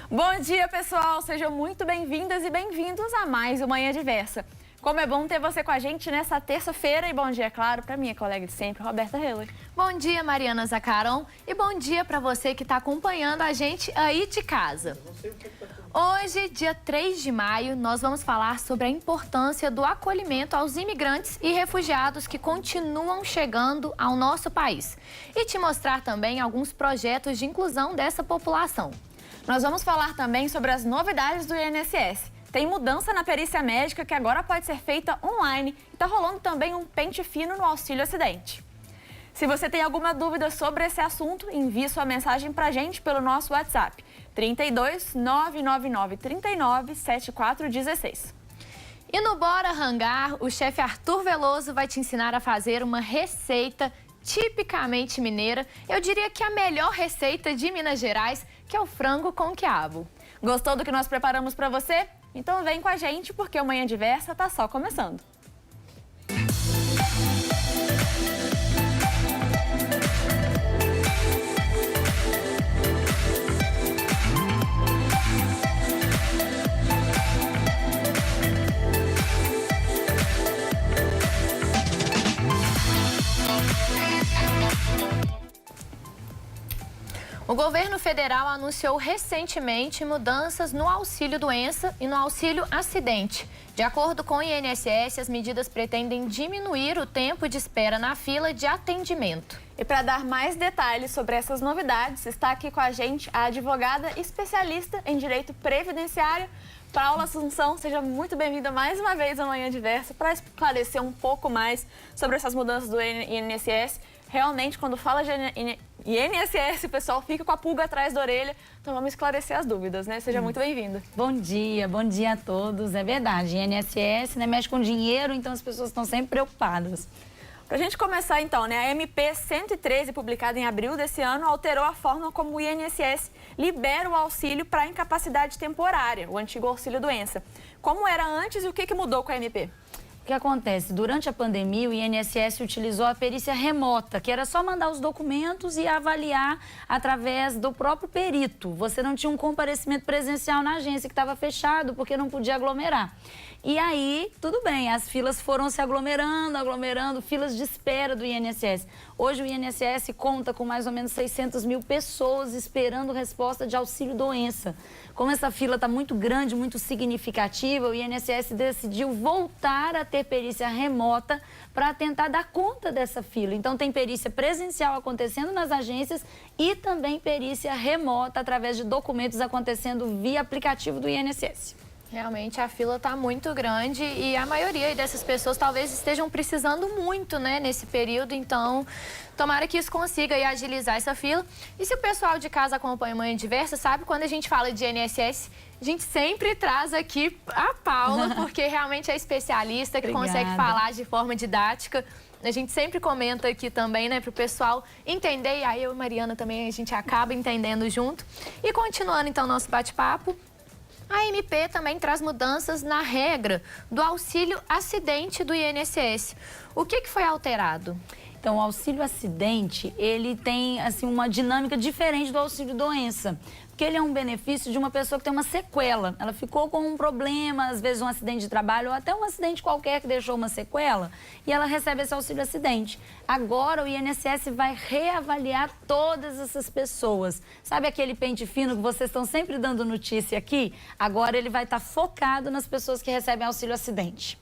Bom dia, pessoal! Sejam muito bem-vindas e bem-vindos a mais uma Manhã Diversa. Como é bom ter você com a gente nessa terça-feira e bom dia, claro, para minha colega de sempre, Roberta Heller. Bom dia, Mariana Zacaron, e bom dia para você que está acompanhando a gente aí de casa. Hoje, dia 3 de maio, nós vamos falar sobre a importância do acolhimento aos imigrantes e refugiados que continuam chegando ao nosso país e te mostrar também alguns projetos de inclusão dessa população. Nós vamos falar também sobre as novidades do INSS. Tem mudança na perícia médica que agora pode ser feita online e está rolando também um pente fino no auxílio acidente. Se você tem alguma dúvida sobre esse assunto, envie sua mensagem para a gente pelo nosso WhatsApp, 32 999 39 7416. E no Bora Rangar, o chefe Arthur Veloso vai te ensinar a fazer uma receita tipicamente mineira. Eu diria que a melhor receita de Minas Gerais, que é o frango com quiabo. Gostou do que nós preparamos para você? Então vem com a gente, porque o Manhã Diversa tá só começando. O governo federal anunciou recentemente mudanças no auxílio-doença e no auxílio-acidente. De acordo com o INSS, as medidas pretendem diminuir o tempo de espera na fila de atendimento. E para dar mais detalhes sobre essas novidades, está aqui com a gente a advogada especialista em direito previdenciário, Paula Assunção. Seja muito bem-vinda mais uma vez ao Manhã Diversa para esclarecer um pouco mais sobre essas mudanças do INSS. Realmente, quando fala de INSS, o pessoal fica com a pulga atrás da orelha. Então, vamos esclarecer as dúvidas, né? Seja muito bem-vindo. Bom dia a todos. É verdade, INSS, né, mexe com dinheiro, então as pessoas estão sempre preocupadas. Para a gente começar, então, né? A MP 113, publicada em abril desse ano, alterou a forma como o INSS libera o auxílio para incapacidade temporária, o antigo auxílio-doença. Como era antes e o que mudou com a MP? O que acontece? Durante a pandemia, o INSS utilizou a perícia remota, que era só mandar os documentos e avaliar através do próprio perito. Você não tinha um comparecimento presencial na agência, que estava fechado, porque não podia aglomerar. E aí, tudo bem, as filas foram se aglomerando, filas de espera do INSS. Hoje o INSS conta com mais ou menos 600 mil pessoas esperando resposta de auxílio-doença. Como essa fila está muito grande, muito significativa, o INSS decidiu voltar a ter perícia remota para tentar dar conta dessa fila. Então tem perícia presencial acontecendo nas agências e também perícia remota através de documentos acontecendo via aplicativo do INSS. Realmente a fila está muito grande e a maioria dessas pessoas talvez estejam precisando muito, né, nesse período. Então, tomara que isso consiga aí agilizar essa fila. E se o pessoal de casa acompanha Manhã Diversa, sabe, quando a gente fala de INSS, a gente sempre traz aqui a Paula, porque realmente é especialista, que consegue falar de forma didática. A gente sempre comenta aqui também, né, para o pessoal entender, e aí eu e Mariana também a gente acaba entendendo junto. E continuando então nosso bate-papo, a MP também traz mudanças na regra do auxílio acidente do INSS. O que foi alterado? Então, o auxílio-acidente, ele tem assim, uma dinâmica diferente do auxílio-doença. Porque ele é um benefício de uma pessoa que tem uma sequela. Ela ficou com um problema, às vezes um acidente de trabalho ou até um acidente qualquer que deixou uma sequela e ela recebe esse auxílio-acidente. Agora o INSS vai reavaliar todas essas pessoas. Sabe aquele pente fino que vocês estão sempre dando notícia aqui? Agora ele vai estar focado nas pessoas que recebem auxílio-acidente.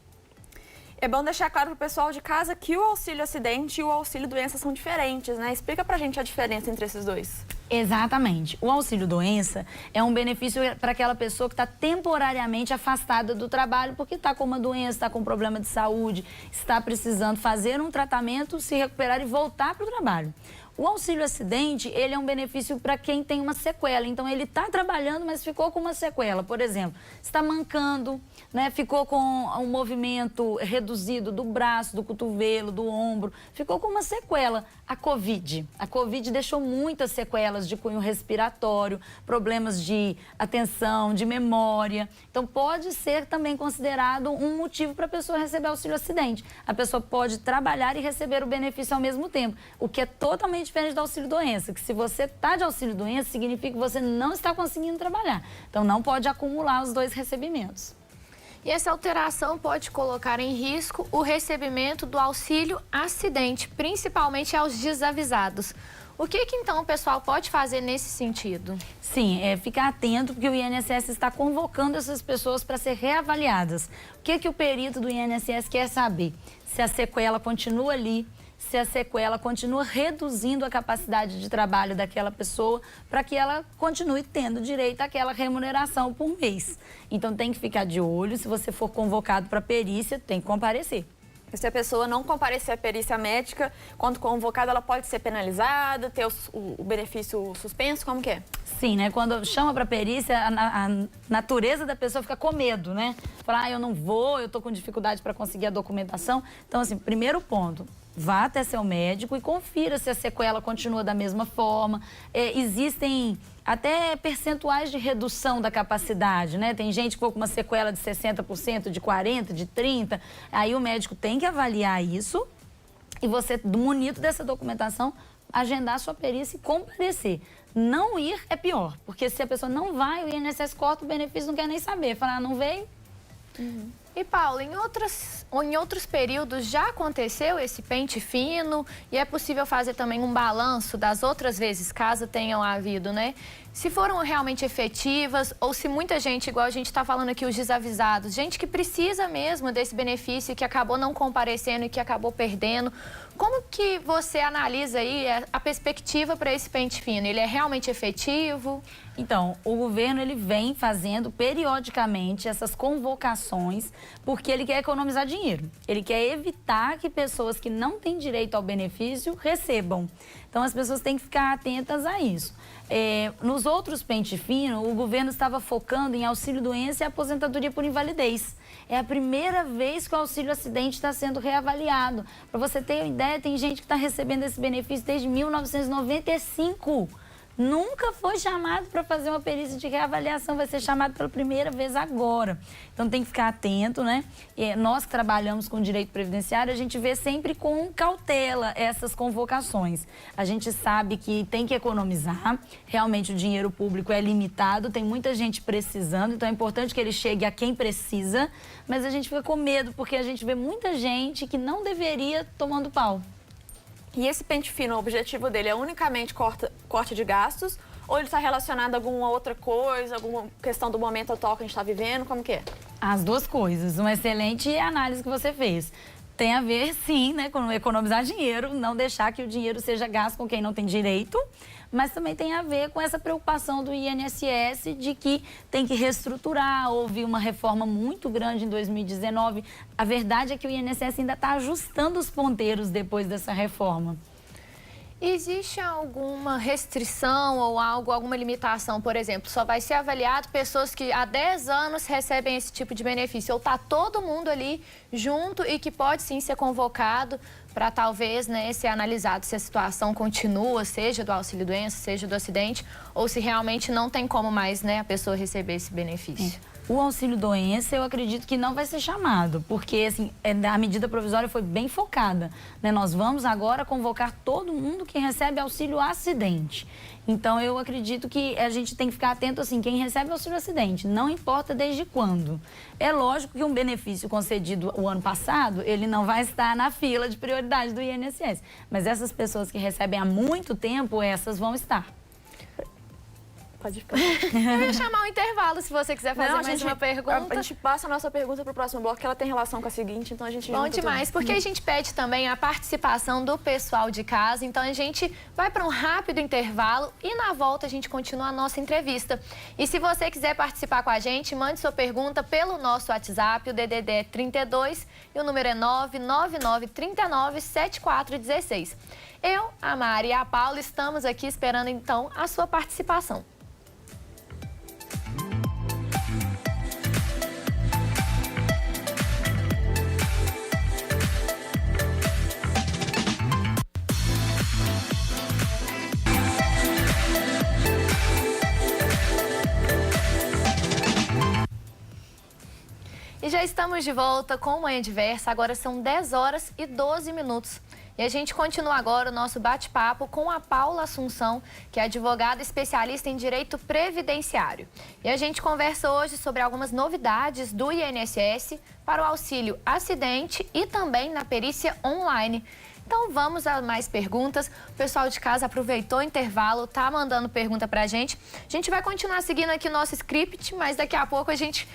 É bom deixar claro para o pessoal de casa que o auxílio-acidente e o auxílio-doença são diferentes, né? Explica pra gente a diferença entre esses dois. Exatamente. O auxílio-doença é um benefício para aquela pessoa que está temporariamente afastada do trabalho porque está com uma doença, está com um problema de saúde, está precisando fazer um tratamento, se recuperar e voltar para o trabalho. O auxílio acidente, ele é um benefício para quem tem uma sequela. Então, ele está trabalhando, mas ficou com uma sequela. Por exemplo, está mancando, né? Ficou com um movimento reduzido do braço, do cotovelo, do ombro. Ficou com uma sequela. A Covid. A Covid deixou muitas sequelas de cunho respiratório, problemas de atenção, de memória. Então, pode ser também considerado um motivo para a pessoa receber auxílio acidente. A pessoa pode trabalhar e receber o benefício ao mesmo tempo, o que é totalmente diferente do auxílio-doença, que se você está de auxílio-doença, significa que você não está conseguindo trabalhar. Então, não pode acumular os dois recebimentos. E essa alteração pode colocar em risco o recebimento do auxílio acidente, principalmente aos desavisados. O que então o pessoal pode fazer nesse sentido? Sim, ficar atento, porque o INSS está convocando essas pessoas para ser reavaliadas. O que o perito do INSS quer saber? Se a sequela continua ali, se a sequela continua reduzindo a capacidade de trabalho daquela pessoa para que ela continue tendo direito àquela remuneração por mês. Então, tem que ficar de olho. Se você for convocado para perícia, tem que comparecer. E se a pessoa não comparecer à perícia médica, quando convocada, ela pode ser penalizada, ter o benefício suspenso? Como que é? Sim, né? Quando chama para perícia, a natureza da pessoa fica com medo, né? Falar, eu não vou, eu tô com dificuldade para conseguir a documentação. Então, assim, primeiro ponto, vá até seu médico e confira se a sequela continua da mesma forma. Existem até percentuais de redução da capacidade, né? Tem gente que ficou com uma sequela de 60%, de 40%, de 30%. Aí o médico tem que avaliar isso e você, munido dessa documentação, agendar a sua perícia e comparecer. Não ir é pior, porque se a pessoa não vai, o INSS corta o benefício, não quer nem saber. Falar, não veio? Uhum. E, Paulo, em outros períodos já aconteceu esse pente fino e é possível fazer também um balanço das outras vezes, caso tenham havido, né? Se foram realmente efetivas ou se muita gente, igual a gente está falando aqui, os desavisados, gente que precisa mesmo desse benefício e que acabou não comparecendo e que acabou perdendo. Como que você analisa aí a perspectiva para esse pente fino? Ele é realmente efetivo? Então, o governo ele vem fazendo periodicamente essas convocações porque ele quer economizar dinheiro. Ele quer evitar que pessoas que não têm direito ao benefício recebam. Então, as pessoas têm que ficar atentas a isso. Nos outros pente fino, o governo estava focando em auxílio-doença e aposentadoria por invalidez. É a primeira vez que o auxílio-acidente está sendo reavaliado. Para você ter uma ideia, tem gente que está recebendo esse benefício desde 1995. Nunca foi chamado para fazer uma perícia de reavaliação, vai ser chamado pela primeira vez agora. Então tem que ficar atento, né? Nós que trabalhamos com direito previdenciário, a gente vê sempre com cautela essas convocações. A gente sabe que tem que economizar, realmente o dinheiro público é limitado, tem muita gente precisando, então é importante que ele chegue a quem precisa, mas a gente fica com medo porque a gente vê muita gente que não deveria tomando pau. E esse pente fino, o objetivo dele é unicamente corte de gastos ou ele está relacionado a alguma outra coisa, alguma questão do momento atual que a gente está vivendo? Como que é? As duas coisas. Uma excelente análise que você fez. Tem a ver, sim, né, com economizar dinheiro, não deixar que o dinheiro seja gasto com quem não tem direito, mas também tem a ver com essa preocupação do INSS de que tem que reestruturar. Houve uma reforma muito grande em 2019. A verdade é que o INSS ainda está ajustando os ponteiros depois dessa reforma. Existe alguma restrição ou alguma limitação? Por exemplo, só vai ser avaliado pessoas que há 10 anos recebem esse tipo de benefício ou está todo mundo ali junto e que pode sim ser convocado para talvez, né, ser analisado se a situação continua, seja do auxílio-doença, seja do acidente, ou se realmente não tem como mais, né, a pessoa receber esse benefício. O auxílio-doença, eu acredito que não vai ser chamado, porque assim, a medida provisória foi bem focada, né? Nós vamos agora convocar todo mundo que recebe auxílio-acidente. Então, eu acredito que a gente tem que ficar atento, assim, quem recebe auxílio-acidente, não importa desde quando. É lógico que um benefício concedido o ano passado, ele não vai estar na fila de prioridade do INSS. Mas essas pessoas que recebem há muito tempo, essas vão estar. Pode ficar. Eu ia chamar um intervalo se você quiser fazer mais uma pergunta. A gente passa a nossa pergunta para o próximo bloco, que ela tem relação com a seguinte, então a gente... Bom demais, porque a gente pede também a participação do pessoal de casa, então a gente vai para um rápido intervalo e na volta a gente continua a nossa entrevista. E se você quiser participar com a gente, mande sua pergunta pelo nosso WhatsApp, o DDD é 32 e o número é 999397416. Eu, a Mari e a Paula estamos aqui esperando então a sua participação. E já estamos de volta com Manhã Diversa, agora são 10 horas e 12 minutos. E a gente continua agora o nosso bate-papo com a Paula Assunção, que é advogada especialista em direito previdenciário. E a gente conversa hoje sobre algumas novidades do INSS para o auxílio acidente e também na perícia online. Então vamos a mais perguntas. O pessoal de casa aproveitou o intervalo, tá mandando pergunta pra gente. A gente vai continuar seguindo aqui o nosso script, mas daqui a pouco a gente,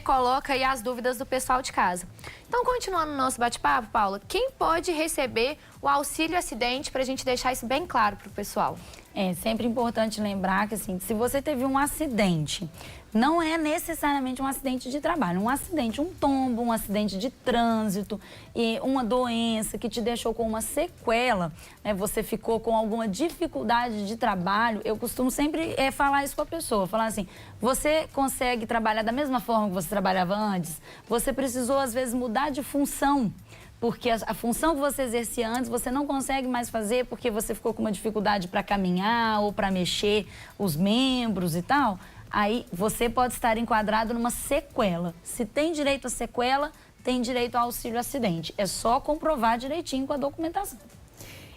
coloca aí as dúvidas do pessoal de casa. Então, continuando o nosso bate-papo, Paula, quem pode receber o auxílio acidente pra gente deixar isso bem claro pro pessoal? É sempre importante lembrar que, assim, se você teve um acidente, não é necessariamente um acidente de trabalho. Um acidente, um tombo, um acidente de trânsito, e uma doença que te deixou com uma sequela, né, você ficou com alguma dificuldade de trabalho, eu costumo sempre falar isso com a pessoa, falar assim, você consegue trabalhar da mesma forma que você trabalhava antes? Você precisou, às vezes, mudar de função, porque a função que você exercia antes, você não consegue mais fazer porque você ficou com uma dificuldade para caminhar ou para mexer os membros e tal. Aí você pode estar enquadrado numa sequela. Se tem direito à sequela, tem direito ao auxílio acidente. É só comprovar direitinho com a documentação.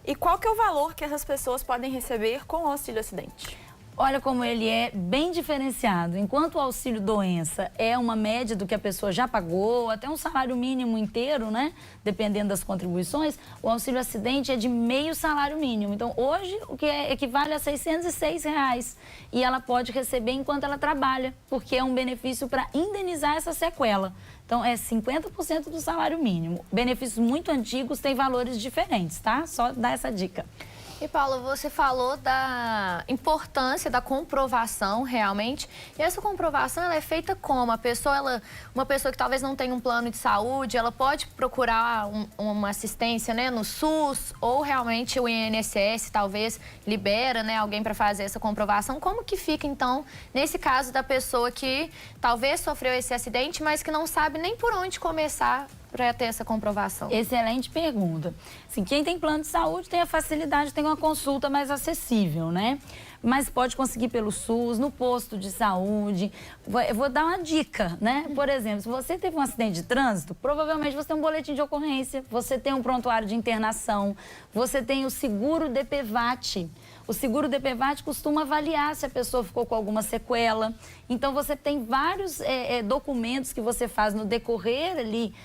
E qual que é o valor que essas pessoas podem receber com o auxílio acidente? Olha como ele é bem diferenciado. Enquanto o auxílio doença é uma média do que a pessoa já pagou, até um salário mínimo inteiro, né? Dependendo das contribuições, o auxílio acidente é de meio salário mínimo. Então, hoje, o que equivale a R$606. E ela pode receber enquanto ela trabalha, porque é um benefício para indenizar essa sequela. Então, é 50% do salário mínimo. Benefícios muito antigos têm valores diferentes, tá? Só dar essa dica. E, Paula, você falou da importância da comprovação, realmente. E essa comprovação, ela é feita como? Uma pessoa que talvez não tenha um plano de saúde, ela pode procurar uma assistência, né, no SUS, ou realmente o INSS talvez libera, né, alguém para fazer essa comprovação. Como que fica, então, nesse caso da pessoa que talvez sofreu esse acidente, mas que não sabe nem por onde começar para ter essa comprovação? Excelente pergunta. Assim, quem tem plano de saúde tem a facilidade, tem uma consulta mais acessível, né? Mas pode conseguir pelo SUS, no posto de saúde. Eu vou dar uma dica, né? Por exemplo, se você teve um acidente de trânsito, provavelmente você tem um boletim de ocorrência, você tem um prontuário de internação, você tem o seguro DPVAT. O seguro DPVAT costuma avaliar se a pessoa ficou com alguma sequela. Então, você tem vários documentos que você faz no decorrer ali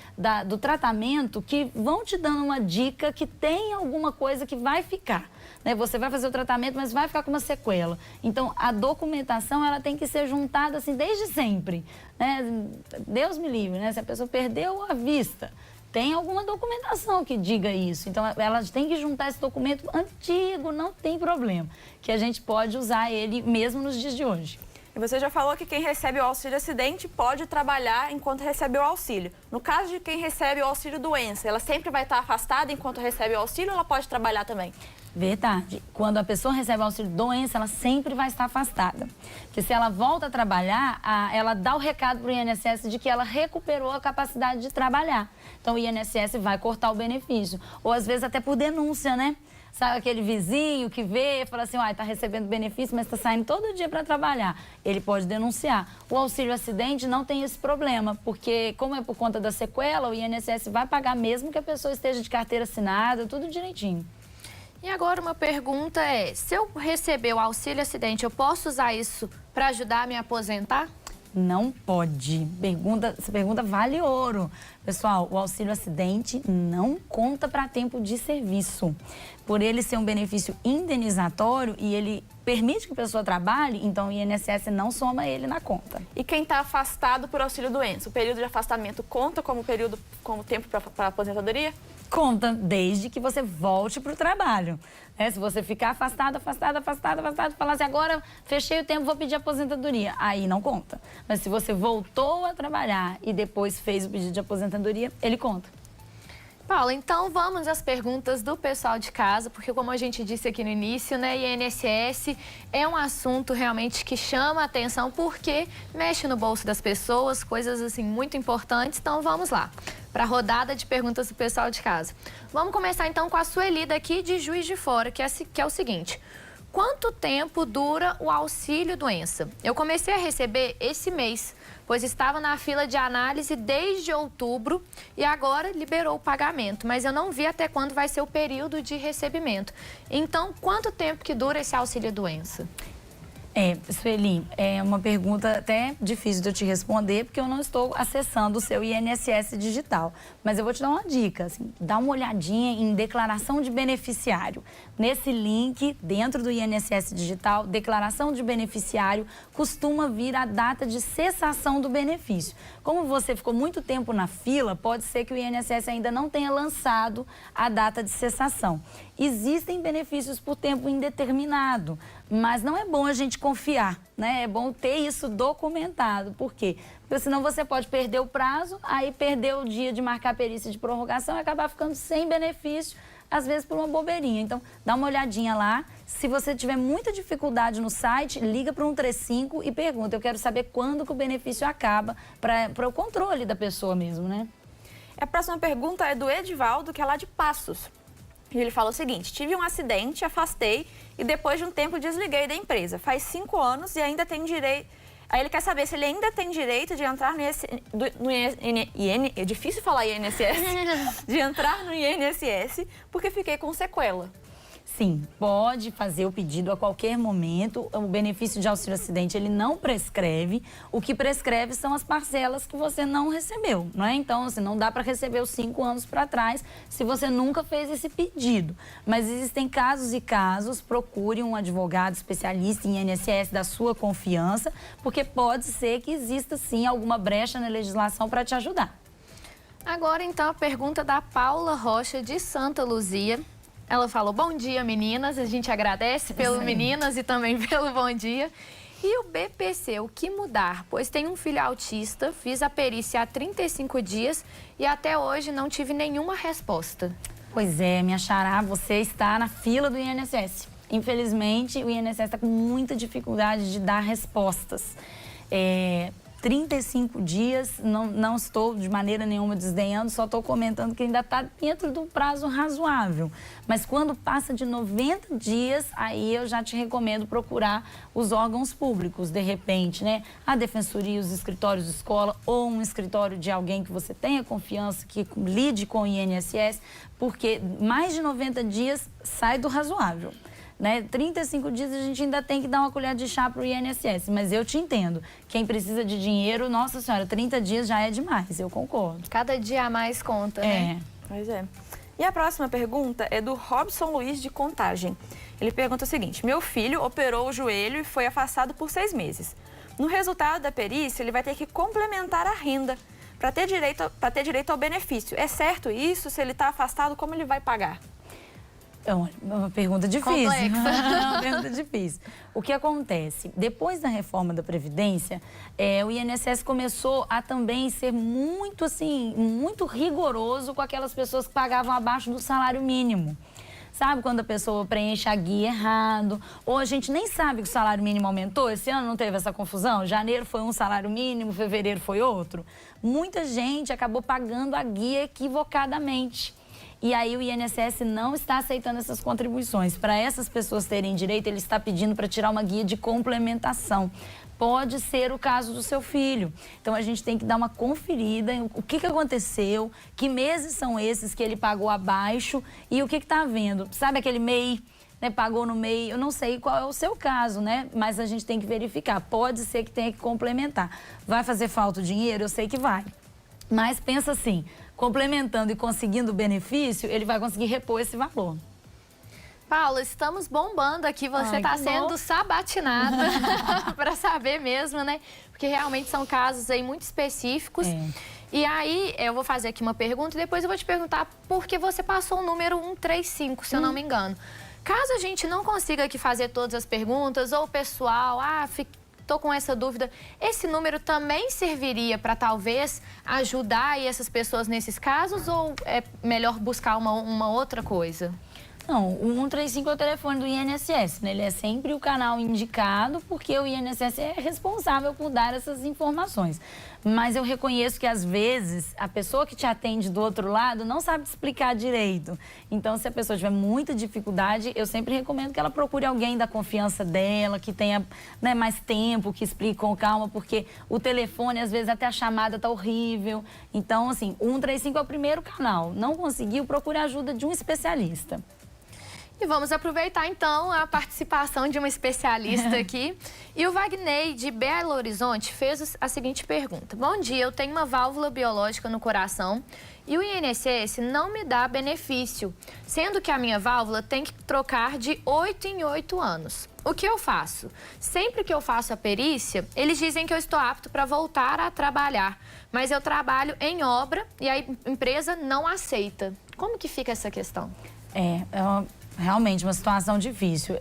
do tratamento que vão te dando uma dica que tem alguma coisa que vai ficar. Né? Você vai fazer o tratamento, mas vai ficar com uma sequela. Então, a documentação ela tem que ser juntada assim desde sempre. Né? Deus me livre, né? Se a pessoa perdeu a vista, tem alguma documentação que diga isso. Então, elas têm que juntar esse documento antigo, não tem problema, que a gente pode usar ele mesmo nos dias de hoje. E você já falou que quem recebe o auxílio acidente pode trabalhar enquanto recebe o auxílio. No caso de quem recebe o auxílio doença, ela sempre vai estar afastada enquanto recebe o auxílio ou ela pode trabalhar também? Verdade. Quando a pessoa recebe o auxílio doença, ela sempre vai estar afastada. Porque se ela volta a trabalhar, ela dá o recado para o INSS de que ela recuperou a capacidade de trabalhar. Então, o INSS vai cortar o benefício. Ou, às vezes, até por denúncia, né? Sabe aquele vizinho que vê e fala assim, está recebendo benefício, mas está saindo todo dia para trabalhar. Ele pode denunciar. O auxílio acidente não tem esse problema, porque como é por conta da sequela, o INSS vai pagar mesmo que a pessoa esteja de carteira assinada, tudo direitinho. E agora uma pergunta é, se eu receber o auxílio acidente, eu posso usar isso para ajudar a me aposentar? Não pode. Essa pergunta vale ouro. Pessoal, o auxílio acidente não conta para tempo de serviço. Por ele ser um benefício indenizatório e ele permite que a pessoa trabalhe, então o INSS não soma ele na conta. E quem está afastado por auxílio doença, o período de afastamento conta como tempo para aposentadoria? Conta, desde que você volte para o trabalho. Se você ficar afastado, falar assim, agora fechei o tempo, vou pedir aposentadoria. Aí não conta. Mas se você voltou a trabalhar e depois fez o pedido de aposentadoria, ele conta. Paula, então vamos às perguntas do pessoal de casa, porque como a gente disse aqui no início, né, INSS é um assunto realmente que chama a atenção porque mexe no bolso das pessoas, coisas assim muito importantes. Então vamos lá, para a rodada de perguntas do pessoal de casa. Vamos começar então com a Sueli daqui de Juiz de Fora, que é o seguinte: quanto tempo dura o auxílio-doença? Eu comecei a receber esse mês, pois estava na fila de análise desde outubro e agora liberou o pagamento, mas eu não vi até quando vai ser o período de recebimento. Então, quanto tempo que dura esse auxílio-doença? Sueli, é uma pergunta até difícil de eu te responder, porque eu não estou acessando o seu INSS digital. Mas eu vou te dar uma dica, assim, dá uma olhadinha em declaração de beneficiário. Nesse link, dentro do INSS digital, declaração de beneficiário, costuma vir a data de cessação do benefício. Como você ficou muito tempo na fila, pode ser que o INSS ainda não tenha lançado a data de cessação. Existem benefícios por tempo indeterminado, mas não é bom a gente confiar, né? É bom ter isso documentado. Por quê? Porque senão você pode perder o prazo, aí perder o dia de marcar a perícia de prorrogação e acabar ficando sem benefício, às vezes por uma bobeirinha. Então, dá uma olhadinha lá. Se você tiver muita dificuldade no site, liga para o 135 e pergunta. Eu quero saber quando que o benefício acaba, para o controle da pessoa mesmo, né? A próxima pergunta é do Edivaldo, que é lá de Passos. E ele fala o seguinte: tive um acidente, afastei e depois de um tempo desliguei da empresa. Faz 5 anos e ainda tem direito... Aí ele quer saber se ele ainda tem direito de entrar é difícil falar INSS, de entrar no INSS, porque fiquei com sequela. Sim, pode fazer o pedido a qualquer momento. O benefício de auxílio-acidente, ele não prescreve. O que prescreve são as parcelas que você não recebeu, não é? Então, assim, não dá para receber os 5 anos para trás se você nunca fez esse pedido. Mas existem casos e casos. Procure um advogado especialista em INSS da sua confiança, porque pode ser que exista, sim, alguma brecha na legislação para te ajudar. Agora, então, a pergunta da Paula Rocha, de Santa Luzia. Ela falou: bom dia, meninas. A gente agradece pelo meninas e também pelo bom dia. E o BPC, o que mudar? Pois tem um filho autista, fiz a perícia há 35 dias e até hoje não tive nenhuma resposta. Pois é, minha xará, você está na fila do INSS. Infelizmente, o INSS está com muita dificuldade de dar respostas. 35 dias, não estou de maneira nenhuma desdenhando, só estou comentando que ainda está dentro do prazo razoável. Mas quando passa de 90 dias, aí eu já te recomendo procurar os órgãos públicos, de repente, né? A defensoria, os escritórios de escola ou um escritório de alguém que você tenha confiança, que lide com o INSS, porque mais de 90 dias sai do razoável. Né? 35 dias a gente ainda tem que dar uma colher de chá para o INSS, mas eu te entendo. Quem precisa de dinheiro, nossa senhora, 30 dias já é demais, eu concordo. Cada dia a mais conta, né? Pois é. E a próxima pergunta é do Robson Luiz, de Contagem. Ele pergunta o seguinte: meu filho operou o joelho e foi afastado por 6 meses. No resultado da perícia, ele vai ter que complementar a renda para ter direito ao benefício. É certo isso? Se ele está afastado, como ele vai pagar? É uma pergunta difícil. Complexa. É uma pergunta difícil. O que acontece? Depois da reforma da Previdência, o INSS começou a também ser muito, assim, muito rigoroso com aquelas pessoas que pagavam abaixo do salário mínimo. Sabe quando a pessoa preenche a guia errado? Ou a gente nem sabe que o salário mínimo aumentou? Esse ano não teve essa confusão? Janeiro foi um salário mínimo, fevereiro foi outro. Muita gente acabou pagando a guia equivocadamente. E aí o INSS não está aceitando essas contribuições. Para essas pessoas terem direito, ele está pedindo para tirar uma guia de complementação. Pode ser o caso do seu filho. Então, a gente tem que dar uma conferida em o que aconteceu, que meses são esses que ele pagou abaixo e o que está havendo. Sabe aquele MEI, né, pagou no MEI? Eu não sei qual é o seu caso, né? Mas a gente tem que verificar. Pode ser que tenha que complementar. Vai fazer falta o dinheiro? Eu sei que vai. Mas pensa assim, complementando e conseguindo o benefício, ele vai conseguir repor esse valor. Paula, estamos bombando aqui, você está sendo sabatinada para saber mesmo, né? Porque realmente são casos aí muito específicos. E aí, eu vou fazer aqui uma pergunta e depois eu vou te perguntar por que você passou o número 135, se eu não me engano. Caso a gente não consiga aqui fazer todas as perguntas, ou o pessoal, tô com essa dúvida. Esse número também serviria para talvez ajudar aí essas pessoas nesses casos ou é melhor buscar uma outra coisa? Não, o 135 é o telefone do INSS, né? Ele é sempre o canal indicado, porque o INSS é responsável por dar essas informações. Mas eu reconheço que, às vezes, a pessoa que te atende do outro lado não sabe te explicar direito. Então, se a pessoa tiver muita dificuldade, eu sempre recomendo que ela procure alguém da confiança dela, que tenha, né, mais tempo, que explique com calma, porque o telefone, às vezes, até a chamada tá horrível. Então, assim, o 135 é o primeiro canal. Não conseguiu, procure a ajuda de um especialista. E vamos aproveitar, então, a participação de uma especialista aqui. E o Wagner, de Belo Horizonte, fez a seguinte pergunta. Bom dia, eu tenho uma válvula biológica no coração e o INSS não me dá benefício, sendo que a minha válvula tem que trocar de 8 em 8 anos. O que eu faço? Sempre que eu faço a perícia, eles dizem que eu estou apto para voltar a trabalhar, mas eu trabalho em obra e a empresa não aceita. Como que fica essa questão? Realmente uma situação difícil.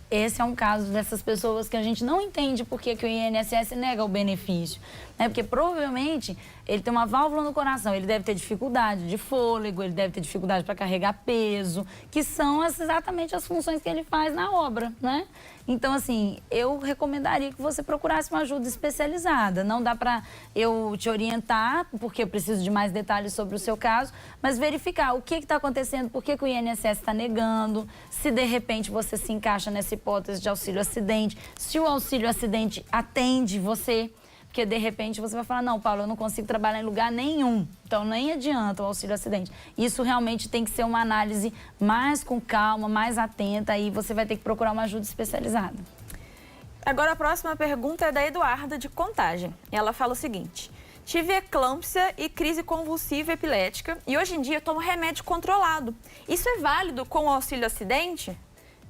Esse é um caso dessas pessoas que a gente não entende por que o INSS nega o benefício. Né? Porque provavelmente ele tem uma válvula no coração, ele deve ter dificuldade de fôlego, ele deve ter dificuldade para carregar peso, que são exatamente as funções que ele faz na obra, né? Então, assim, eu recomendaria que você procurasse uma ajuda especializada. Não dá para eu te orientar, porque eu preciso de mais detalhes sobre o seu caso, mas verificar o que está acontecendo, por que o INSS está negando, se de repente você se encaixa nessa hipótese de auxílio-acidente, se o auxílio-acidente atende você. Porque, de repente, você vai falar, não, Paulo, eu não consigo trabalhar em lugar nenhum. Então, nem adianta o auxílio-acidente. Isso realmente tem que ser uma análise mais com calma, mais atenta. Aí você vai ter que procurar uma ajuda especializada. Agora, a próxima pergunta é da Eduarda, de Contagem. Ela fala o seguinte. Tive eclâmpsia e crise convulsiva epilética e, hoje em dia, tomo remédio controlado. Isso é válido com o auxílio-acidente?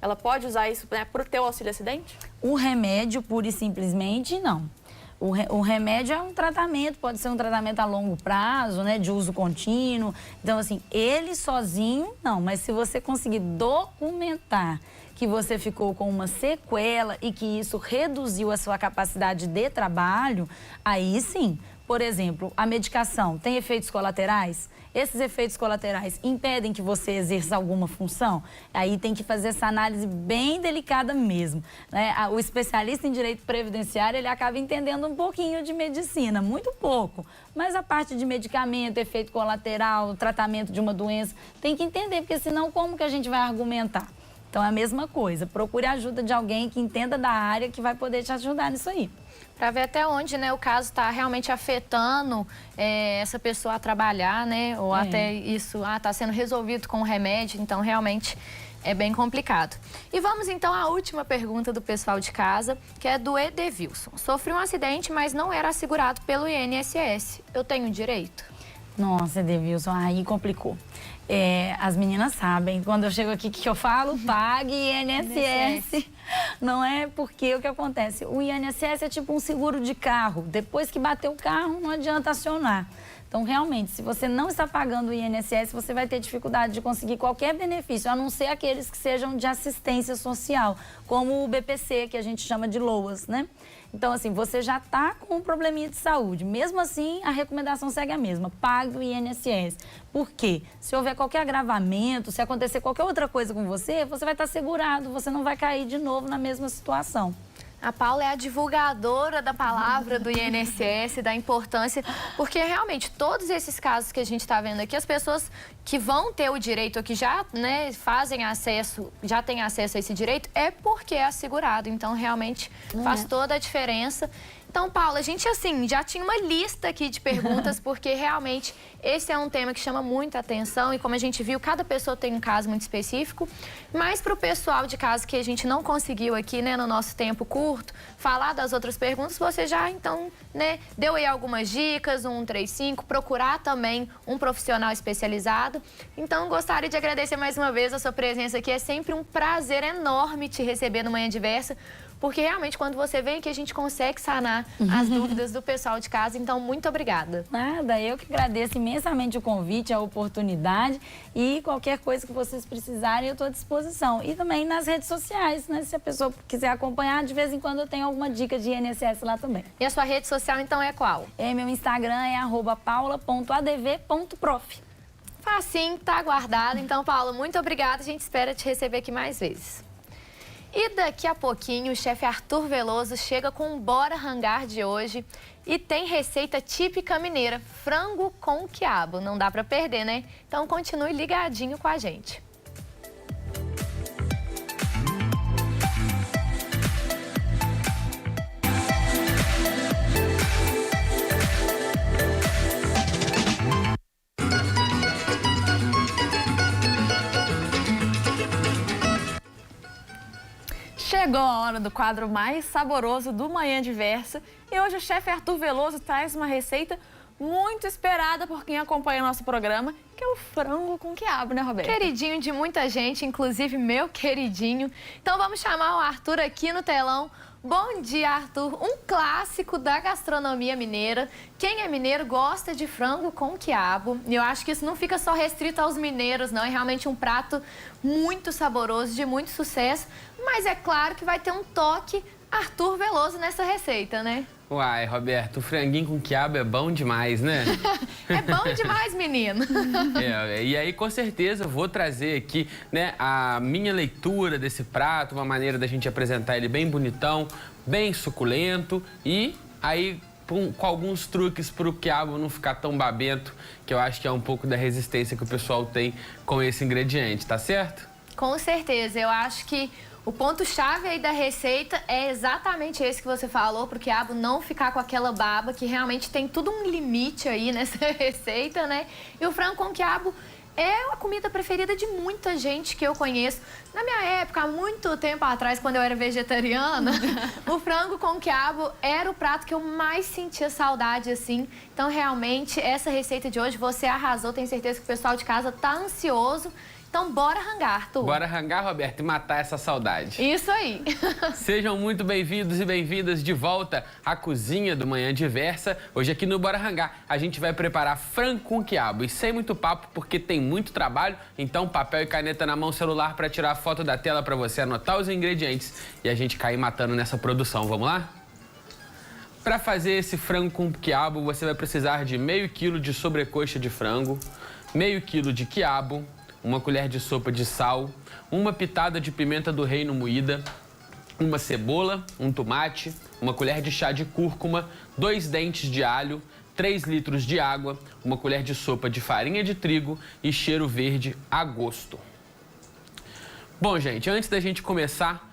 Ela pode usar isso, né, para o teu auxílio-acidente? O remédio, pura e simplesmente, não. O remédio é um tratamento, pode ser um tratamento a longo prazo, né, de uso contínuo. Então, assim, ele sozinho, não. Mas se você conseguir documentar que você ficou com uma sequela e que isso reduziu a sua capacidade de trabalho, aí sim. Por exemplo, a medicação tem efeitos colaterais? Esses efeitos colaterais impedem que você exerça alguma função? Aí tem que fazer essa análise bem delicada mesmo, né? O especialista em direito previdenciário, ele acaba entendendo um pouquinho de medicina, muito pouco. Mas a parte de medicamento, efeito colateral, tratamento de uma doença, tem que entender, porque senão como que a gente vai argumentar? Então é a mesma coisa, procure a ajuda de alguém que entenda da área, que vai poder te ajudar nisso aí. Para ver até onde, né, o caso está realmente afetando essa pessoa a trabalhar, né? Ou até isso está sendo resolvido com o remédio, então realmente é bem complicado. E vamos então à última pergunta do pessoal de casa, que é do Edevilson. Sofri um acidente, mas não era assegurado pelo INSS. Eu tenho direito? Nossa, Edevilson, aí complicou. As meninas sabem, quando eu chego aqui, o que eu falo? Pague INSS. Não é porque o que acontece? O INSS é tipo um seguro de carro. Depois que bateu o carro, não adianta acionar. Então, realmente, se você não está pagando o INSS, você vai ter dificuldade de conseguir qualquer benefício, a não ser aqueles que sejam de assistência social, como o BPC, que a gente chama de LOAS, né? Então, assim, você já está com um probleminha de saúde. Mesmo assim, a recomendação segue a mesma. Pague o INSS. Por quê? Se houver qualquer agravamento, se acontecer qualquer outra coisa com você, você vai estar segurado, você não vai cair de novo na mesma situação. A Paula é a divulgadora da palavra do INSS, da importância, porque realmente todos esses casos que a gente está vendo aqui, as pessoas que vão ter o direito, ou que já, né, fazem acesso, já têm acesso a esse direito, é porque é assegurado. Então, realmente faz toda a diferença. Então, Paula, a gente, assim, já tinha uma lista aqui de perguntas, porque realmente esse é um tema que chama muita atenção e, como a gente viu, cada pessoa tem um caso muito específico. Mas para o pessoal de casa que a gente não conseguiu aqui, né, no nosso tempo curto, falar das outras perguntas, você já, então, né, deu aí algumas dicas, 135, procurar também um profissional especializado. Então, gostaria de agradecer mais uma vez a sua presença aqui. É sempre um prazer enorme te receber no Manhã Diversa, porque realmente quando você vem aqui a gente consegue sanar as dúvidas do pessoal de casa. Então, muito obrigada. Nada, eu que agradeço imensamente o convite, a oportunidade e qualquer coisa que vocês precisarem, eu estou à disposição. E também nas redes sociais, né? Se a pessoa quiser acompanhar, de vez em quando eu tenho alguma dica de INSS lá também. E a sua rede social, então, é qual? Meu Instagram é @paula.adv.prof. Facinho, tá guardado. Então, Paula, muito obrigada. A gente espera te receber aqui mais vezes. E daqui a pouquinho, o chefe Arthur Veloso chega com o Bora Rangar de hoje e tem receita típica mineira, frango com quiabo. Não dá pra perder, né? Então, continue ligadinho com a gente. Chegou a hora do quadro mais saboroso do Manhã Diversa e hoje o chefe Arthur Veloso traz uma receita muito esperada por quem acompanha o nosso programa, que é o frango com quiabo, né, Roberto? Queridinho de muita gente, inclusive meu queridinho. Então vamos chamar o Arthur aqui no telão. Bom dia, Arthur. Um clássico da gastronomia mineira. Quem é mineiro gosta de frango com quiabo. E eu acho que isso não fica só restrito aos mineiros, não. É realmente um prato muito saboroso, de muito sucesso. Mas é claro que vai ter um toque Arthur Veloso nessa receita, né? Uai, Roberto, o franguinho com quiabo é bom demais, né? É bom demais, menino. E aí, com certeza, eu vou trazer aqui, né, a minha leitura desse prato, uma maneira da gente apresentar ele bem bonitão, bem suculento e aí com alguns truques para o quiabo não ficar tão babento, que eu acho que é um pouco da resistência que o pessoal tem com esse ingrediente, tá certo? Com certeza, eu acho que o ponto-chave aí da receita é exatamente esse que você falou, para o quiabo não ficar com aquela baba, que realmente tem tudo um limite aí nessa receita, né? E o frango com quiabo é a comida preferida de muita gente que eu conheço. Na minha época, há muito tempo atrás, quando eu era vegetariana, o frango com quiabo era o prato que eu mais sentia saudade, assim. Então, realmente, essa receita de hoje, você arrasou. Tenho certeza que o pessoal de casa tá ansioso. Então, bora rangar, Arthur. Bora rangar, Roberto, e matar essa saudade. Isso aí. Sejam muito bem-vindos e bem-vindas de volta à cozinha do Manhã Diversa. Hoje aqui no Bora Rangar, a gente vai preparar frango com quiabo. E sem muito papo, porque tem muito trabalho. Então, papel e caneta na mão, celular para tirar a foto da tela para você anotar os ingredientes e a gente cair matando nessa produção. Vamos lá? Para fazer esse frango com quiabo, você vai precisar de meio quilo de sobrecoxa de frango, meio quilo de quiabo, uma colher de sopa de sal, uma pitada de pimenta do reino moída, uma cebola, um tomate, uma colher de chá de cúrcuma, 2 dentes de alho, 3 litros de água, uma colher de sopa de farinha de trigo e cheiro verde a gosto. Bom, gente, antes da gente começar,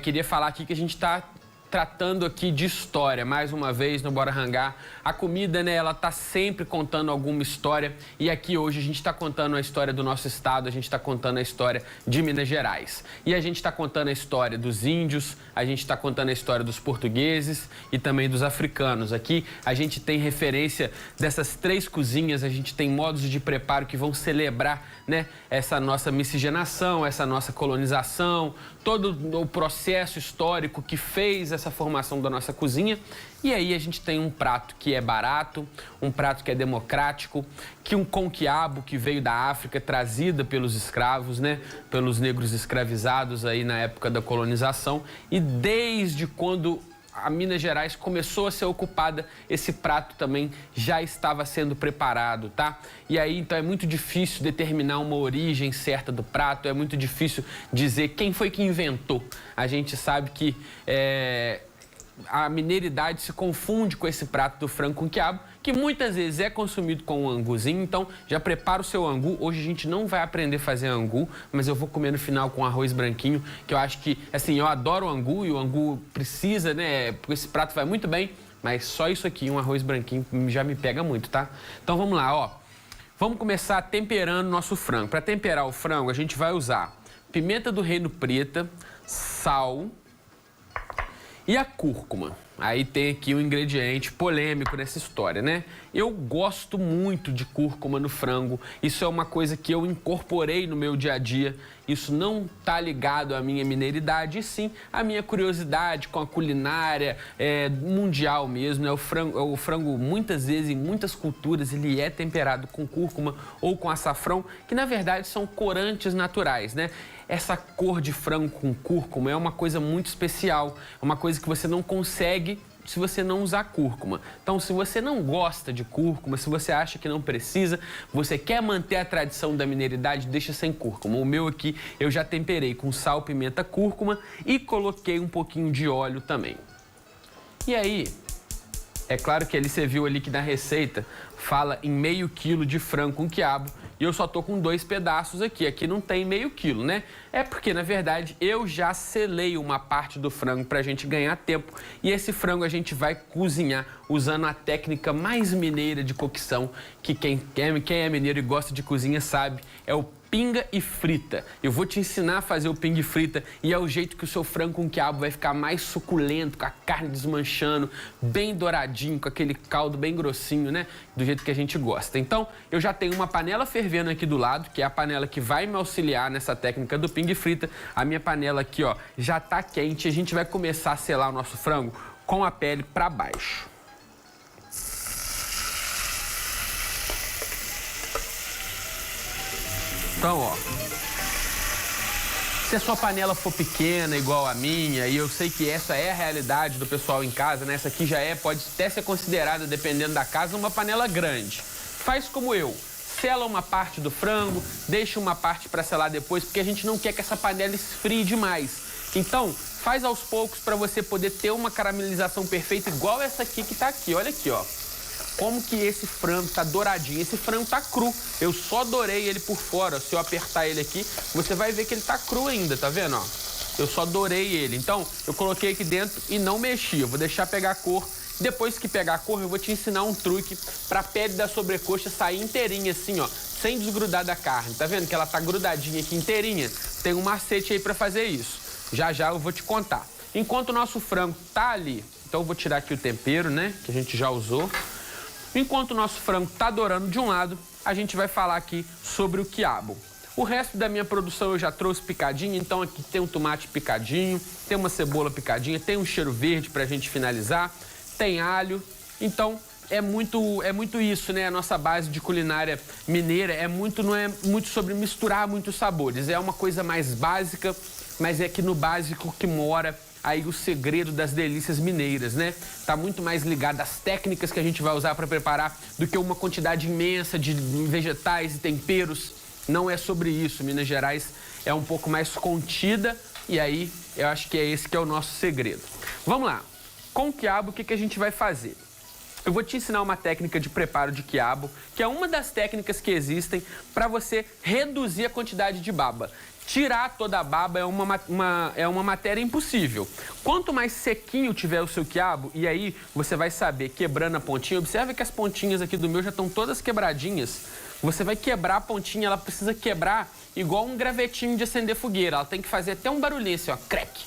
queria falar aqui que a gente está tratando aqui de história, mais uma vez no Bora Rangar. A comida, né, ela tá sempre contando alguma história e aqui hoje a gente está contando a história do nosso estado, a gente está contando a história de Minas Gerais. E a gente está contando a história dos índios, a gente está contando a história dos portugueses e também dos africanos. Aqui a gente tem referência dessas 3 cozinhas, a gente tem modos de preparo que vão celebrar, né, essa nossa miscigenação, essa nossa colonização, todo o processo histórico que fez essa formação da nossa cozinha. E aí a gente tem um prato que é barato, um prato que é democrático, com quiabo que veio da África, trazida pelos escravos, né, pelos negros escravizados aí na época da colonização. E desde quando a Minas Gerais começou a ser ocupada, esse prato também já estava sendo preparado, tá? E aí, então, é muito difícil determinar uma origem certa do prato, é muito difícil dizer quem foi que inventou. A gente sabe que a mineiridade se confunde com esse prato do frango com quiabo, que muitas vezes é consumido com um anguzinho. Então, já prepara o seu angu. Hoje a gente não vai aprender a fazer angu, mas eu vou comer no final com arroz branquinho, que eu acho que, assim, eu adoro o angu e o angu precisa, né, porque esse prato vai muito bem, mas só isso aqui, um arroz branquinho, já me pega muito, tá? Então, vamos lá, ó. Vamos começar temperando nosso frango. Para temperar o frango, a gente vai usar pimenta do reino preta, sal e a cúrcuma. aí tem aqui um ingrediente polêmico nessa história, né? Eu gosto muito de cúrcuma no frango. Isso é uma coisa que eu incorporei no meu dia a dia. Isso não tá ligado à minha mineiridade, e sim à minha curiosidade com a culinária mundial mesmo, né? O frango, muitas vezes, em muitas culturas, ele é temperado com cúrcuma ou com açafrão, que na verdade são corantes naturais, né? Essa cor de frango com cúrcuma é uma coisa muito especial, é uma coisa que você não consegue se você não usar cúrcuma. Então, se você não gosta de cúrcuma, se você acha que não precisa, você quer manter a tradição da mineiridade, deixa sem cúrcuma. O meu aqui eu já temperei com sal, pimenta, cúrcuma e coloquei um pouquinho de óleo também. E aí, é claro que você viu ali que na receita fala em meio quilo de frango com quiabo, e eu só tô com 2 pedaços aqui. Aqui não tem meio quilo, né? É porque, na verdade, eu já selei uma parte do frango pra gente ganhar tempo. E esse frango a gente vai cozinhar usando a técnica mais mineira de cocção, que quem é mineiro e gosta de cozinha sabe, é o pinga e frita. Eu vou te ensinar a fazer o pinga e frita, e é o jeito que o seu frango com quiabo vai ficar mais suculento, com a carne desmanchando, bem douradinho, com aquele caldo bem grossinho, né? Do jeito que a gente gosta. Então, eu já tenho uma panela fervendo aqui do lado, que é a panela que vai me auxiliar nessa técnica do pinga e frita. A minha panela aqui, ó, já tá quente. A gente vai começar a selar o nosso frango com a pele para baixo. Então, ó, se a sua panela for pequena, igual a minha, e eu sei que essa é a realidade do pessoal em casa, né? Essa aqui já pode até ser considerada, dependendo da casa, uma panela grande. Faz como eu, sela uma parte do frango, deixa uma parte para selar depois, porque a gente não quer que essa panela esfrie demais. Então, faz aos poucos para você poder ter uma caramelização perfeita, igual essa aqui que tá aqui, olha aqui, ó. Como que esse frango tá douradinho. Esse frango tá cru. Eu só dourei ele por fora. Se eu apertar ele aqui, você vai ver que ele tá cru ainda, tá vendo, ó? Eu só dourei ele. Então, eu coloquei aqui dentro e não mexi. Eu vou deixar pegar a cor. Depois que pegar a cor, eu vou te ensinar um truque pra pele da sobrecoxa sair inteirinha assim, ó, sem desgrudar da carne. Tá vendo que ela tá grudadinha aqui inteirinha? Tem um macete aí pra fazer isso. Já já eu vou te contar. Enquanto o nosso frango tá ali, então eu vou tirar aqui o tempero, né, que a gente já usou. Enquanto o nosso frango está dourando de um lado, a gente vai falar aqui sobre o quiabo. O resto da minha produção eu já trouxe picadinho, então aqui tem um tomate picadinho, tem uma cebola picadinha, tem um cheiro verde para a gente finalizar, tem alho. Então é muito isso, né? A nossa base de culinária mineira não é muito sobre misturar muitos sabores. É uma coisa mais básica, mas é que no básico que mora aí o segredo das delícias mineiras, né? Tá muito mais ligado às técnicas que a gente vai usar para preparar do que uma quantidade imensa de vegetais e temperos. Não é sobre isso. Minas Gerais é um pouco mais contida e aí eu acho que é esse que é o nosso segredo. Vamos lá. Com o quiabo, o que a gente vai fazer? Eu vou te ensinar uma técnica de preparo de quiabo, que é uma das técnicas que existem para você reduzir a quantidade de baba. Tirar toda a baba é uma matéria impossível. Quanto mais sequinho tiver o seu quiabo, e aí você vai saber quebrando a pontinha. Observe que as pontinhas aqui do meu já estão todas quebradinhas. Você vai quebrar a pontinha, ela precisa quebrar igual um gravetinho de acender fogueira. Ela tem que fazer até um barulhinho assim, ó, crack.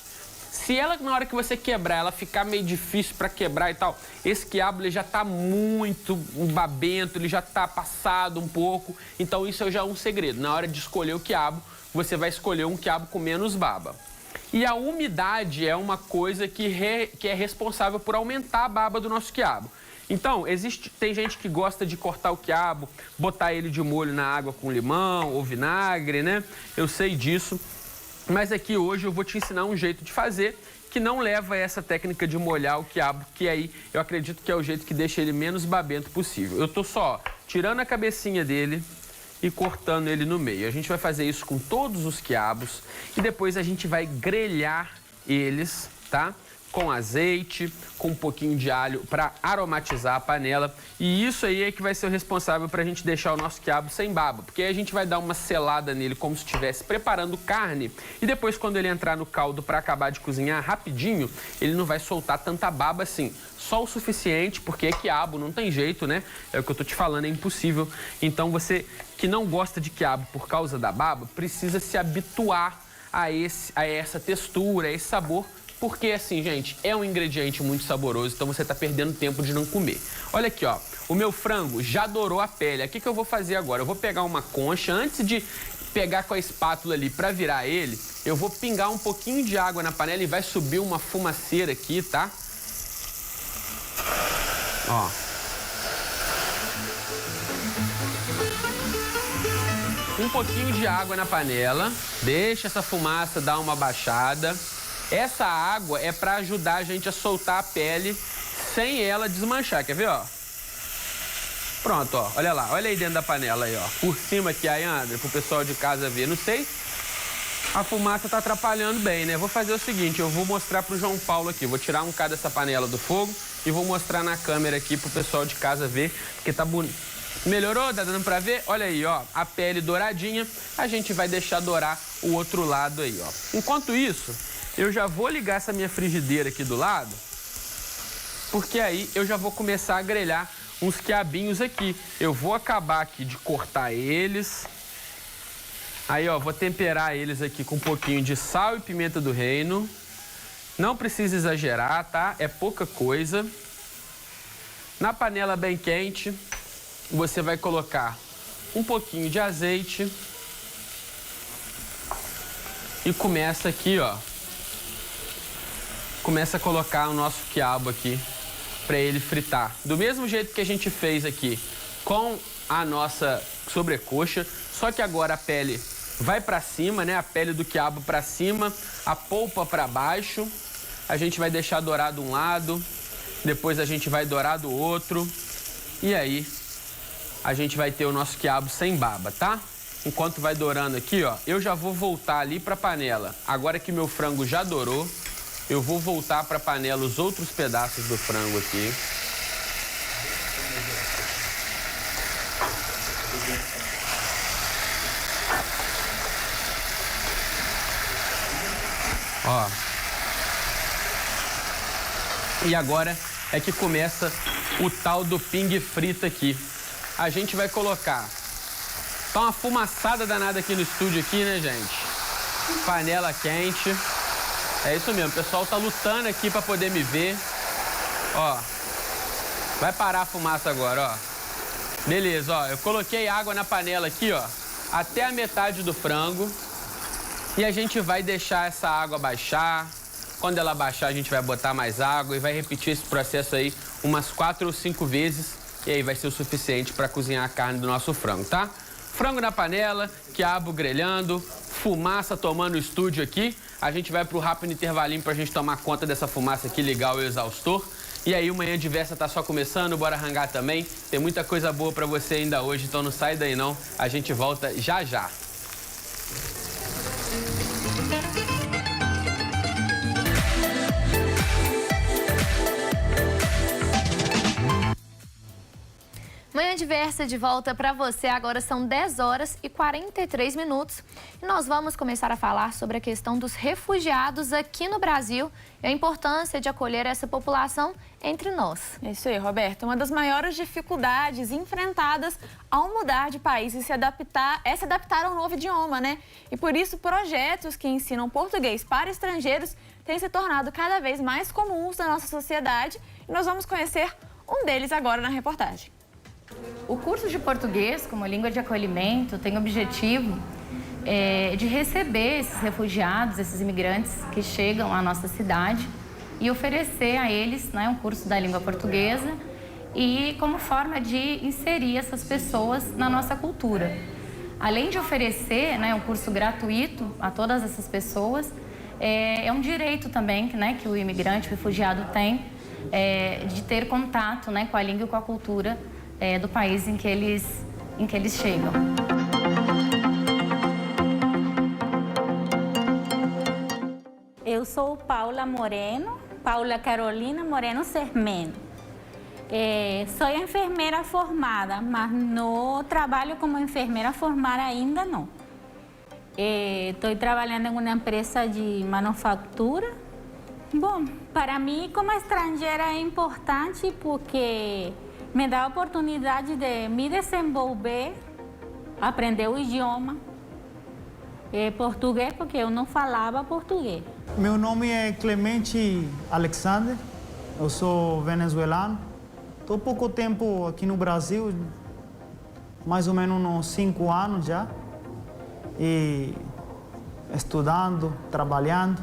Se ela, na hora que você quebrar, ela ficar meio difícil para quebrar e tal, esse quiabo ele já tá muito babento, ele já tá passado um pouco. Então isso já é um segredo. Na hora de escolher o quiabo, você vai escolher um quiabo com menos baba. E a umidade é uma coisa que é responsável por aumentar a baba do nosso quiabo. Então, tem gente que gosta de cortar o quiabo, botar ele de molho na água com limão ou vinagre, né? Eu sei disso. Mas aqui hoje eu vou te ensinar um jeito de fazer que não leva essa técnica de molhar o quiabo, que aí eu acredito que é o jeito que deixa ele menos babento possível. Eu tô só tirando a cabecinha dele e cortando ele no meio. A gente vai fazer isso com todos os quiabos e depois a gente vai grelhar eles, tá? Com azeite, com um pouquinho de alho para aromatizar a panela. E isso aí é que vai ser o responsável para a gente deixar o nosso quiabo sem baba. Porque aí a gente vai dar uma selada nele como se estivesse preparando carne. E depois, quando ele entrar no caldo para acabar de cozinhar rapidinho, ele não vai soltar tanta baba assim. Só o suficiente, porque é quiabo, não tem jeito, né? É o que eu tô te falando, é impossível. Então você que não gosta de quiabo por causa da baba, precisa se habituar a essa textura, a esse sabor porque assim, gente, é um ingrediente muito saboroso, então você tá perdendo tempo de não comer. Olha aqui, ó, o meu frango já dourou a pele. O que eu vou fazer agora? Eu vou pegar uma concha, antes de pegar com a espátula ali para virar ele, eu vou pingar um pouquinho de água na panela e vai subir uma fumaceira aqui, tá? Ó. Um pouquinho de água na panela, deixa essa fumaça dar uma baixada. Essa água é para ajudar a gente a soltar a pele sem ela desmanchar, quer ver, ó? Pronto, ó, olha lá, olha aí dentro da panela aí, ó. Por cima aqui, aí, André, pro pessoal de casa ver. Não sei, a fumaça tá atrapalhando bem, né? Vou fazer o seguinte, eu vou mostrar pro João Paulo aqui. Vou tirar um bocado dessa panela do fogo e vou mostrar na câmera aqui pro pessoal de casa ver, porque tá bonito. Melhorou? Tá dando pra ver? Olha aí, ó, a pele douradinha. A gente vai deixar dourar o outro lado aí, ó. Enquanto isso, eu já vou ligar essa minha frigideira aqui do lado, porque aí eu já vou começar a grelhar uns quiabinhos aqui. Eu vou acabar aqui de cortar eles. Aí, ó, vou temperar eles aqui com um pouquinho de sal e pimenta do reino. Não precisa exagerar, tá? É pouca coisa. Na panela bem quente, você vai colocar um pouquinho de azeite. E começa aqui, ó. Começa a colocar o nosso quiabo aqui para ele fritar. Do mesmo jeito que a gente fez aqui com a nossa sobrecoxa, só que agora a pele vai para cima, né? A pele do quiabo para cima, a polpa para baixo. A gente vai deixar dourar de um lado, depois a gente vai dourar do outro. E aí a gente vai ter o nosso quiabo sem baba, tá? Enquanto vai dourando aqui, ó, eu já vou voltar ali para a panela. Agora que meu frango já dourou, eu vou voltar para a panela os outros pedaços do frango aqui. Ó. E agora é que começa o tal do pingue frito aqui. A gente vai colocar. Tá uma fumaçada danada aqui no estúdio aqui, né, gente? Panela quente. É isso mesmo, o pessoal tá lutando aqui para poder me ver. Ó, vai parar a fumaça agora, ó. Beleza, ó, eu coloquei água na panela aqui, ó, até a metade do frango. E a gente vai deixar essa água baixar. Quando ela baixar, a gente vai botar mais água e vai repetir esse processo aí umas 4 ou 5 vezes. E aí vai ser o suficiente para cozinhar a carne do nosso frango, tá? Frango na panela, quiabo grelhando, fumaça tomando o estúdio aqui. A gente vai pro rápido intervalinho pra gente tomar conta dessa fumaça aqui, ligar o exaustor. E aí o Manhã Diversa tá só começando, bora arrancar também. Tem muita coisa boa pra você ainda hoje, então não sai daí não. A gente volta já já. Manhã Diversa de volta para você, agora são 10 horas e 43 minutos e nós vamos começar a falar sobre a questão dos refugiados aqui no Brasil e a importância de acolher essa população entre nós. É isso aí, Roberta. Uma das maiores dificuldades enfrentadas ao mudar de país e se adaptar ao novo idioma, né? E por isso projetos que ensinam português para estrangeiros têm se tornado cada vez mais comuns na nossa sociedade e nós vamos conhecer um deles agora na reportagem. O curso de português como língua de acolhimento tem o objetivo de receber esses refugiados, esses imigrantes que chegam à nossa cidade e oferecer a eles, né, um curso da língua portuguesa e como forma de inserir essas pessoas na nossa cultura. Além de oferecer, né, um curso gratuito a todas essas pessoas, é um direito também, né, que o imigrante, o refugiado tem de ter contato, né, com a língua e com a cultura do país em que eles chegam. Eu sou Paula Moreno, Paula Carolina Moreno Sermeno. Sou enfermeira formada, mas não trabalho como enfermeira formada ainda não. Estou trabalhando em uma empresa de manufatura. Bom, para mim como estrangeira é importante porque me dá a oportunidade de me desenvolver, aprender o idioma português porque eu não falava português. Meu nome é Clemente Alexander, eu sou venezuelano. Estou pouco tempo aqui no Brasil, mais ou menos uns 5 anos já, e estudando, trabalhando.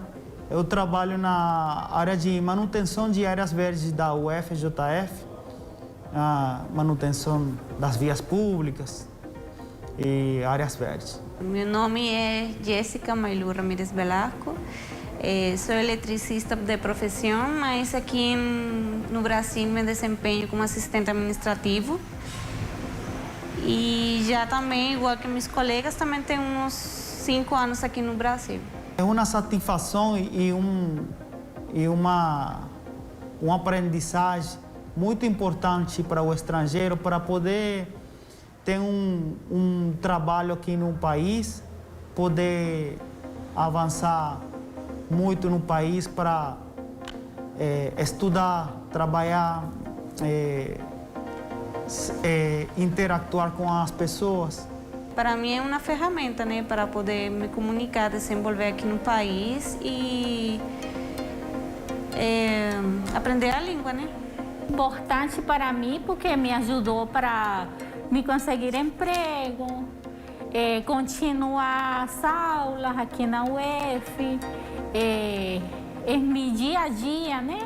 Eu trabalho na área de manutenção de áreas verdes da UFJF, a manutenção das vias públicas e áreas verdes. Meu nome é Jéssica Mailu Ramírez Velasco, sou eletricista de profissão, mas aqui no Brasil me desempenho como assistente administrativo. E já também, igual que meus colegas, também tenho uns 5 anos aqui no Brasil. É uma satisfação e uma aprendizagem muito importante para o estrangeiro, para poder ter um trabalho aqui no país, poder avançar muito no país para estudar, trabalhar, interactuar com as pessoas. Para mim é uma ferramenta, né, para poder me comunicar, desenvolver aqui no país e aprender a língua, né? Importante para mim porque me ajudou para me conseguir emprego, continuar as aulas aqui na UF, em meu dia a dia, né?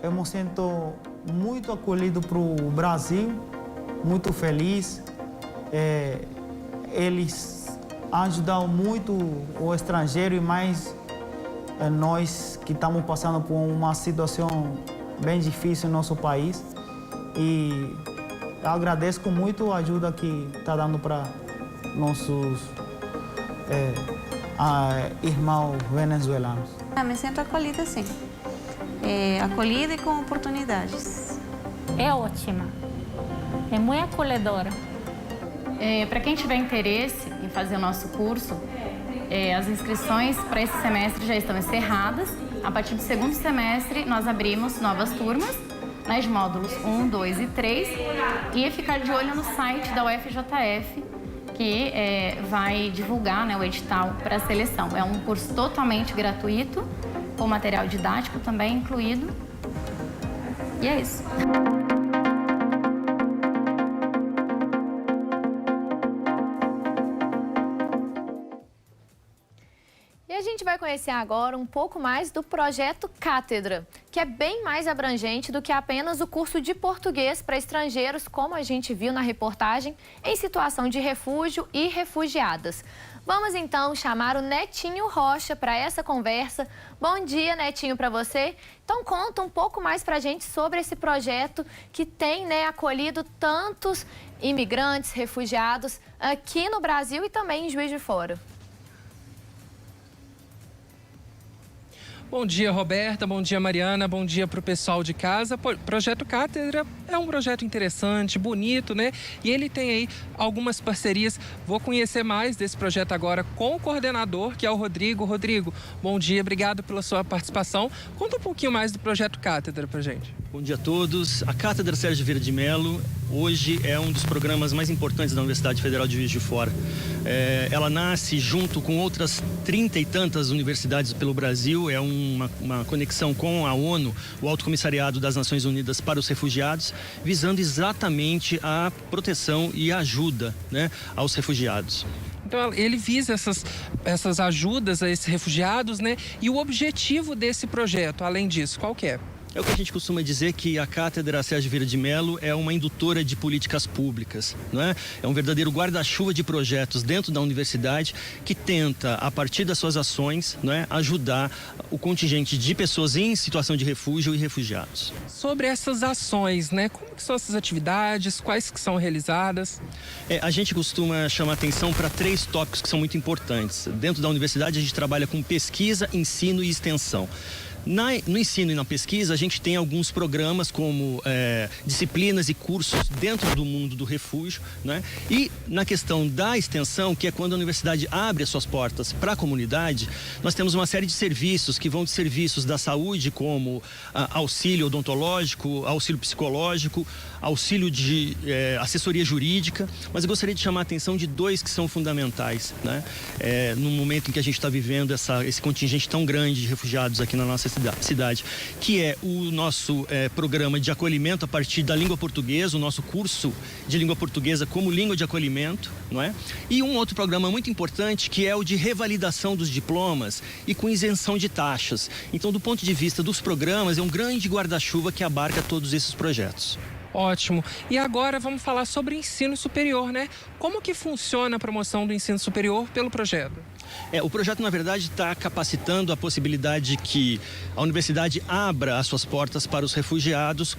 Eu me sinto muito acolhido para o Brasil, muito feliz. Eles ajudam muito o estrangeiro e mais nós que estamos passando por uma situação bem difícil no nosso país. E eu agradeço muito a ajuda que está dando para nossos irmãos venezuelanos. Me sinto acolhida, sim. Acolhida e com oportunidades. É ótima, é muito acolhedora. Para quem tiver interesse em fazer o nosso curso, as inscrições para esse semestre já estão encerradas. A partir do segundo semestre, nós abrimos novas turmas, né, de módulos 1, 2 e 3, e ficar de olho no site da UFJF, que vai divulgar, né, o edital para a seleção. É um curso totalmente gratuito, com material didático também incluído. E é isso. E a gente vai conhecer agora um pouco mais do projeto Cátedra, que é bem mais abrangente do que apenas o curso de português para estrangeiros, como a gente viu na reportagem, em situação de refúgio e refugiadas. Vamos então chamar o Netinho Rocha para essa conversa. Bom dia, Netinho, para você. Então conta um pouco mais para a gente sobre esse projeto que tem, né, acolhido tantos imigrantes, refugiados aqui no Brasil e também em Juiz de Fora. Bom dia, Roberta. Bom dia, Mariana. Bom dia para o pessoal de casa. Projeto Cátedra é um projeto interessante, bonito, né? E ele tem aí algumas parcerias. Vou conhecer mais desse projeto agora com o coordenador, que é o Rodrigo. Rodrigo, bom dia. Obrigado pela sua participação. Conta um pouquinho mais do projeto Cátedra para gente. Bom dia a todos. A Cátedra Sérgio Vieira de Mello hoje é um dos programas mais importantes da Universidade Federal de Juiz de Fora. Ela nasce junto com outras 30 e tantas universidades pelo Brasil. É uma conexão com a ONU, o Alto Comissariado das Nações Unidas para os Refugiados, visando exatamente a proteção e ajuda, né, aos refugiados. Então, ele visa essas ajudas a esses refugiados, né? E o objetivo desse projeto, além disso, qual que é? É o que a gente costuma dizer que a Cátedra Sérgio Vieira de Mello é uma indutora de políticas públicas, não é? É um verdadeiro guarda-chuva de projetos dentro da universidade que tenta, a partir das suas ações, não é, ajudar o contingente de pessoas em situação de refúgio e refugiados. Sobre essas ações, né? Como que são essas atividades? Quais que são realizadas? A gente costuma chamar atenção para 3 tópicos que são muito importantes. Dentro da universidade, a gente trabalha com pesquisa, ensino e extensão. No ensino e na pesquisa, a gente tem alguns programas como disciplinas e cursos dentro do mundo do refúgio, né? E na questão da extensão, que é quando a universidade abre as suas portas para a comunidade, nós temos uma série de serviços que vão de serviços da saúde, como auxílio odontológico, auxílio psicológico, auxílio de assessoria jurídica, mas eu gostaria de chamar a atenção de dois que são fundamentais, né? No momento em que a gente está vivendo esse contingente tão grande de refugiados aqui na nossa cidade, que é o nosso programa de acolhimento a partir da língua portuguesa, o nosso curso de língua portuguesa como língua de acolhimento, não é? E um outro programa muito importante que é o de revalidação dos diplomas e com isenção de taxas. Então, do ponto de vista dos programas, é um grande guarda-chuva que abarca todos esses projetos. Ótimo. E agora vamos falar sobre ensino superior, né? Como que funciona a promoção do ensino superior pelo projeto? O projeto, na verdade, está capacitando a possibilidade de que a universidade abra as suas portas para os refugiados,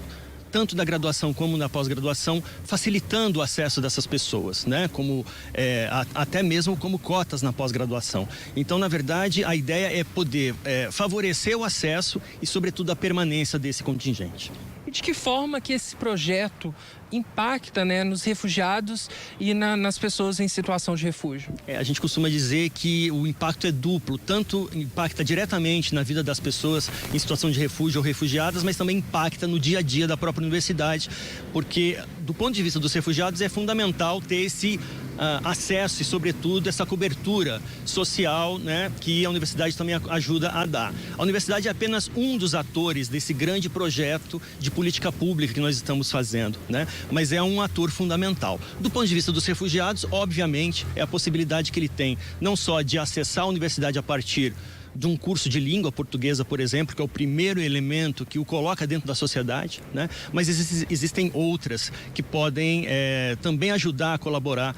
tanto da graduação como da pós-graduação, facilitando o acesso dessas pessoas, né? Como, até mesmo como cotas na pós-graduação. Então, na verdade, a ideia é poder favorecer o acesso e, sobretudo, a permanência desse contingente. E de que forma que esse projeto impacta, né, nos refugiados e nas pessoas em situação de refúgio? A gente costuma dizer que o impacto é duplo, tanto impacta diretamente na vida das pessoas em situação de refúgio ou refugiadas, mas também impacta no dia a dia da própria universidade, porque do ponto de vista dos refugiados é fundamental ter esse acesso e, sobretudo, essa cobertura social, né, que a universidade também ajuda a dar. A universidade é apenas um dos atores desse grande projeto de política pública que nós estamos fazendo, né? Mas é um ator fundamental. Do ponto de vista dos refugiados, obviamente, é a possibilidade que ele tem não só de acessar a universidade a partir de um curso de língua portuguesa, por exemplo, que é o primeiro elemento que o coloca dentro da sociedade, né? Mas existem outras que podem também ajudar a colaborar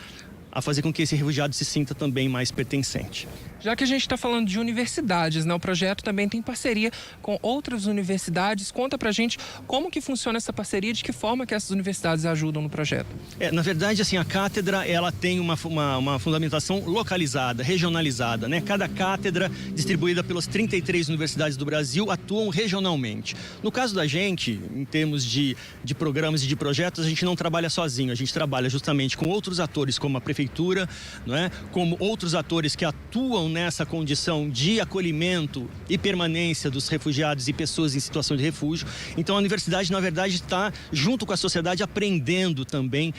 a fazer com que esse refugiado se sinta também mais pertencente. Já que a gente está falando de universidades, né? O projeto também tem parceria com outras universidades. Conta pra gente como que funciona essa parceria, de que forma que essas universidades ajudam no projeto. Na verdade, assim, a cátedra, ela tem uma fundamentação localizada, regionalizada, né? Cada cátedra, distribuída pelas 33 universidades do Brasil, atuam regionalmente. No caso da gente, em termos de programas e de projetos, a gente não trabalha sozinho, a gente trabalha justamente com outros atores, como a prefeitura, não é? Como outros atores que atuam nessa condição de acolhimento e permanência dos refugiados e pessoas em situação de refúgio. Então, a universidade, na verdade, está junto com a sociedade aprendendo também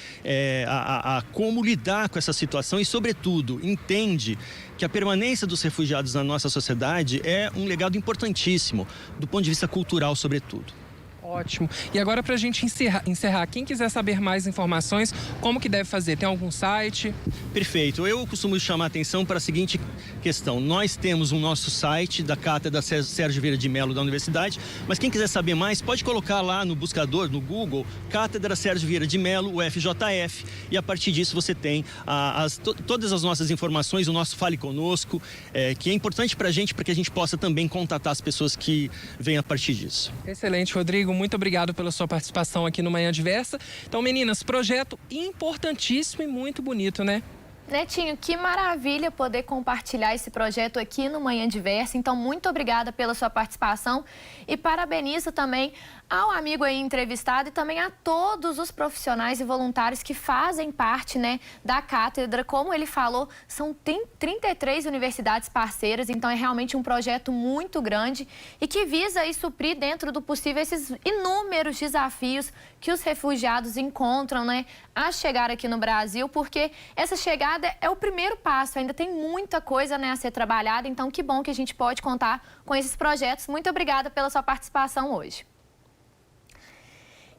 a como lidar com essa situação e, sobretudo, entende que a permanência dos refugiados na nossa sociedade é um legado importantíssimo, do ponto de vista cultural, sobretudo. Ótimo. E agora, para a gente encerrar, quem quiser saber mais informações, como que deve fazer? Tem algum site? Perfeito. Eu costumo chamar a atenção para a seguinte questão. Nós temos o nosso site da Cátedra Sérgio Vieira de Mello da Universidade, mas quem quiser saber mais, pode colocar lá no buscador, no Google, Cátedra Sérgio Vieira de Mello, UFJF, e a partir disso você tem todas as nossas informações, o nosso Fale Conosco, que é importante para que a gente possa também contatar as pessoas que vêm a partir disso. Excelente, Rodrigo. Muito obrigado pela sua participação aqui no Manhã Diversa. Então, meninas, projeto importantíssimo e muito bonito, né? Netinho, que maravilha poder compartilhar esse projeto aqui no Manhã Diversa. Então, muito obrigada pela sua participação e parabenizo também ao amigo aí entrevistado e também a todos os profissionais e voluntários que fazem parte, né, da cátedra. Como ele falou, são 33 universidades parceiras, então é realmente um projeto muito grande e que visa aí suprir dentro do possível esses inúmeros desafios que os refugiados encontram, né, a chegar aqui no Brasil, porque essa chegada é o primeiro passo, ainda tem muita coisa, né, a ser trabalhada, então que bom que a gente pode contar com esses projetos. Muito obrigada pela sua participação hoje.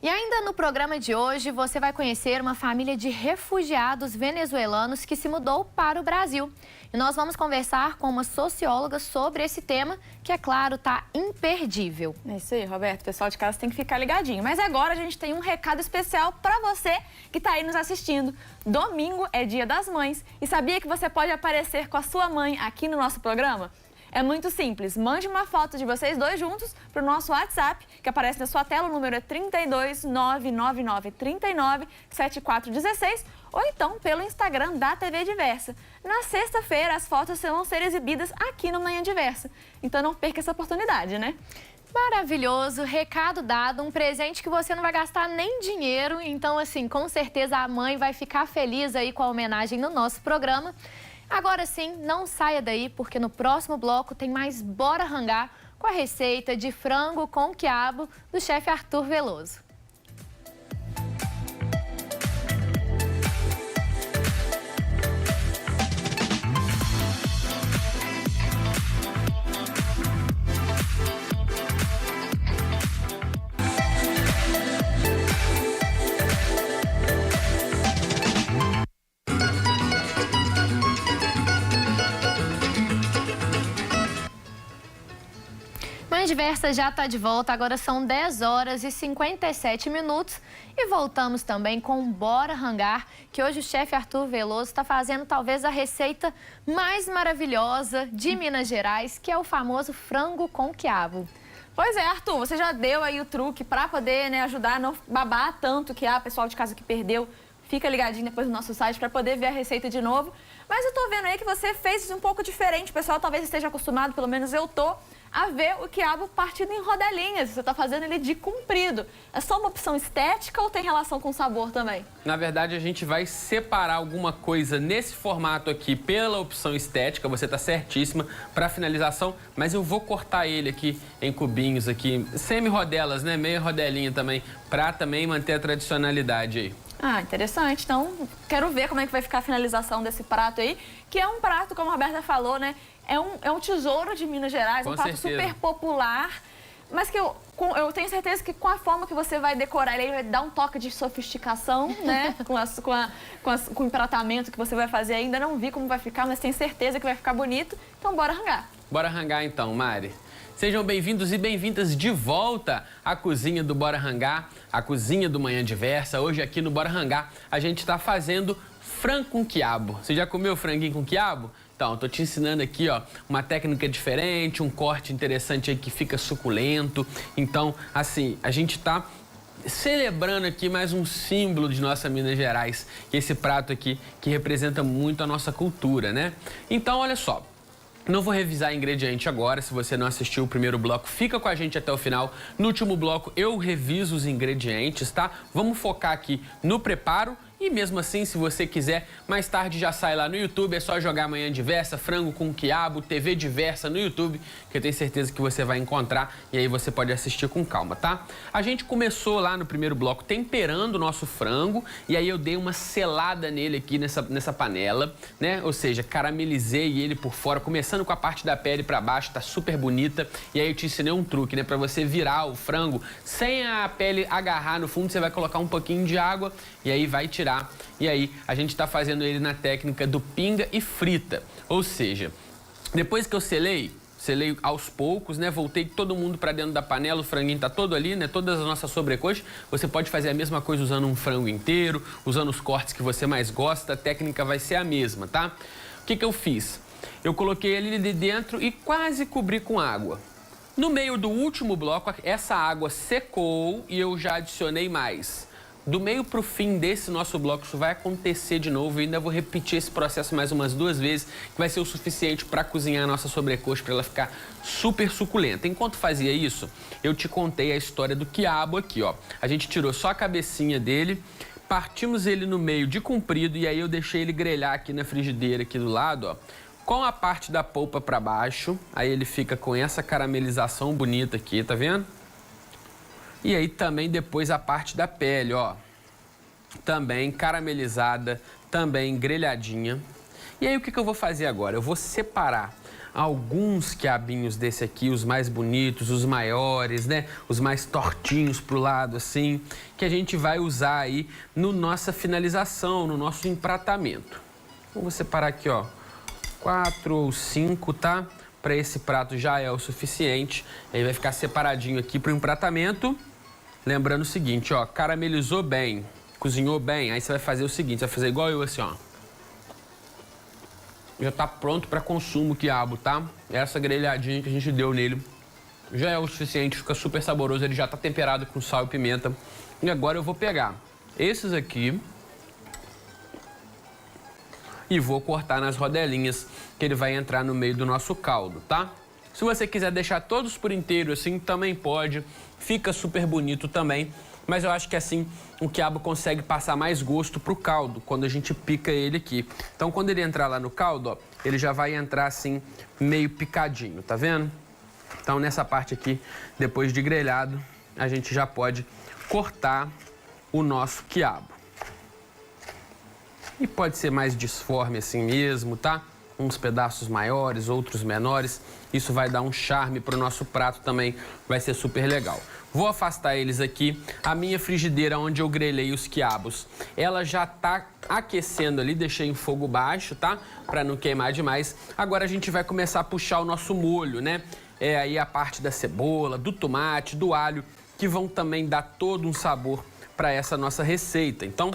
E ainda no programa de hoje, você vai conhecer uma família de refugiados venezuelanos que se mudou para o Brasil. E nós vamos conversar com uma socióloga sobre esse tema, que, é claro, tá imperdível. É isso aí, Roberto. O pessoal de casa tem que ficar ligadinho. Mas agora a gente tem um recado especial para você que está aí nos assistindo. Domingo é Dia das Mães. E sabia que você pode aparecer com a sua mãe aqui no nosso programa? É muito simples. Mande uma foto de vocês dois juntos para o nosso WhatsApp, que aparece na sua tela. O número é 32 999 39 7416, ou então pelo Instagram da TV Diversa. Na sexta-feira, as fotos vão ser exibidas aqui no Manhã Diversa. Então não perca essa oportunidade, né? Maravilhoso, recado dado, um presente que você não vai gastar nem dinheiro. Então, assim, com certeza a mãe vai ficar feliz aí com a homenagem no nosso programa. Agora sim, não saia daí, porque no próximo bloco tem mais Bora Rangar com a receita de frango com quiabo do chefe Arthur Veloso. Manhã Diversa já está de volta, agora são 10 horas e 57 minutos e voltamos também com Bora Rangar, que hoje o chefe Arthur Veloso está fazendo talvez a receita mais maravilhosa de Minas Gerais, que é o famoso frango com quiabo. Pois é, Arthur, você já deu aí o truque para poder, né, ajudar a não babar tanto que pessoal de casa que perdeu. Fica ligadinho depois no nosso site para poder ver a receita de novo. Mas eu tô vendo aí que você fez um pouco diferente. O pessoal talvez esteja acostumado, pelo menos eu tô, a ver o quiabo partido em rodelinhas. Você está fazendo ele de comprido. É só uma opção estética ou tem relação com o sabor também? Na verdade, a gente vai separar alguma coisa nesse formato aqui pela opção estética. Você está certíssima para finalização, mas eu vou cortar ele aqui em cubinhos aqui, semi-rodelas, né? Meia rodelinha também, para também manter a tradicionalidade aí. Ah, interessante. Então, quero ver como é que vai ficar a finalização desse prato aí, que é um prato, como a Roberta falou, né? É um tesouro de Minas Gerais, um prato super popular, mas que eu tenho certeza que com a forma que você vai decorar ele vai dar um toque de sofisticação, né? Com o empratamento que você vai fazer. Ainda não vi como vai ficar, mas tenho certeza que vai ficar bonito. Então, bora rangar. Bora rangar então, Mari. Sejam bem-vindos e bem-vindas de volta à cozinha do Bora Rangar, a cozinha do Manhã Diversa. Hoje aqui no Bora Rangar a gente está fazendo frango com quiabo. Você já comeu franguinho com quiabo? Então, tô te ensinando aqui, ó, uma técnica diferente, um corte interessante aí que fica suculento. Então, assim, a gente tá celebrando aqui mais um símbolo de nossa Minas Gerais, que é esse prato aqui que representa muito a nossa cultura, né? Então, olha só. Não vou revisar ingrediente agora, se você não assistiu o primeiro bloco, fica com a gente até o final. No último bloco eu reviso os ingredientes, tá? Vamos focar aqui no preparo e mesmo assim, se você quiser, mais tarde já sai lá no YouTube, é só jogar Manhã Diversa, frango com quiabo, TV Diversa no YouTube, que eu tenho certeza que você vai encontrar e aí você pode assistir com calma, tá? A gente começou lá no primeiro bloco temperando o nosso frango e aí eu dei uma selada nele aqui nessa panela, né? Ou seja, caramelizei ele por fora, começando com a parte da pele pra baixo, tá super bonita. E aí eu te ensinei um truque, né? Pra você virar o frango sem a pele agarrar no fundo, você vai colocar um pouquinho de água e aí vai tirar. E aí a gente tá fazendo ele na técnica do pinga e frita. Ou seja, depois que eu selei aos poucos, né? Voltei todo mundo para dentro da panela, o franguinho tá todo ali, né? Todas as nossas sobrecoxas. Você pode fazer a mesma coisa usando um frango inteiro, usando os cortes que você mais gosta, a técnica vai ser a mesma, tá? O que eu fiz? Eu coloquei ele de dentro e quase cobri com água. No meio do último bloco, essa água secou e eu já adicionei mais. Do meio para o fim desse nosso bloco, isso vai acontecer de novo. E ainda vou repetir esse processo mais umas 2 vezes, que vai ser o suficiente para cozinhar a nossa sobrecoxa, para ela ficar super suculenta. Enquanto fazia isso, eu te contei a história do quiabo aqui, ó. A gente tirou só a cabecinha dele, partimos ele no meio de comprido e aí eu deixei ele grelhar aqui na frigideira aqui do lado, ó. Com a parte da polpa para baixo, aí ele fica com essa caramelização bonita aqui, tá vendo? E aí também depois a parte da pele, ó, também caramelizada, também grelhadinha. E aí o que eu vou fazer agora? Eu vou separar alguns quiabinhos desse aqui, os mais bonitos, os maiores, né? Os mais tortinhos pro lado assim, que a gente vai usar aí no nossa finalização, no nosso empratamento. Vou separar aqui, ó, 4 ou 5, tá? Para esse prato já é o suficiente. Aí vai ficar separadinho aqui pro empratamento. Lembrando o seguinte, ó, caramelizou bem, cozinhou bem, aí você vai fazer o seguinte, você vai fazer igual eu assim, ó. já tá pronto para consumo o quiabo, tá? Essa grelhadinha que a gente deu nele já é o suficiente, fica super saboroso. Ele já tá temperado com sal e pimenta. E agora eu vou pegar esses aqui e vou cortar nas rodelinhas, que ele vai entrar no meio do nosso caldo, tá? Se você quiser deixar todos por inteiro assim, também pode. Fica super bonito também. Mas eu acho que assim o quiabo consegue passar mais gosto pro caldo quando a gente pica ele aqui. Então quando ele entrar lá no caldo, ó, ele já vai entrar assim meio picadinho, tá vendo? Então nessa parte aqui, depois de grelhado, a gente já pode cortar o nosso quiabo. E pode ser mais disforme assim mesmo, tá? Uns pedaços maiores, outros menores. Isso vai dar um charme pro nosso prato também, vai ser super legal. Vou afastar eles aqui. A minha frigideira onde eu grelhei os quiabos, ela já tá aquecendo ali, deixei em fogo baixo, tá? Pra não queimar demais. Agora a gente vai começar a puxar o nosso molho, né? É aí a parte da cebola, do tomate, do alho, que vão também dar todo um sabor para essa nossa receita. Então,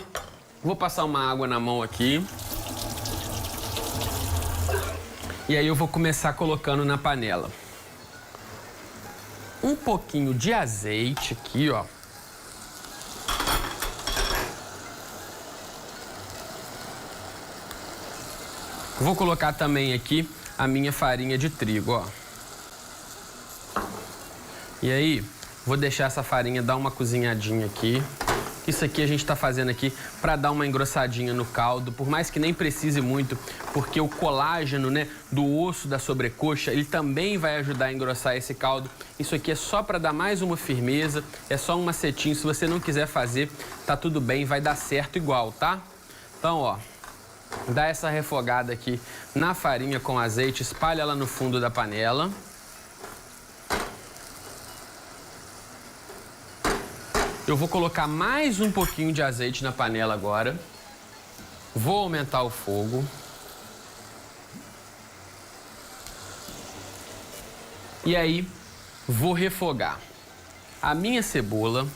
vou passar uma água na mão aqui. E aí eu vou começar colocando na panela um pouquinho de azeite aqui, ó. Vou colocar também aqui a minha farinha de trigo, ó. E aí, vou deixar essa farinha dar uma cozinhadinha aqui. Isso aqui a gente tá fazendo aqui para dar uma engrossadinha no caldo, por mais que nem precise muito, porque o colágeno, né, do osso da sobrecoxa, ele também vai ajudar a engrossar esse caldo. Isso aqui é só para dar mais uma firmeza, é só um macetinho. Se você não quiser fazer, tá tudo bem, vai dar certo igual, tá? Então, ó, dá essa refogada aqui na farinha com azeite, espalha ela no fundo da panela. Eu vou colocar mais um pouquinho de azeite na panela agora. Vou aumentar o fogo. E aí, vou refogar a minha cebola.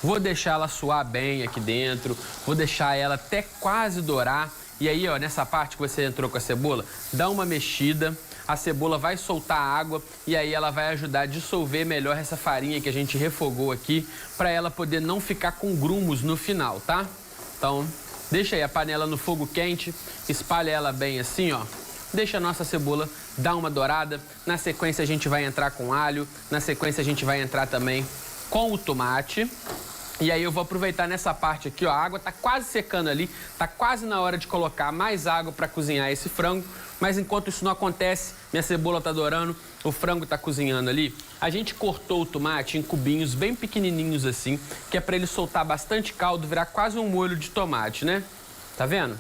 Vou deixar ela suar bem aqui dentro. Vou deixar ela até quase dourar. E aí, ó, nessa parte que você entrou com a cebola, dá uma mexida. A cebola vai soltar água e aí ela vai ajudar a dissolver melhor essa farinha que a gente refogou aqui, para ela poder não ficar com grumos no final, tá? Então, deixa aí a panela no fogo quente, espalha ela bem assim, ó. Deixa a nossa cebola dar uma dourada. Na sequência a gente vai entrar com alho, na sequência a gente vai entrar também com o tomate. E aí eu vou aproveitar nessa parte aqui, ó, a água tá quase secando ali, tá quase na hora de colocar mais água para cozinhar esse frango. Mas enquanto isso não acontece, minha cebola tá dourando, o frango tá cozinhando ali, a gente cortou o tomate em cubinhos bem pequenininhos assim, que é para ele soltar bastante caldo, virar quase um molho de tomate, né? Tá vendo?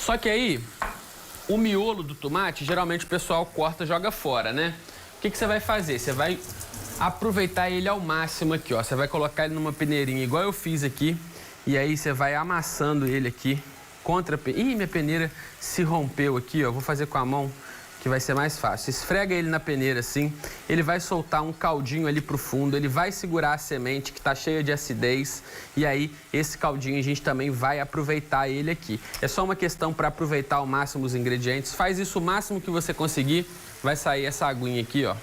Só que aí, o miolo do tomate, geralmente o pessoal corta e joga fora, né? O que você vai fazer? Você vai aproveitar ele ao máximo aqui, ó. Você vai colocar ele numa peneirinha igual eu fiz aqui, e aí você vai amassando ele aqui contra a peneira. Ih, minha peneira se rompeu aqui, ó. Vou fazer com a mão que vai ser mais fácil. Esfrega ele na peneira assim, ele vai soltar um caldinho ali pro fundo, ele vai segurar a semente que tá cheia de acidez, e aí esse caldinho a gente também vai aproveitar ele aqui. É só uma questão para aproveitar ao máximo os ingredientes. Faz isso o máximo que você conseguir, vai sair essa aguinha aqui, ó.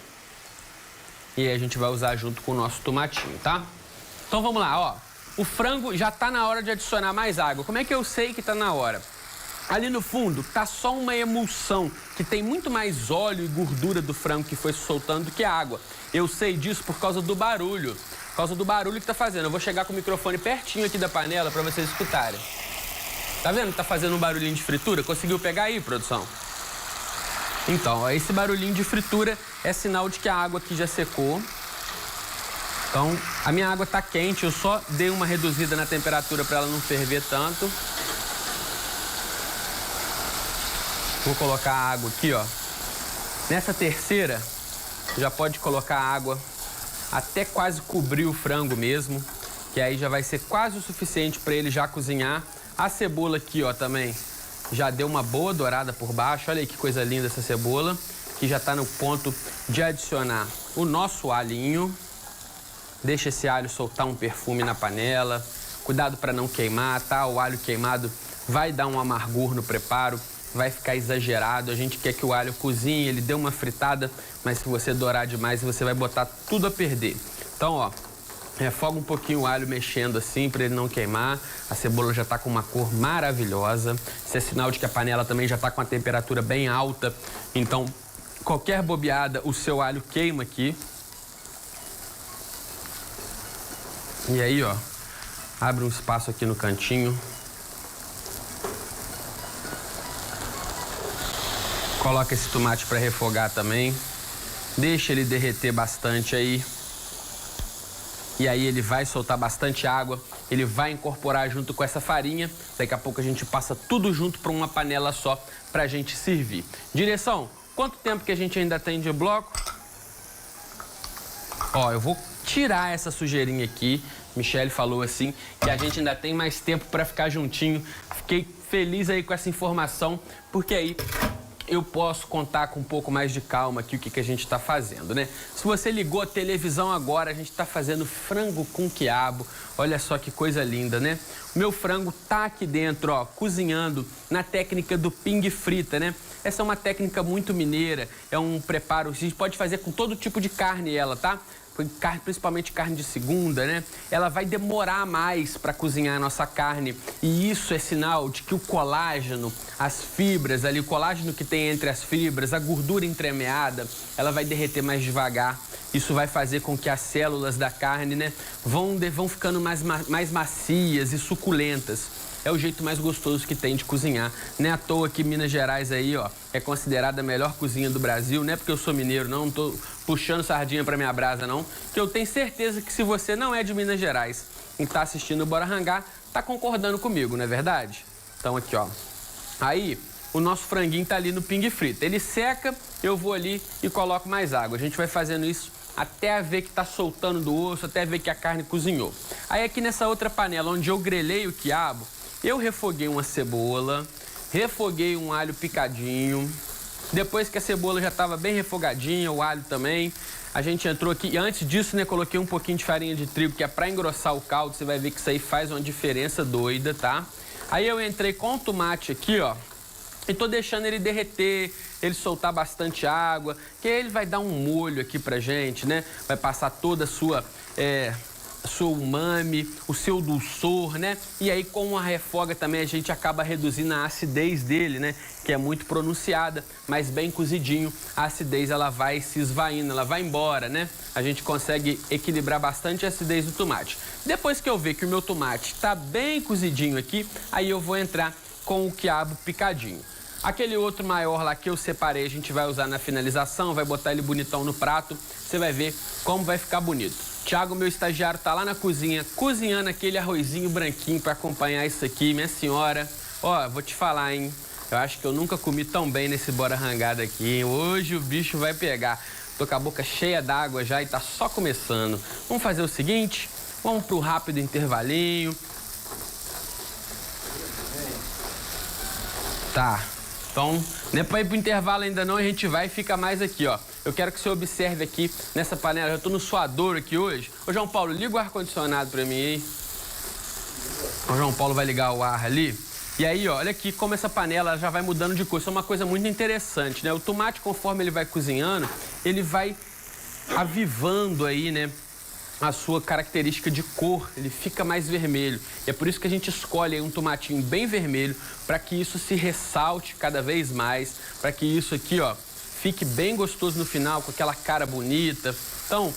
E aí a gente vai usar junto com o nosso tomatinho, tá? Então vamos lá, ó. O frango já tá na hora de adicionar mais água. Como é que eu sei que tá na hora? Ali no fundo tá só uma emulsão, que tem muito mais óleo e gordura do frango que foi soltando do que a água. Eu sei disso por causa do barulho. Por causa do barulho que tá fazendo. Eu vou chegar com o microfone pertinho aqui da panela para vocês escutarem. Tá vendo que tá fazendo um barulhinho de fritura? Conseguiu pegar aí, produção? Então, ó, esse barulhinho de fritura é sinal de que a água aqui já secou. Então, a minha água tá quente, eu só dei uma reduzida na temperatura para ela não ferver tanto. Vou colocar a água aqui, ó. Nessa terceira, já pode colocar a água até quase cobrir o frango mesmo, que aí já vai ser quase o suficiente para ele já cozinhar. A cebola aqui, ó, também já deu uma boa dourada por baixo. Olha aí que coisa linda essa cebola, que já tá no ponto de adicionar o nosso alhinho. Deixa esse alho soltar um perfume na panela. Cuidado para não queimar, tá? O alho queimado vai dar um amargor no preparo, vai ficar exagerado. A gente quer que o alho cozinhe, ele dê uma fritada, mas se você dourar demais, você vai botar tudo a perder. Então, ó, refoga um pouquinho o alho mexendo assim para ele não queimar. A cebola já está com uma cor maravilhosa. Isso é sinal de que a panela também já está com a temperatura bem alta. Então, qualquer bobeada, o seu alho queima aqui. E aí, ó, abre um espaço aqui no cantinho. Coloca esse tomate para refogar também. Deixa ele derreter bastante aí. E aí ele vai soltar bastante água. Ele vai incorporar junto com essa farinha. Daqui a pouco a gente passa tudo junto para uma panela só pra gente servir. Direção, quanto tempo que a gente ainda tem de bloco? Ó, eu vou tirar essa sujeirinha aqui. Michele falou assim que a gente ainda tem mais tempo para ficar juntinho. Fiquei feliz aí com essa informação, porque aí eu posso contar com um pouco mais de calma aqui o que a gente está fazendo, né? Se você ligou a televisão agora, a gente está fazendo frango com quiabo. Olha só que coisa linda, né? O meu frango tá aqui dentro, ó, cozinhando na técnica do pingue frita, né? Essa é uma técnica muito mineira, é um preparo, a gente pode fazer com todo tipo de carne ela, tá? Principalmente carne de segunda, né? Ela vai demorar mais para cozinhar a nossa carne e isso é sinal de que o colágeno, as fibras ali, o colágeno que tem entre as fibras, a gordura entremeada, ela vai derreter mais devagar. Isso vai fazer com que as células da carne, né, vão ficando mais macias e suculentas. É o jeito mais gostoso que tem de cozinhar. Não é à toa que Minas Gerais aí, ó, é considerada a melhor cozinha do Brasil. Não é porque eu sou mineiro, não tô puxando sardinha pra minha brasa, não. Que eu tenho certeza que se você não é de Minas Gerais e tá assistindo o Bora Rangar, tá concordando comigo, não é verdade? Então aqui, ó. Aí, o nosso franguinho tá ali no pingue frito. Ele seca, eu vou ali e coloco mais água. A gente vai fazendo isso até ver que tá soltando do osso, até ver que a carne cozinhou. Aí aqui nessa outra panela, onde eu grelhei o quiabo, eu refoguei uma cebola, refoguei um alho picadinho. Depois que a cebola já estava bem refogadinha, o alho também, a gente entrou aqui. E antes disso, né, coloquei um pouquinho de farinha de trigo, que é para engrossar o caldo. Você vai ver que isso aí faz uma diferença doida, tá? Aí eu entrei com o tomate aqui, ó, e tô deixando ele derreter, ele soltar bastante água, que aí ele vai dar um molho aqui pra gente, né? Vai passar toda a sua umami, o seu dulçor, né? E aí com a refoga também a gente acaba reduzindo a acidez dele, né? Que é muito pronunciada, mas bem cozidinho, a acidez ela vai se esvaindo, ela vai embora, né? A gente consegue equilibrar bastante a acidez do tomate. Depois que eu ver que o meu tomate tá bem cozidinho aqui, aí eu vou entrar com o quiabo picadinho. Aquele outro maior lá que eu separei, a gente vai usar na finalização, vai botar ele bonitão no prato, você vai ver como vai ficar bonito. Thiago, meu estagiário, tá lá na cozinha, cozinhando aquele arrozinho branquinho para acompanhar isso aqui, minha senhora. Ó, vou te falar, hein, eu acho que eu nunca comi tão bem nesse Bora Rangar aqui, hein? Hoje o bicho vai pegar. Tô com a boca cheia d'água já e tá só começando. Vamos fazer o seguinte, vamos pro rápido intervalinho. Tá. Então, não é pra ir pro intervalo ainda não, a gente vai e fica mais aqui, ó. Eu quero que você observe aqui nessa panela, eu tô no suador aqui hoje. Ô, João Paulo, liga o ar-condicionado pra mim aí. O João Paulo vai ligar o ar ali. E aí, ó, olha aqui como essa panela já vai mudando de cor. Isso é uma coisa muito interessante, né? O tomate, conforme ele vai cozinhando, ele vai avivando aí, né, a sua característica de cor, ele fica mais vermelho. E é por isso que a gente escolhe aí um tomatinho bem vermelho, para que isso se ressalte cada vez mais, para que isso aqui, ó, fique bem gostoso no final, com aquela cara bonita. Então,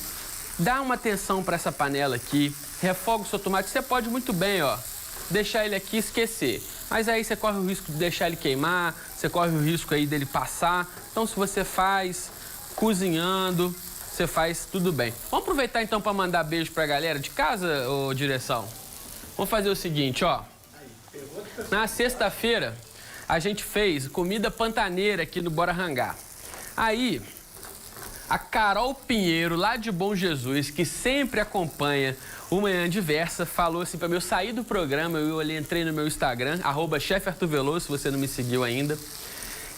dá uma atenção para essa panela aqui, refoga o seu tomate. Você pode muito bem, ó, deixar ele aqui e esquecer. Mas aí você corre o risco de deixar ele queimar, você corre o risco aí dele passar. Então, se você faz cozinhando, você faz tudo bem. Vamos aproveitar então para mandar beijo pra galera de casa, ô direção? Vamos fazer o seguinte, ó. Na sexta-feira, a gente fez comida pantaneira aqui no Bora Rangar. Aí, a Carol Pinheiro, lá de Bom Jesus, que sempre acompanha o Manhã Diversa, falou assim pra mim, eu saí do programa, eu entrei no meu Instagram, @chefarturveloso, se você não me seguiu ainda.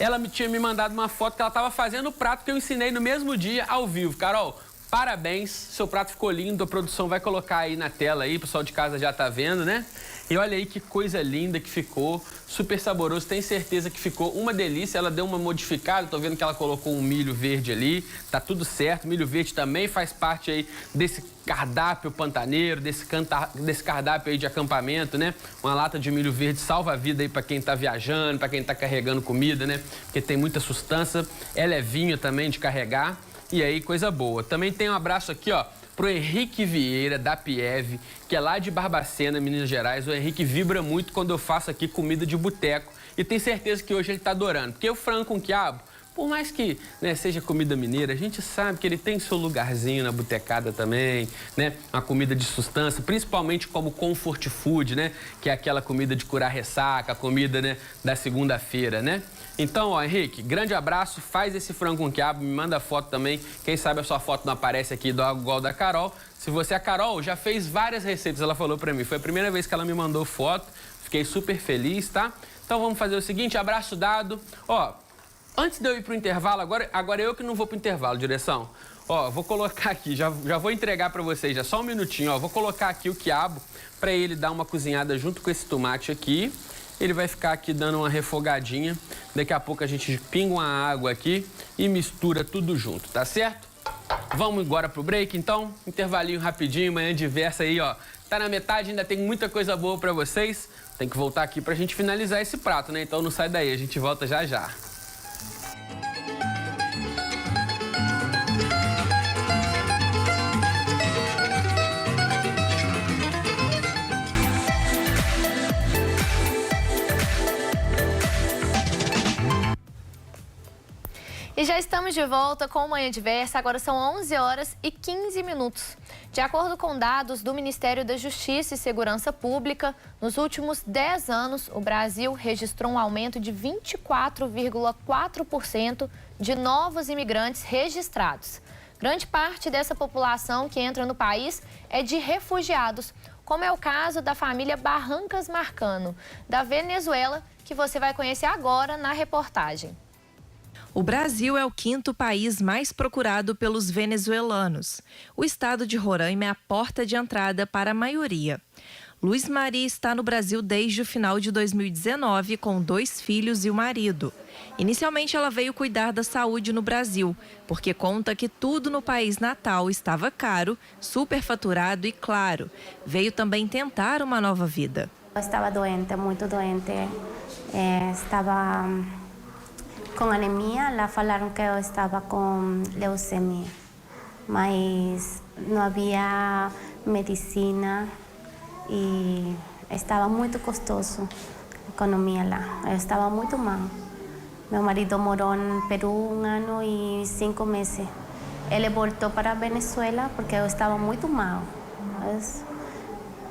Ela tinha me mandado uma foto que ela estava fazendo o prato que eu ensinei no mesmo dia, ao vivo. Carol, parabéns, seu prato ficou lindo, a produção vai colocar aí na tela aí, o pessoal de casa já tá vendo, né? E olha aí que coisa linda que ficou, super saboroso, tenho certeza que ficou uma delícia. Ela deu uma modificada, tô vendo que ela colocou um milho verde ali, tá tudo certo. Milho verde também faz parte aí desse cardápio pantaneiro, desse cardápio aí de acampamento, né? Uma lata de milho verde salva a vida aí para quem tá viajando, para quem tá carregando comida, né? Porque tem muita sustância, é levinho também de carregar. E aí, coisa boa. Também tem um abraço aqui, ó, pro Henrique Vieira, da Pieve, que é lá de Barbacena, Minas Gerais. O Henrique vibra muito quando eu faço aqui comida de boteco. E tenho certeza que hoje ele tá adorando. Porque o frango com quiabo, por mais que, né, seja comida mineira, a gente sabe que ele tem seu lugarzinho na botecada também, né? Uma comida de sustância, principalmente como comfort food, né? Que é aquela comida de curar ressaca, a comida, né, da segunda-feira, né? Então, ó, Henrique, grande abraço, faz esse frango com quiabo, me manda foto também. Quem sabe a sua foto não aparece aqui igual da Carol. Se você, a Carol, já fez várias receitas, ela falou pra mim. Foi a primeira vez que ela me mandou foto, fiquei super feliz, tá? Então vamos fazer o seguinte, abraço dado. Ó, antes de eu ir pro intervalo, agora eu que não vou pro intervalo, direção. Ó, vou colocar aqui, já vou entregar pra vocês, já só um minutinho, ó. Vou colocar aqui o quiabo pra ele dar uma cozinhada junto com esse tomate aqui. Ele vai ficar aqui dando uma refogadinha. Daqui a pouco a gente pinga uma água aqui e mistura tudo junto, tá certo? Vamos agora pro break, então. Intervalinho rapidinho, Manhã Diversa aí, ó. Tá na metade, ainda tem muita coisa boa pra vocês. Tem que voltar aqui pra gente finalizar esse prato, né? Então não sai daí, a gente volta já já. E já estamos de volta com o Manhã Diversa, agora são 11 horas e 15 minutos. De acordo com dados do Ministério da Justiça e Segurança Pública, nos últimos 10 anos, o Brasil registrou um aumento de 24,4% de novos imigrantes registrados. Grande parte dessa população que entra no país é de refugiados, como é o caso da família Barrancas Marcano, da Venezuela, que você vai conhecer agora na reportagem. O Brasil é o 5º país mais procurado pelos venezuelanos. O estado de Roraima é a porta de entrada para a maioria. Luiz Maria está no Brasil desde o final de 2019 com 2 filhos e o marido. Inicialmente ela veio cuidar da saúde no Brasil, porque conta que tudo no país natal estava caro, superfaturado e claro. Veio também tentar uma nova vida. Eu estava doente, muito doente. Estava com anemia, lá falaram que eu estava com leucemia, mas não havia medicina e estava muito custoso a economia lá. Eu estava muito mal. Meu marido morou no Peru 1 ano e 5 meses. Ele voltou para a Venezuela porque eu estava muito mal.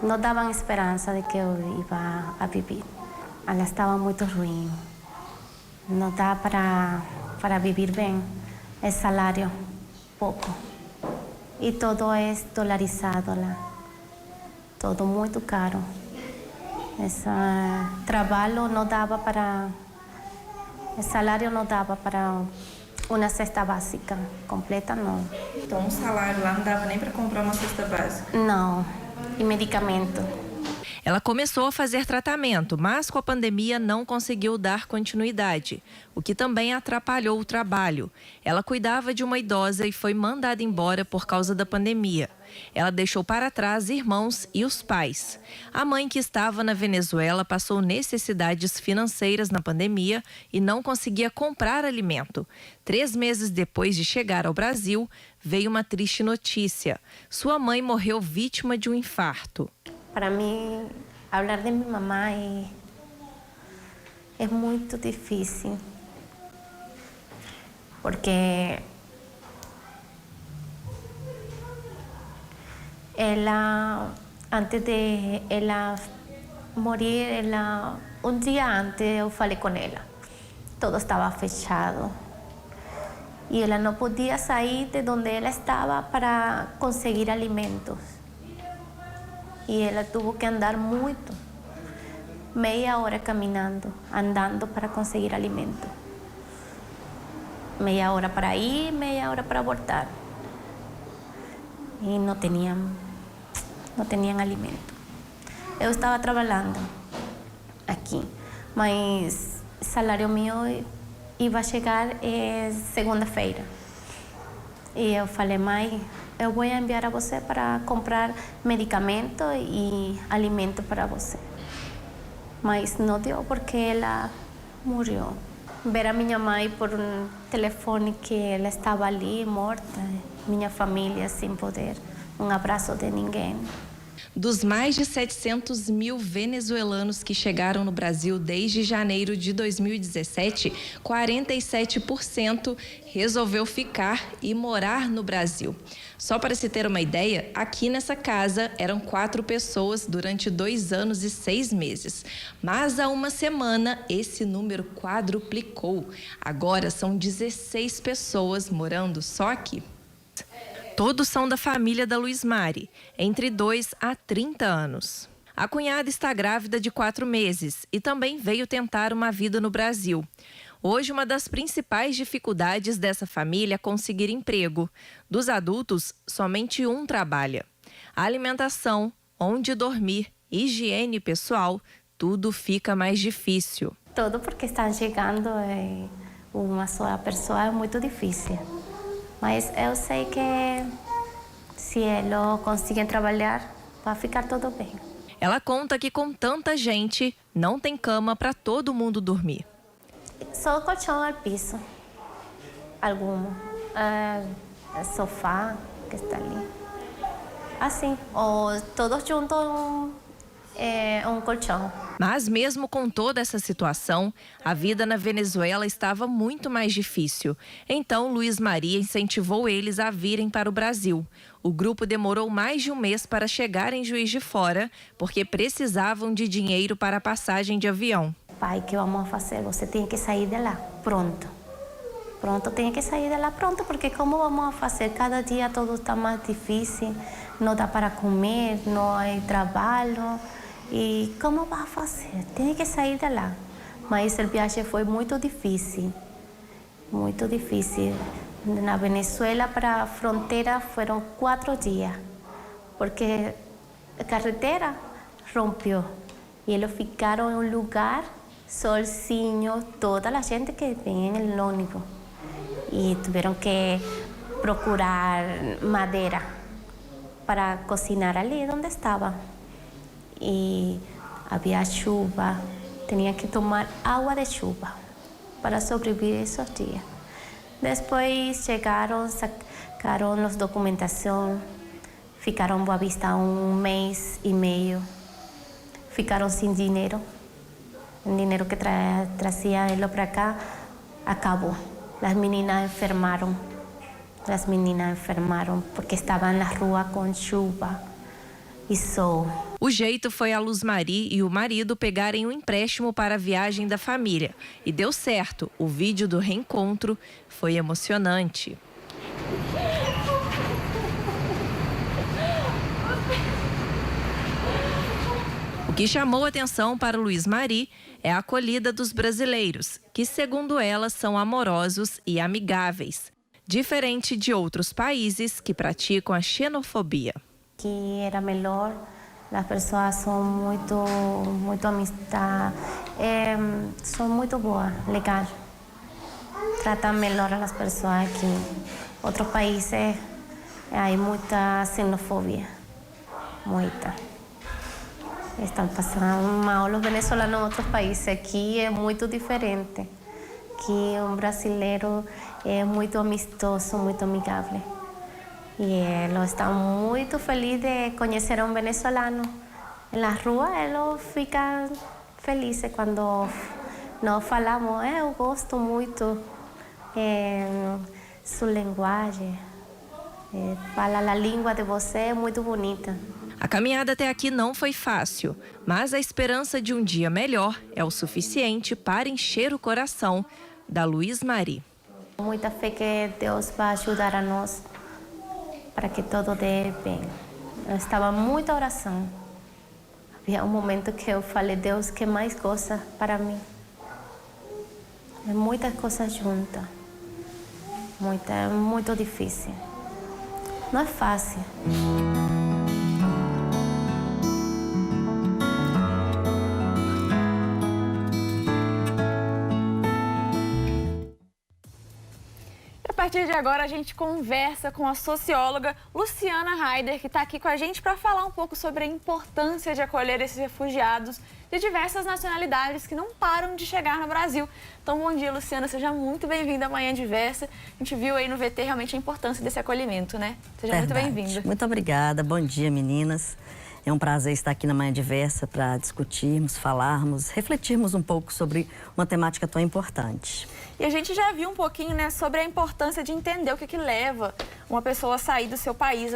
Não davam esperança de que eu ia a viver. Ela estava muito ruim. Não dá para viver bem, é salário pouco. E tudo é dolarizado lá, tudo muito caro. Esse trabalho não dava para, o salário não dava para uma cesta básica completa, não. Então o salário lá não dava nem para comprar uma cesta básica? Não, e medicamento. Ela começou a fazer tratamento, mas com a pandemia não conseguiu dar continuidade, o que também atrapalhou o trabalho. Ela cuidava de uma idosa e foi mandada embora por causa da pandemia. Ela deixou para trás irmãos e os pais. A mãe, que estava na Venezuela, passou necessidades financeiras na pandemia e não conseguia comprar alimento. 3 meses depois de chegar ao Brasil, veio uma triste notícia. Sua mãe morreu vítima de um infarto. Para mim, falar de minha mamãe é muito difícil, porque ela, antes de ela morir, um dia antes eu falei com ela. Todo estava fechado e ela não podia sair de onde ela estava para conseguir alimentos. E ela teve que andar muito, meia hora caminhando, andando para conseguir alimento. Meia hora para ir, meia hora para voltar. e não tinham alimento. Eu estava trabalhando aqui, mas o salário meu ia chegar segunda-feira. E eu falei, mãe, eu vou enviar a você para comprar medicamento e alimento para você. Mas não deu porque ela morreu. Ver a minha mãe por um telefone que ela estava ali morta, minha família sem poder, um abraço de ninguém. Dos mais de 700 mil venezuelanos que chegaram no Brasil desde janeiro de 2017, 47% resolveu ficar e morar no Brasil. Só para se ter uma ideia, aqui nessa casa eram 4 pessoas durante 2 anos e 6 meses. Mas há uma semana esse número quadruplicou. Agora são 16 pessoas morando só aqui. Todos são da família da Luizmari, entre 2 a 30 anos. A cunhada está grávida de 4 meses e também veio tentar uma vida no Brasil. Hoje, uma das principais dificuldades dessa família é conseguir emprego. Dos adultos, somente um trabalha. A alimentação, onde dormir, higiene pessoal, tudo fica mais difícil. Tudo porque estão chegando uma só pessoa é muito difícil. Mas eu sei que se eles conseguem trabalhar, vai ficar tudo bem. Ela conta que com tanta gente, não tem cama para todo mundo dormir. Só colchão ao piso. Algum. Sofá que está ali. Assim. Ou todos juntos um colchão. Mas mesmo com toda essa situação, a vida na Venezuela estava muito mais difícil. Então, Luizmari incentivou eles a virem para o Brasil. O grupo demorou mais de um mês para chegar em Juiz de Fora, porque precisavam de dinheiro para a passagem de avião. Pai, o que vamos fazer? Você tem que sair de lá, pronto. Pronto, tem que sair de lá pronto, porque como vamos fazer? Cada dia tudo está mais difícil, não dá para comer, não há trabalho. E como vai fazer? Tem que sair de lá. Mas a viagem foi muito difícil. Muito difícil. Na Venezuela para a fronteira foram 4 dias. Porque a carretera rompeu. E eles ficaram em um lugar sozinhos, toda a gente que vem no ônibus. E tiveram que procurar madeira para cozinhar ali onde estava. E havia chuva, tinha que tomar água de chuva para sobreviver esses dias. Depois chegaram, sacaram as documentações, ficaram em Boa Vista 1 mês e meio, ficaram sem dinheiro. O dinheiro que trazia ele para cá acabou. As meninas enfermaram porque estavam na rua com chuva e sol. O jeito foi a Luizmari e o marido pegarem um empréstimo para a viagem da família. E deu certo. O vídeo do reencontro foi emocionante. O que chamou atenção para Luizmari é a acolhida dos brasileiros, que, segundo ela, são amorosos e amigáveis, diferente de outros países que praticam a xenofobia. Que era melhor, as pessoas são muito amistas, são muito boas, legal. Tratam melhor as pessoas aqui. Outros países há muita xenofobia, muita. Estão passando mal os venezuelanos em outros países. Aqui é muito diferente. Aqui brasileiro é muito amistoso, muito amigável. E eles estão muito felizes de conhecer um venezuelano. Na rua, eles ficam felizes quando nós falamos. Eu gosto muito sua linguagem. Fala a língua de você, é muito bonita. A caminhada até aqui não foi fácil, mas a esperança de um dia melhor é o suficiente para encher o coração da Luizmari. Muita fé que Deus vai ajudar a nós para que tudo dê bem. Eu estava muita oração. Havia um momento que eu falei, Deus, que mais coisa para mim? É muitas coisas juntas. Muito difícil. não é fácil. A partir de agora, a gente conversa com a socióloga Luciana Haider, que está aqui com a gente para falar um pouco sobre a importância de acolher esses refugiados de diversas nacionalidades que não param de chegar no Brasil. Então, bom dia, Luciana. Seja muito bem-vinda à Manhã Diversa. A gente viu aí no VT realmente a importância desse acolhimento, né? Seja muito bem-vinda. Muito obrigada. Bom dia, meninas. É um prazer estar aqui na Manhã Diversa para discutirmos, falarmos, refletirmos um pouco sobre uma temática tão importante. E a gente já viu um pouquinho, né, sobre a importância de entender o que leva uma pessoa a sair do seu país.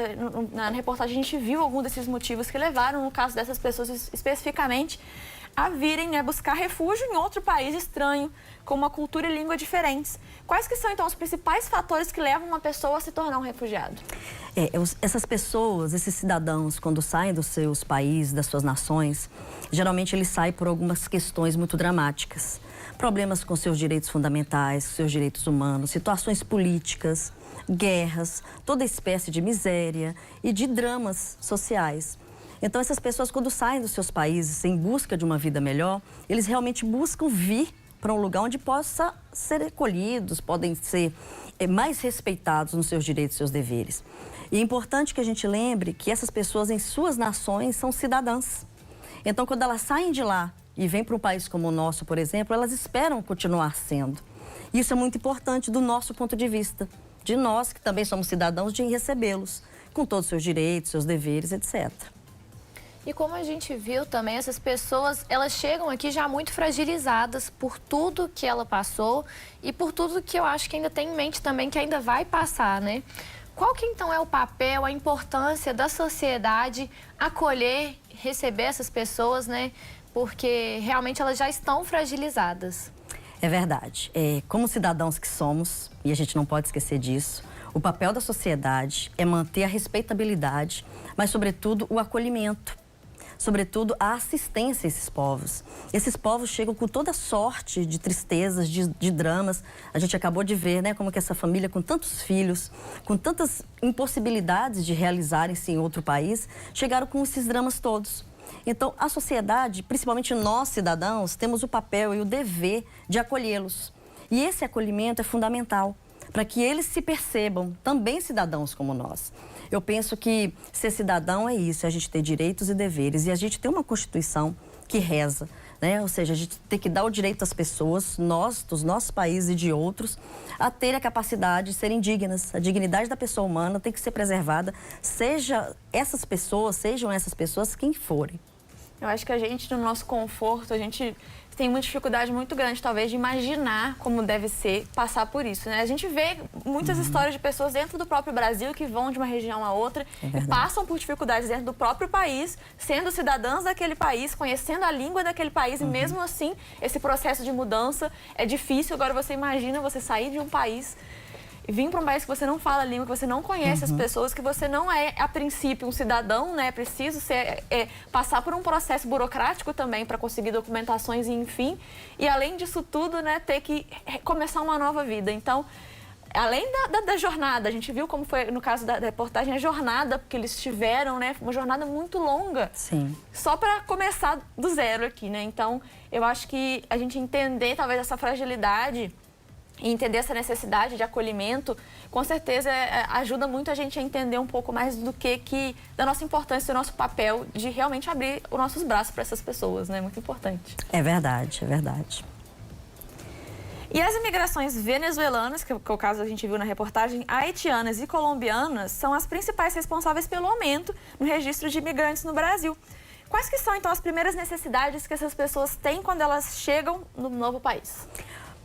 Na reportagem a gente viu alguns desses motivos que levaram, no caso dessas pessoas especificamente, a virem, né, buscar refúgio em outro país estranho, com uma cultura e língua diferentes. Quais que são, então, os principais fatores que levam uma pessoa a se tornar um refugiado? Essas pessoas, esses cidadãos, quando saem dos seus países, das suas nações, geralmente eles saem por algumas questões muito dramáticas. Problemas com seus direitos fundamentais, seus direitos humanos, situações políticas, guerras, toda espécie de miséria e de dramas sociais. Então, essas pessoas, quando saem dos seus países em busca de uma vida melhor, eles realmente buscam vir para um lugar onde possa ser acolhidos, podem ser mais respeitados nos seus direitos e seus deveres. E é importante que a gente lembre que essas pessoas em suas nações são cidadãs. Então, quando elas saem de lá e vêm para um país como o nosso, por exemplo, elas esperam continuar sendo. Isso é muito importante do nosso ponto de vista, de nós que também somos cidadãos, de recebê-los com todos os seus direitos, seus deveres, etc. E como a gente viu também, essas pessoas, elas chegam aqui já muito fragilizadas por tudo que ela passou e por tudo que eu acho que ainda tem em mente também, que ainda vai passar, né? Qual que então é o papel, a importância da sociedade acolher, receber essas pessoas, né? Porque realmente elas já estão fragilizadas. É verdade. Como cidadãos que somos, e a gente não pode esquecer disso, o papel da sociedade é manter a respeitabilidade, mas sobretudo o acolhimento. Sobretudo, a assistência a esses povos. Esses povos chegam com toda sorte de tristezas, de dramas. A gente acabou de ver, né, como que essa família com tantos filhos, com tantas impossibilidades de realizarem-se em outro país, chegaram com esses dramas todos. Então, a sociedade, principalmente nós, cidadãos, temos o papel e o dever de acolhê-los. E esse acolhimento é fundamental para que eles se percebam também cidadãos como nós. Eu penso que ser cidadão é isso, é a gente ter direitos e deveres. E a gente tem uma Constituição que reza, né? Ou seja, a gente tem que dar o direito às pessoas, nós, dos nossos países e de outros, a ter a capacidade de serem dignas. A dignidade da pessoa humana tem que ser preservada, sejam essas pessoas quem forem. Eu acho que a gente, no nosso conforto, a gente tem uma dificuldade muito grande, talvez, de imaginar como deve ser passar por isso, né? A gente vê muitas histórias de pessoas dentro do próprio Brasil que vão de uma região a outra e passam por dificuldades dentro do próprio país, sendo cidadãs daquele país, conhecendo a língua daquele país e mesmo assim, esse processo de mudança é difícil. Agora, você imagina você sair de um país e vir para um país que você não fala a língua, que você não conhece as pessoas, que você não é, a princípio, um cidadão, né? É preciso passar por um processo burocrático também para conseguir documentações e enfim. E além disso tudo, né, ter que começar uma nova vida. Então, além da jornada, a gente viu como foi, no caso da reportagem, a jornada que eles tiveram, né? Uma jornada muito longa. Sim. Só para começar do zero aqui, né? Então, eu acho que a gente entender, talvez, essa fragilidade e entender essa necessidade de acolhimento, com certeza ajuda muito a gente a entender um pouco mais da nossa importância, do nosso papel de realmente abrir os nossos braços para essas pessoas, né? Muito importante. É verdade, é verdade. E as imigrações venezuelanas, que é o caso a gente viu na reportagem, haitianas e colombianas, são as principais responsáveis pelo aumento no registro de imigrantes no Brasil. Quais que são, então, as primeiras necessidades que essas pessoas têm quando elas chegam no novo país?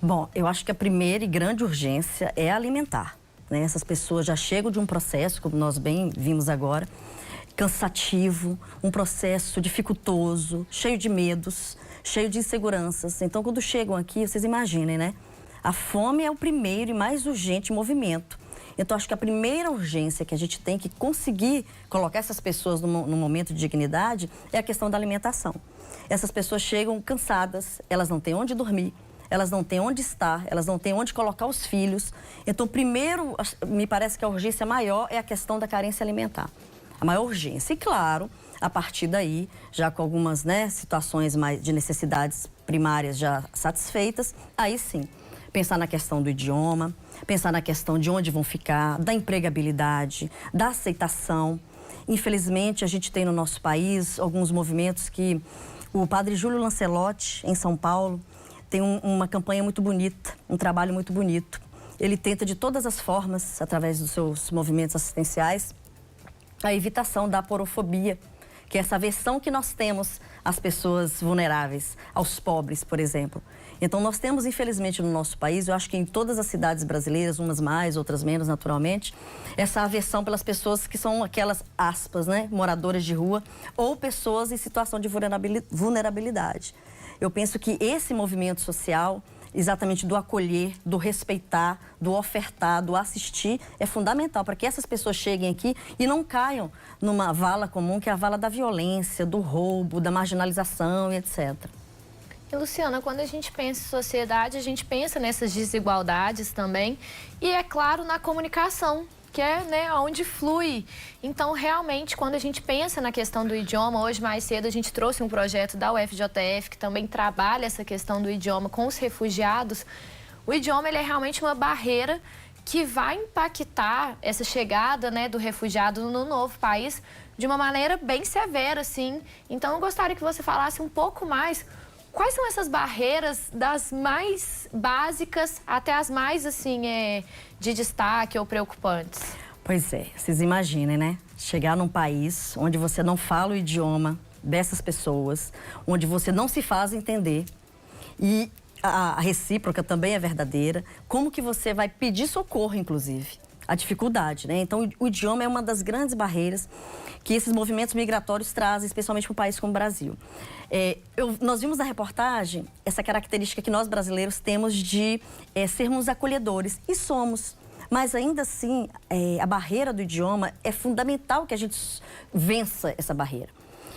Bom, eu acho que a primeira e grande urgência é alimentar, né? Essas pessoas já chegam de um processo, como nós bem vimos agora, cansativo, um processo dificultoso, cheio de medos, cheio de inseguranças. Então, quando chegam aqui, vocês imaginem, né? A fome é o primeiro e mais urgente movimento. Então, acho que a primeira urgência que a gente tem que conseguir colocar essas pessoas num momento de dignidade é a questão da alimentação. Essas pessoas chegam cansadas, elas não têm onde dormir, elas não têm onde estar, elas não têm onde colocar os filhos. Então, primeiro, me parece que a urgência maior é a questão da carência alimentar. A maior urgência. E, claro, a partir daí, já com algumas, né, situações mais de necessidades primárias já satisfeitas, aí sim, pensar na questão do idioma, pensar na questão de onde vão ficar, da empregabilidade, da aceitação. Infelizmente, a gente tem no nosso país alguns movimentos que o padre Júlio Lancelotti, em São Paulo, tem uma campanha muito bonita, um trabalho muito bonito. Ele tenta de todas as formas, através dos seus movimentos assistenciais, a evitação da aporofobia, que é essa aversão que nós temos às pessoas vulneráveis, aos pobres, por exemplo. Então, nós temos, infelizmente, no nosso país, eu acho que em todas as cidades brasileiras, umas mais, outras menos, naturalmente, essa aversão pelas pessoas que são aquelas, aspas, né, moradoras de rua ou pessoas em situação de vulnerabilidade. Eu penso que esse movimento social, exatamente do acolher, do respeitar, do ofertar, do assistir, é fundamental para que essas pessoas cheguem aqui e não caiam numa vala comum, que é a vala da violência, do roubo, da marginalização e etc. E, Luciana, quando a gente pensa em sociedade, a gente pensa nessas desigualdades também e, é claro, na comunicação, que é, né, onde flui. Então, realmente, quando a gente pensa na questão do idioma, hoje mais cedo a gente trouxe um projeto da UFJF que também trabalha essa questão do idioma com os refugiados. O idioma, ele é realmente uma barreira que vai impactar essa chegada, né, do refugiado no novo país de uma maneira bem severa, assim. Então, eu gostaria que você falasse um pouco mais quais são essas barreiras, das mais básicas até as mais, assim, de destaque ou preocupantes? Pois é, vocês imaginem, né? Chegar num país onde você não fala o idioma dessas pessoas, onde você não se faz entender e a recíproca também é verdadeira, como que você vai pedir socorro, inclusive? A dificuldade, né? Então, o idioma é uma das grandes barreiras que esses movimentos migratórios trazem, especialmente para um país como o Brasil. Nós vimos na reportagem essa característica que nós brasileiros temos de sermos acolhedores, e somos. Mas ainda assim, a barreira do idioma é fundamental que a gente vença essa barreira.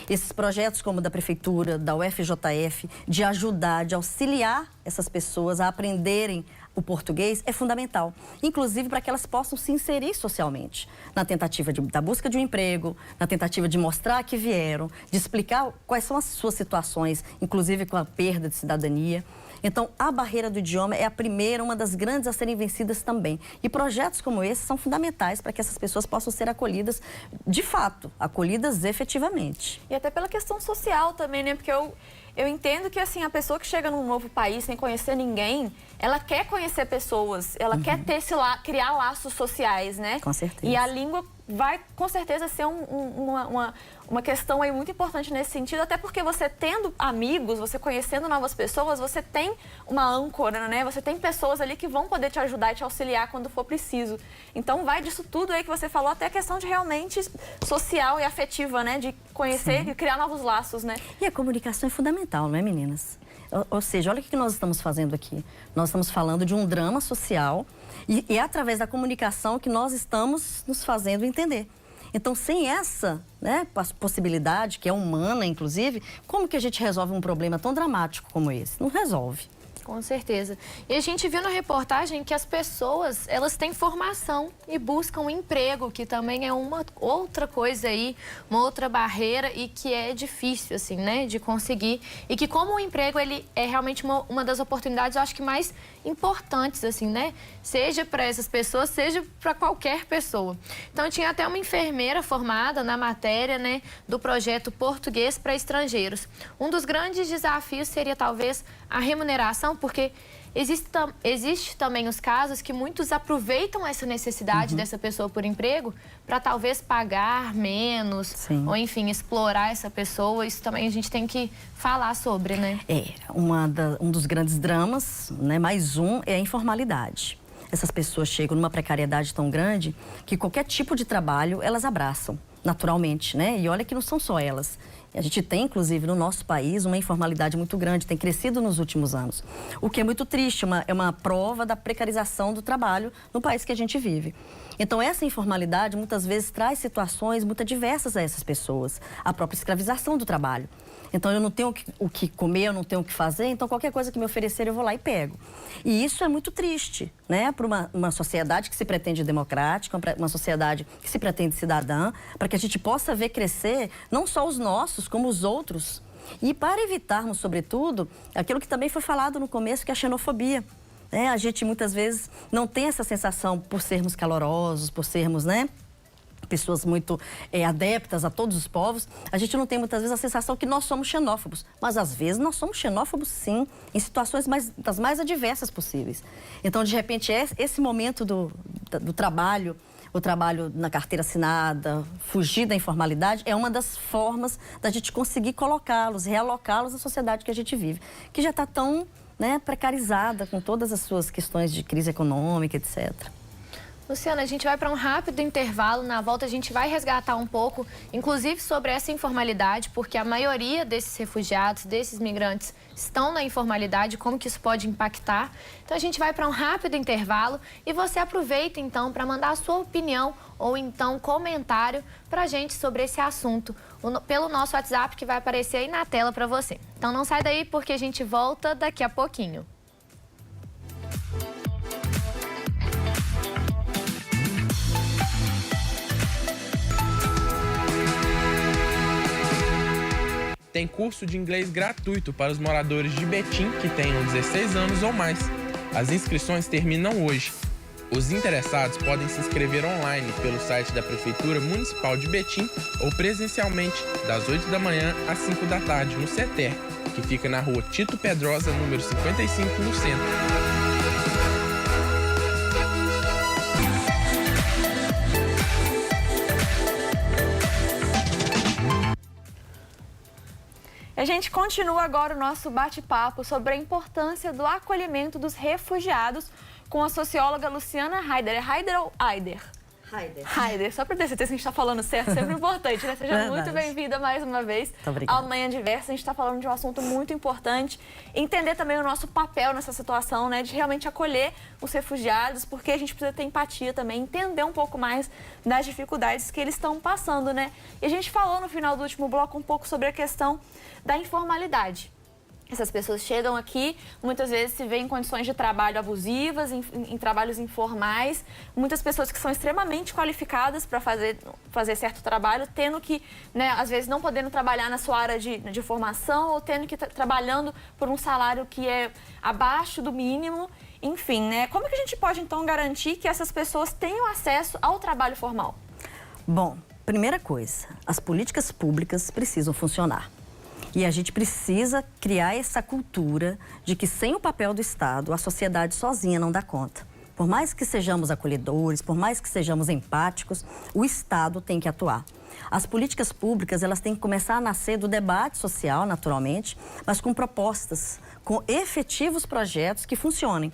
Esses projetos como o da Prefeitura, da UFJF, de ajudar, de auxiliar essas pessoas a aprenderem o português é fundamental, inclusive para que elas possam se inserir socialmente, na tentativa da busca de um emprego, na tentativa de mostrar que vieram, de explicar quais são as suas situações, inclusive com a perda de cidadania. Então, a barreira do idioma é a primeira, uma das grandes a serem vencidas também. E projetos como esse são fundamentais para que essas pessoas possam ser acolhidas, de fato, acolhidas efetivamente. E até pela questão social também, né? Porque eu entendo que, assim, a pessoa que chega num novo país sem conhecer ninguém, ela quer conhecer pessoas, ela quer ter criar laços sociais, né? Com certeza. E a língua vai, com certeza, ser uma questão aí muito importante nesse sentido, até porque você tendo amigos, você conhecendo novas pessoas, você tem uma âncora, né? Você tem pessoas ali que vão poder te ajudar e te auxiliar quando for preciso. Então, vai disso tudo aí que você falou, até a questão de realmente social e afetiva, né? De conhecer e criar novos laços, né? E a comunicação é fundamental, não é, meninas? Ou seja, olha o que nós estamos fazendo aqui. Nós estamos falando de um drama social e é através da comunicação que nós estamos nos fazendo entender. Então, sem essa, né, possibilidade, que é humana, inclusive, como que a gente resolve um problema tão dramático como esse? Não resolve. Com certeza. E a gente viu na reportagem que as pessoas, elas têm formação e buscam um emprego, que também é uma outra coisa aí, uma outra barreira e que é difícil, assim, né, de conseguir. E que como o emprego, ele é realmente uma das oportunidades, eu acho que mais importantes, assim, né, seja para essas pessoas, seja para qualquer pessoa. Então, tinha até uma enfermeira formada na matéria, né, do projeto Português para Estrangeiros. Um dos grandes desafios seria, talvez, a remuneração, porque existe também os casos que muitos aproveitam essa necessidade dessa pessoa por emprego para talvez pagar menos, Sim. ou enfim, explorar essa pessoa. Isso também a gente tem que falar sobre, né? Um dos grandes dramas, né, mais um, é a informalidade. Essas pessoas chegam numa precariedade tão grande que qualquer tipo de trabalho elas abraçam, naturalmente, né? E olha que não são só elas. A gente tem, inclusive, no nosso país, uma informalidade muito grande, tem crescido nos últimos anos. O que é muito triste, é uma prova da precarização do trabalho no país que a gente vive. Então, essa informalidade, muitas vezes, traz situações muito diversas a essas pessoas. A própria escravização do trabalho. Então, eu não tenho o que comer, eu não tenho o que fazer, então qualquer coisa que me oferecer eu vou lá e pego. E isso é muito triste, né? Para uma sociedade que se pretende democrática, uma sociedade que se pretende cidadã, para que a gente possa ver crescer não só os nossos, como os outros. E para evitarmos, sobretudo, aquilo que também foi falado no começo, que é a xenofobia. A gente muitas vezes não tem essa sensação por sermos calorosos, por sermos, né, pessoas muito adeptas a todos os povos, a gente não tem muitas vezes a sensação que nós somos xenófobos. Mas às vezes nós somos xenófobos sim, em situações das mais adversas possíveis. Então, de repente, esse momento do trabalho, o trabalho na carteira assinada, fugir da informalidade, é uma das formas da gente conseguir colocá-los, realocá-los na sociedade que a gente vive, que já está tão, né, precarizada com todas as suas questões de crise econômica, etc. Luciana, a gente vai para um rápido intervalo. Na volta a gente vai resgatar um pouco, inclusive sobre essa informalidade, porque a maioria desses refugiados, desses migrantes, estão na informalidade, como que isso pode impactar. Então a gente vai para um rápido intervalo e você aproveita então para mandar a sua opinião ou então comentário para a gente sobre esse assunto pelo nosso WhatsApp que vai aparecer aí na tela para você. Então não sai daí porque a gente volta daqui a pouquinho. Tem curso de inglês gratuito para os moradores de Betim que tenham 16 anos ou mais. As inscrições terminam hoje. Os interessados podem se inscrever online pelo site da Prefeitura Municipal de Betim ou presencialmente das 8 da manhã às 5 da tarde no CETER, que fica na rua Tito Pedrosa, número 55, no centro. A gente continua agora o nosso bate-papo sobre a importância do acolhimento dos refugiados com a socióloga Luciana Haider. É Haider ou Aider? Haider. Só para ter certeza que a gente está falando certo, sempre importante, né? Seja muito bem-vinda mais uma vez ao Manhã Diversa. A gente está falando de um assunto muito importante. Entender também o nosso papel nessa situação, né? De realmente acolher os refugiados, porque a gente precisa ter empatia também, entender um pouco mais das dificuldades que eles estão passando, né? E a gente falou no final do último bloco um pouco sobre a questão da informalidade. Essas pessoas chegam aqui, muitas vezes se vêem em condições de trabalho abusivas, em trabalhos informais. Muitas pessoas que são extremamente qualificadas para fazer certo trabalho, tendo que, né, às vezes, não podendo trabalhar na sua área de formação ou tendo que estar trabalhando por um salário que é abaixo do mínimo. Enfim, né? Como que a gente pode, então, garantir que essas pessoas tenham acesso ao trabalho formal? Bom, primeira coisa, as políticas públicas precisam funcionar. E a gente precisa criar essa cultura de que sem o papel do Estado, a sociedade sozinha não dá conta. Por mais que sejamos acolhedores, por mais que sejamos empáticos, o Estado tem que atuar. As políticas públicas, elas têm que começar a nascer do debate social, naturalmente, mas com propostas, com efetivos projetos que funcionem.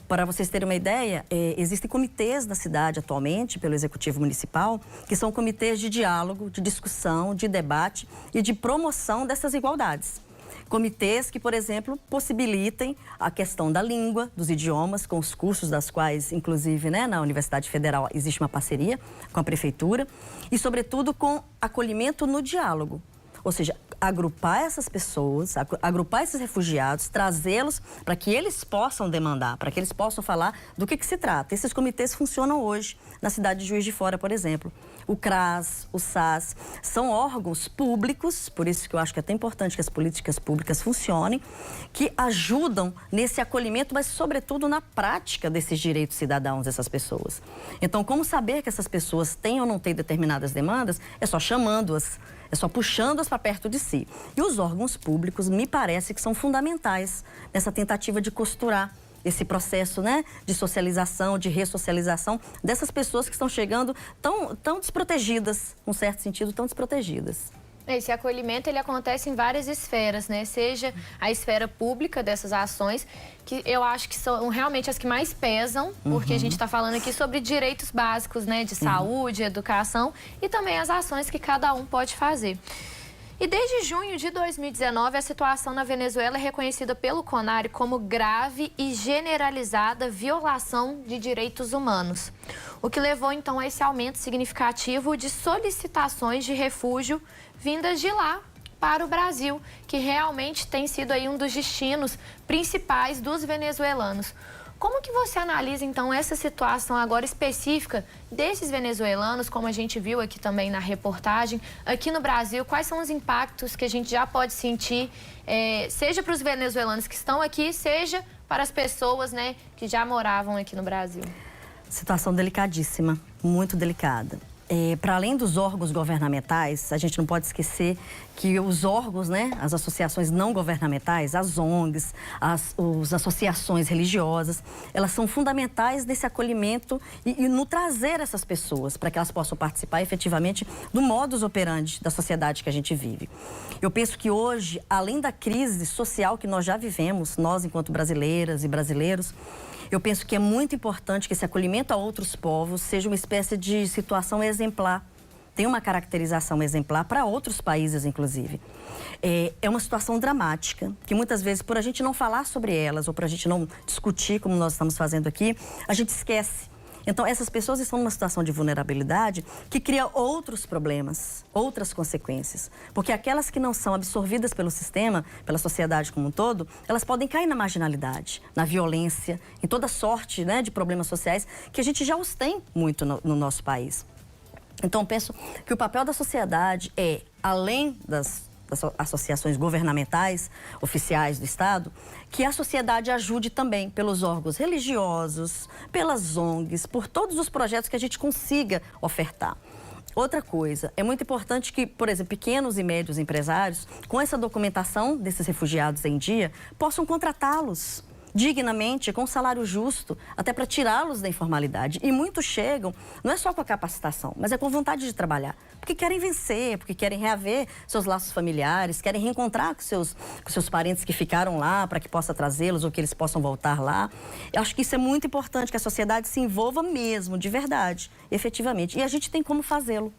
Para vocês terem uma ideia, existem comitês na cidade atualmente, pelo Executivo Municipal, que são comitês de diálogo, de discussão, de debate e de promoção dessas igualdades. Comitês que, por exemplo, possibilitem a questão da língua, dos idiomas, com os cursos das quais, inclusive, né, na Universidade Federal existe uma parceria com a Prefeitura e, sobretudo, com acolhimento no diálogo. Ou seja, agrupar essas pessoas, agrupar esses refugiados, trazê-los para que eles possam demandar, para que eles possam falar do que se trata. Esses comitês funcionam hoje na cidade de Juiz de Fora, por exemplo. O CRAS, o SAS, são órgãos públicos, por isso que eu acho que é até importante que as políticas públicas funcionem, que ajudam nesse acolhimento, mas sobretudo na prática desses direitos cidadãos dessas pessoas. Então, como saber que essas pessoas têm ou não têm determinadas demandas? É só chamando-as. É só puxando-as para perto de si. E os órgãos públicos, me parece que são fundamentais nessa tentativa de costurar esse processo, né, de socialização, de ressocialização dessas pessoas que estão chegando tão desprotegidas, num certo sentido, tão desprotegidas. Esse acolhimento, ele acontece em várias esferas, né? Seja a esfera pública dessas ações, que eu acho que são realmente as que mais pesam, porque a gente está falando aqui sobre direitos básicos, né? De saúde, educação e também as ações que cada um pode fazer. E desde junho de 2019, a situação na Venezuela é reconhecida pelo CONARE como grave e generalizada violação de direitos humanos. O que levou, então, a esse aumento significativo de solicitações de refúgio vindas de lá para o Brasil, que realmente tem sido aí um dos destinos principais dos venezuelanos. Como que você analisa, então, essa situação agora específica desses venezuelanos, como a gente viu aqui também na reportagem, aqui no Brasil? Quais são os impactos que a gente já pode sentir, seja para os venezuelanos que estão aqui, seja para as pessoas, né, que já moravam aqui no Brasil? Situação delicadíssima, muito delicada. Para além dos órgãos governamentais, a gente não pode esquecer que os órgãos, né, as associações não governamentais, as ONGs, as associações religiosas, elas são fundamentais nesse acolhimento e no trazer essas pessoas para que elas possam participar efetivamente do modus operandi da sociedade que a gente vive. Eu penso que hoje, além da crise social que nós já vivemos, nós enquanto brasileiras e brasileiros, eu penso que é muito importante que esse acolhimento a outros povos seja uma espécie de situação exemplar. Tem uma caracterização exemplar para outros países, inclusive. É uma situação dramática, que muitas vezes, por a gente não falar sobre elas ou por a gente não discutir, como nós estamos fazendo aqui, a gente esquece. Então, essas pessoas estão numa situação de vulnerabilidade que cria outros problemas, outras consequências. Porque aquelas que não são absorvidas pelo sistema, pela sociedade como um todo, elas podem cair na marginalidade, na violência, em toda sorte, né, de problemas sociais que a gente já os tem muito no nosso país. Então, penso que o papel da sociedade é, além das associações governamentais, oficiais do Estado, que a sociedade ajude também pelos órgãos religiosos, pelas ONGs, por todos os projetos que a gente consiga ofertar. Outra coisa, é muito importante que, por exemplo, pequenos e médios empresários, com essa documentação desses refugiados em dia, possam contratá-los dignamente, com um salário justo, até para tirá-los da informalidade. E muitos chegam, não é só com a capacitação, mas é com vontade de trabalhar. Porque querem vencer, porque querem reaver seus laços familiares, querem reencontrar com seus parentes que ficaram lá, para que possa trazê-los ou que eles possam voltar lá. Eu acho que isso é muito importante, que a sociedade se envolva mesmo, de verdade, efetivamente. E a gente tem como fazê-lo.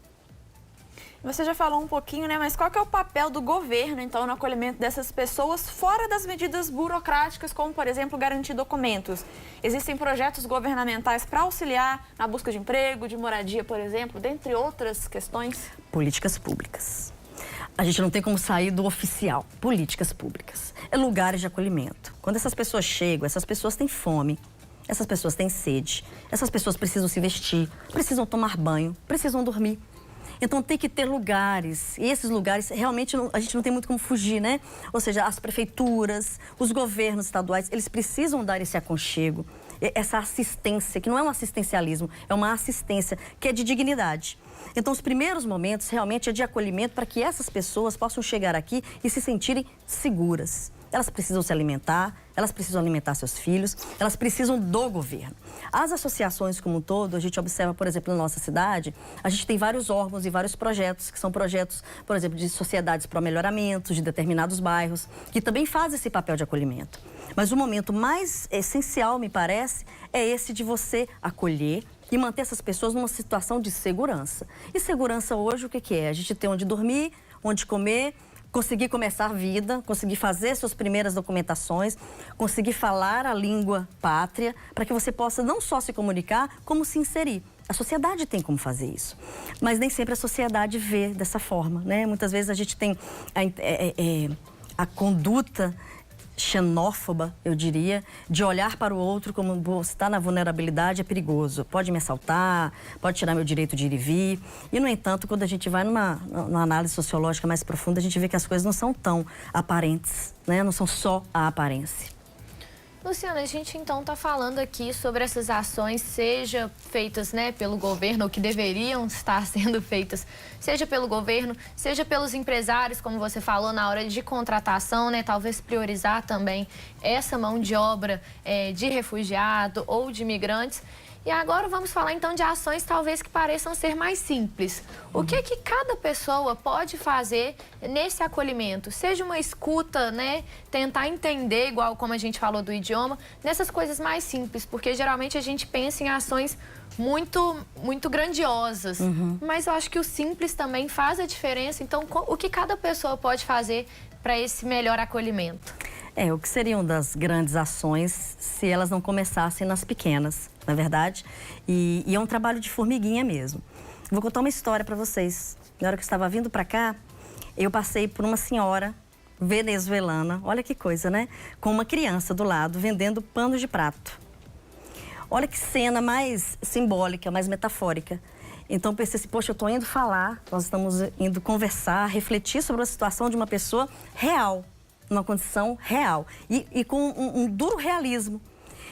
Você já falou um pouquinho, né? Mas qual que é o papel do governo, então, no acolhimento dessas pessoas fora das medidas burocráticas, como, por exemplo, garantir documentos? Existem projetos governamentais para auxiliar na busca de emprego, de moradia, por exemplo, dentre outras questões? Políticas públicas. A gente não tem como sair do oficial. Políticas públicas. É lugares de acolhimento. Quando essas pessoas chegam, essas pessoas têm fome, essas pessoas têm sede, essas pessoas precisam se vestir, precisam tomar banho, precisam dormir. Então, tem que ter lugares, e esses lugares, realmente, a gente não tem muito como fugir, né? Ou seja, as prefeituras, os governos estaduais, eles precisam dar esse aconchego, essa assistência, que não é um assistencialismo, é uma assistência que é de dignidade. Então, os primeiros momentos, realmente, é de acolhimento para que essas pessoas possam chegar aqui e se sentirem seguras. Elas precisam se alimentar, elas precisam alimentar seus filhos, elas precisam do governo. As associações como um todo, a gente observa, por exemplo, na nossa cidade, a gente tem vários órgãos e vários projetos, que são projetos, por exemplo, de sociedades para o melhoramento de determinados bairros, que também fazem esse papel de acolhimento. Mas o momento mais essencial, me parece, é esse de você acolher e manter essas pessoas numa situação de segurança. E segurança hoje, o que é? A gente ter onde dormir, onde comer, conseguir começar a vida, conseguir fazer suas primeiras documentações, conseguir falar a língua pátria, para que você possa não só se comunicar, como se inserir. A sociedade tem como fazer isso, mas nem sempre a sociedade vê dessa forma, né? Muitas vezes a gente tem a conduta xenófoba, eu diria, de olhar para o outro como você está na vulnerabilidade, é perigoso. Pode me assaltar, pode tirar meu direito de ir e vir. E, no entanto, quando a gente vai numa análise sociológica mais profunda, a gente vê que as coisas não são tão aparentes, né? Não são só a aparência. Luciana, a gente então está falando aqui sobre essas ações, seja feitas, né, pelo governo, ou que deveriam estar sendo feitas, seja pelo governo, seja pelos empresários, como você falou, na hora de contratação, né, talvez priorizar também essa mão de obra de refugiado ou de imigrantes. E agora vamos falar então de ações talvez que pareçam ser mais simples. O que cada pessoa pode fazer nesse acolhimento? Seja uma escuta, né? Tentar entender, igual como a gente falou do idioma, nessas coisas mais simples, porque geralmente a gente pensa em ações muito grandiosas. Mas eu acho que o simples também faz a diferença. Então, o que cada pessoa pode fazer para esse melhor acolhimento? O que seriam das grandes ações se elas não começassem nas pequenas, na verdade? E é um trabalho de formiguinha mesmo. Vou contar uma história para vocês. Na hora que eu estava vindo para cá, eu passei por uma senhora venezuelana, olha que coisa, né? Com uma criança do lado, vendendo pano de prato. Olha que cena mais simbólica, mais metafórica. Então pensei assim, poxa, eu estou indo falar, nós estamos indo conversar, refletir sobre a situação de uma pessoa real, numa condição real. E com um duro realismo.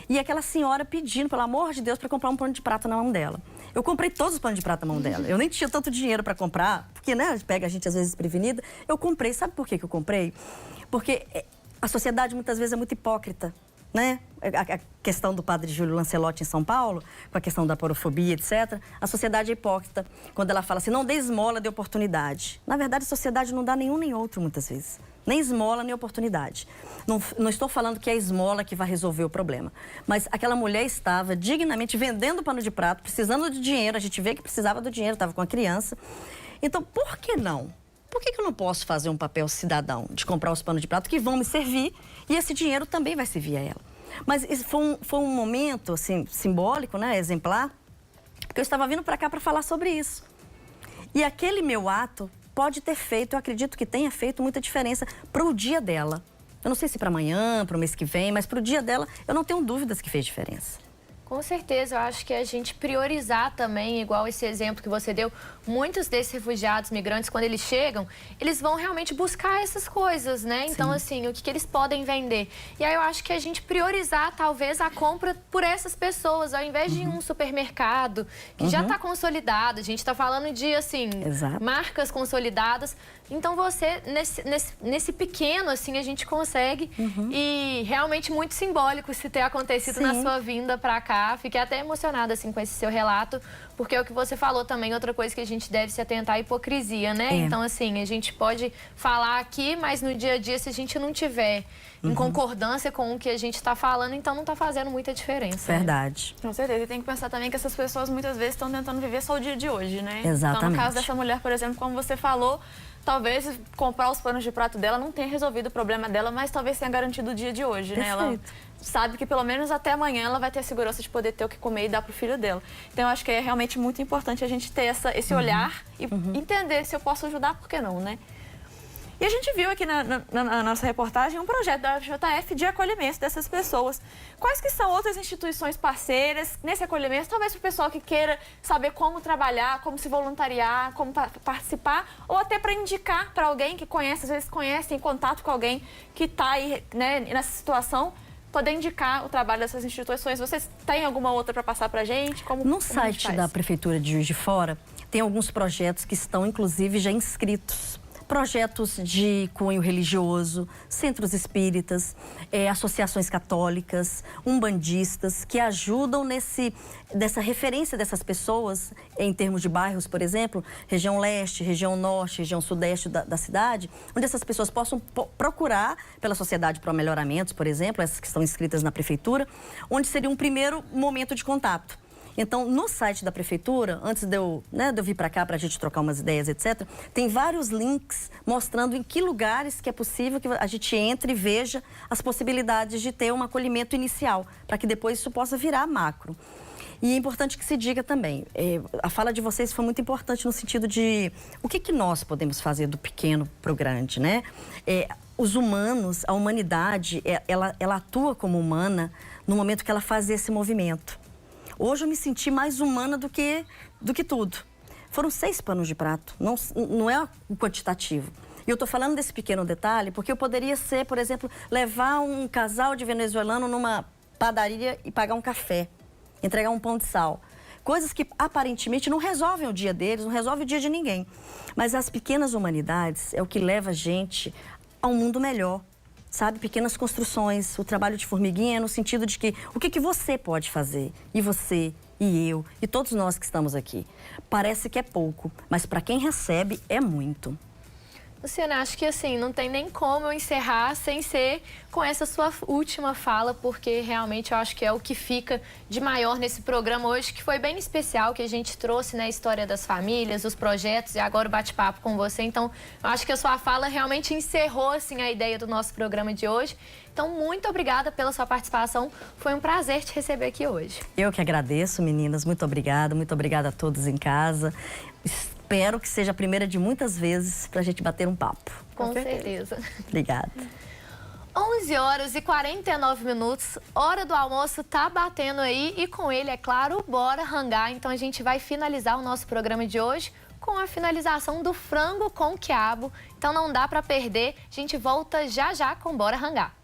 E aquela senhora pedindo, pelo amor de Deus, para comprar um pano de prata na mão dela. Eu comprei todos os panos de prata na mão dela. Eu nem tinha tanto dinheiro para comprar, porque, né, pega a gente às vezes desprevenida. Eu comprei, sabe por que eu comprei? Porque a sociedade muitas vezes é muito hipócrita, né? A questão do padre Júlio Lancelotti em São Paulo, com a questão da porofobia, etc. A sociedade é hipócrita quando ela fala assim, não dê esmola, dê oportunidade. Na verdade, a sociedade não dá nenhum nem outro, muitas vezes. Nem esmola, nem oportunidade. Não estou falando que é a esmola que vai resolver o problema. Mas aquela mulher estava dignamente vendendo pano de prato, precisando de dinheiro. A gente vê que precisava do dinheiro, estava com a criança. Então, por que não? Por que eu não posso fazer um papel cidadão de comprar os panos de prato que vão me servir e esse dinheiro também vai servir a ela? Mas isso foi um momento, assim, simbólico, né, exemplar, porque eu estava vindo para cá para falar sobre isso. E aquele meu ato pode ter feito, eu acredito que tenha feito muita diferença para o dia dela. Eu não sei se para amanhã, para o mês que vem, mas para o dia dela, eu não tenho dúvidas que fez diferença. Com certeza, eu acho que a gente priorizar também, igual esse exemplo que você deu, muitos desses refugiados, migrantes, quando eles chegam, eles vão realmente buscar essas coisas, né? Então, assim, o que eles podem vender. E aí eu acho que a gente priorizar, talvez, a compra por essas pessoas, ao invés de ir em um supermercado que já está consolidado. A gente está falando de, assim, marcas consolidadas. Então, você, nesse pequeno, assim, a gente consegue. E realmente muito simbólico se ter acontecido na sua vinda para cá. Fiquei até emocionada, assim, com esse seu relato, porque é o que você falou também, outra coisa que a gente deve se atentar à hipocrisia, né? Então, assim, a gente pode falar aqui, mas no dia a dia, se a gente não tiver em concordância com o que a gente está falando, então não está fazendo muita diferença. Verdade. Né? Com certeza. E tem que pensar também que essas pessoas, muitas vezes, estão tentando viver só o dia de hoje, né? Exatamente. Então, no caso dessa mulher, por exemplo, como você falou, talvez comprar os panos de prato dela não tenha resolvido o problema dela, mas talvez tenha garantido o dia de hoje, né? Ela sabe que pelo menos até amanhã ela vai ter a segurança de poder ter o que comer e dar pro filho dela. Então, eu acho que é realmente muito importante a gente ter esse olhar e entender se eu posso ajudar, por que não, né? E a gente viu aqui na nossa reportagem um projeto da FJF de acolhimento dessas pessoas. Quais que são outras instituições parceiras nesse acolhimento? Talvez para o pessoal que queira saber como trabalhar, como se voluntariar, como participar, ou até para indicar para alguém que conhece, às vezes conhece, em contato com alguém que está aí, né, nessa situação, poder indicar o trabalho dessas instituições. Vocês têm alguma outra para passar para a gente? No site da Prefeitura de Juiz de Fora, tem alguns projetos que estão, inclusive, já inscritos. Projetos de cunho religioso, centros espíritas, associações católicas, umbandistas, que ajudam dessa referência dessas pessoas em termos de bairros, por exemplo, região leste, região norte, região sudeste da cidade, onde essas pessoas possam procurar pela Sociedade Pro Melhoramentos, por exemplo, essas que estão inscritas na Prefeitura, onde seria um primeiro momento de contato. Então, no site da Prefeitura, antes de eu vir para cá para a gente trocar umas ideias, etc., tem vários links mostrando em que lugares que é possível que a gente entre e veja as possibilidades de ter um acolhimento inicial, para que depois isso possa virar macro. E é importante que se diga também, a fala de vocês foi muito importante no sentido de o que nós podemos fazer do pequeno para o grande, né? Os humanos, a humanidade, ela atua como humana no momento que ela faz esse movimento. Hoje eu me senti mais humana do que tudo. Foram 6 panos de prato, não é o quantitativo. E eu estou falando desse pequeno detalhe porque eu poderia ser, por exemplo, levar um casal de venezuelano numa padaria e pagar um café, entregar um pão de sal. Coisas que aparentemente não resolvem o dia deles, não resolvem o dia de ninguém. Mas as pequenas humanidades é o que leva a gente a um mundo melhor. Sabe, pequenas construções, o trabalho de formiguinha no sentido de que o que você pode fazer, e você, e eu, e todos nós que estamos aqui. Parece que é pouco, mas para quem recebe é muito. Luciana, acho que assim, não tem nem como eu encerrar sem ser com essa sua última fala, porque realmente eu acho que é o que fica de maior nesse programa hoje, que foi bem especial, que a gente trouxe, né, a história das famílias, os projetos e agora o bate-papo com você. Então, eu acho que a sua fala realmente encerrou, assim, a ideia do nosso programa de hoje. Então, muito obrigada pela sua participação. Foi um prazer te receber aqui hoje. Eu que agradeço, meninas. Muito obrigada a todos em casa. espero que seja a primeira de muitas vezes para a gente bater um papo. Com certeza. Obrigada. 11h49, hora do almoço tá batendo aí e com ele, é claro, bora rangar. Então a gente vai finalizar o nosso programa de hoje com a finalização do frango com quiabo. Então não dá para perder, a gente volta já já com Bora Rangar.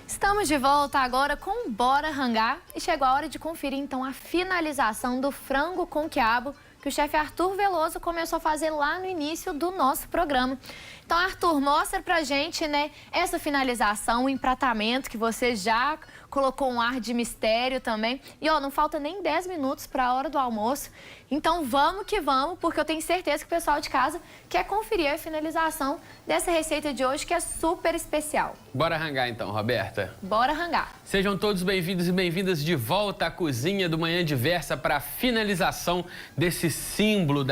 Estamos de volta agora com Bora Rangar e chegou a hora de conferir então a finalização do frango com quiabo que o chefe Arthur Veloso começou a fazer lá no início do nosso programa. Então, Arthur, mostra pra gente, né, essa finalização, o empratamento que você já colocou um ar de mistério também. E, ó, não falta nem 10 minutos para a hora do almoço. Então, vamos que vamos, porque eu tenho certeza que o pessoal de casa quer conferir a finalização dessa receita de hoje, que é super especial. Bora rangar então, Roberta? Bora rangar. Sejam todos bem-vindos e bem-vindas de volta à cozinha do Manhã Diversa para a finalização desse símbolo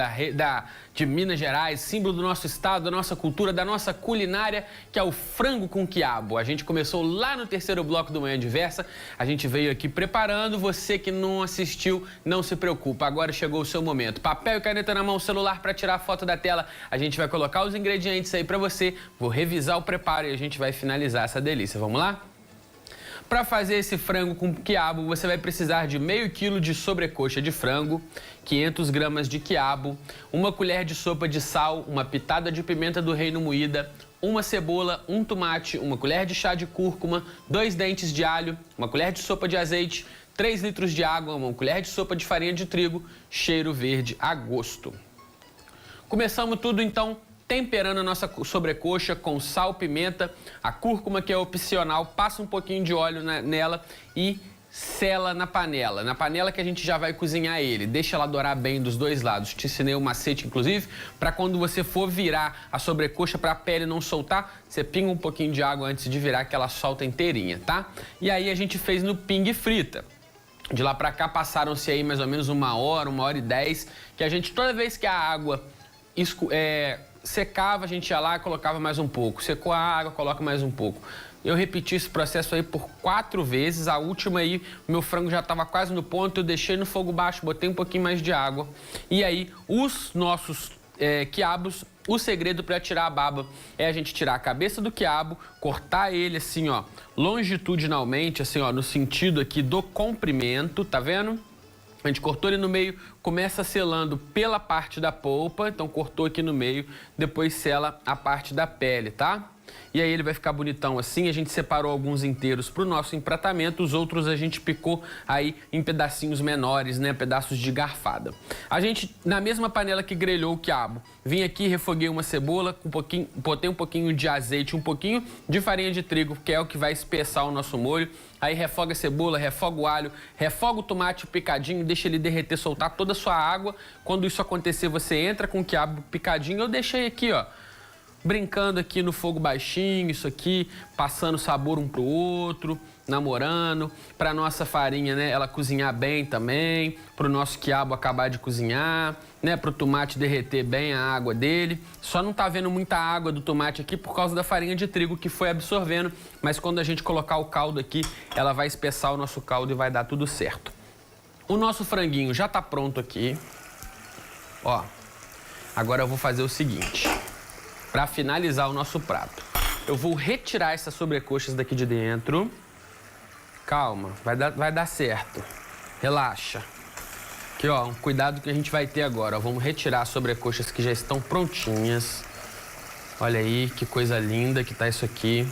de Minas Gerais, símbolo do nosso estado, da nossa cultura, da nossa culinária, que é o frango com quiabo. A gente começou lá no terceiro bloco do Manhã Diversa, a gente veio aqui preparando. Você que não assistiu, não se preocupa, agora chegou o seu momento. Papel e caneta na mão, celular para tirar a foto da tela. A gente vai colocar os ingredientes aí para você, vou revisar o preparo e a gente vai finalizar essa delícia. Vamos lá? Para fazer esse frango com quiabo, você vai precisar de meio quilo de sobrecoxa de frango, 500 gramas de quiabo, 1 colher de sopa de sal, uma pitada de pimenta do reino moída, uma cebola, um tomate, 1 colher de chá de cúrcuma, 2 dentes de alho, 1 colher de sopa de azeite, 3 litros de água, 1 colher de sopa de farinha de trigo, cheiro verde a gosto. Começamos tudo então temperando a nossa sobrecoxa com sal, pimenta, a cúrcuma, que é opcional, passa um pouquinho de óleo nela e sela na panela. Na panela que a gente já vai cozinhar ele. Deixa ela dourar bem dos dois lados. Te ensinei um macete, inclusive, para quando você for virar a sobrecoxa para a pele não soltar, você pinga um pouquinho de água antes de virar, que ela solta inteirinha, tá? E aí a gente fez no pingue frita. De lá para cá passaram-se aí mais ou menos 1 hora, 1h10, que a gente, toda vez que a água secava, a gente ia lá e colocava mais um pouco. Secou a água, coloca mais um pouco. Eu repeti esse processo aí por 4 vezes. A última aí, meu frango já estava quase no ponto. Eu deixei no fogo baixo, botei um pouquinho mais de água. E aí, os nossos quiabos, o segredo para tirar a baba é a gente tirar a cabeça do quiabo, cortar ele assim, ó, longitudinalmente, assim, ó, no sentido aqui do comprimento, tá vendo? A gente cortou ele no meio, começa selando pela parte da polpa, então cortou aqui no meio, depois sela a parte da pele, tá? E aí ele vai ficar bonitão assim. A gente separou alguns inteiros para o nosso empratamento, os outros a gente picou aí em pedacinhos menores, né? Pedaços de garfada. A gente, na mesma panela que grelhou o quiabo, vim aqui, refoguei uma cebola, botei um pouquinho de azeite, um pouquinho de farinha de trigo, que é o que vai espessar o nosso molho. Aí refoga a cebola, refoga o alho, refoga o tomate picadinho, deixa ele derreter, soltar toda a sua água. Quando isso acontecer, você entra com o quiabo picadinho. Eu deixei aqui, ó, brincando aqui no fogo baixinho, isso aqui, passando sabor um pro outro, namorando, pra nossa farinha, né, ela cozinhar bem também, pro nosso quiabo acabar de cozinhar, né, pro tomate derreter bem a água dele. Só não tá vendo muita água do tomate aqui por causa da farinha de trigo que foi absorvendo, mas quando a gente colocar o caldo aqui, ela vai espessar o nosso caldo e vai dar tudo certo. O nosso franguinho já tá pronto aqui, ó. Agora eu vou fazer o seguinte. Para finalizar o nosso prato, eu vou retirar essas sobrecoxas daqui de dentro. Calma, vai dar certo. Relaxa. Aqui, ó, um cuidado que a gente vai ter agora. Ó, vamos retirar as sobrecoxas que já estão prontinhas. Olha aí que coisa linda que tá isso aqui.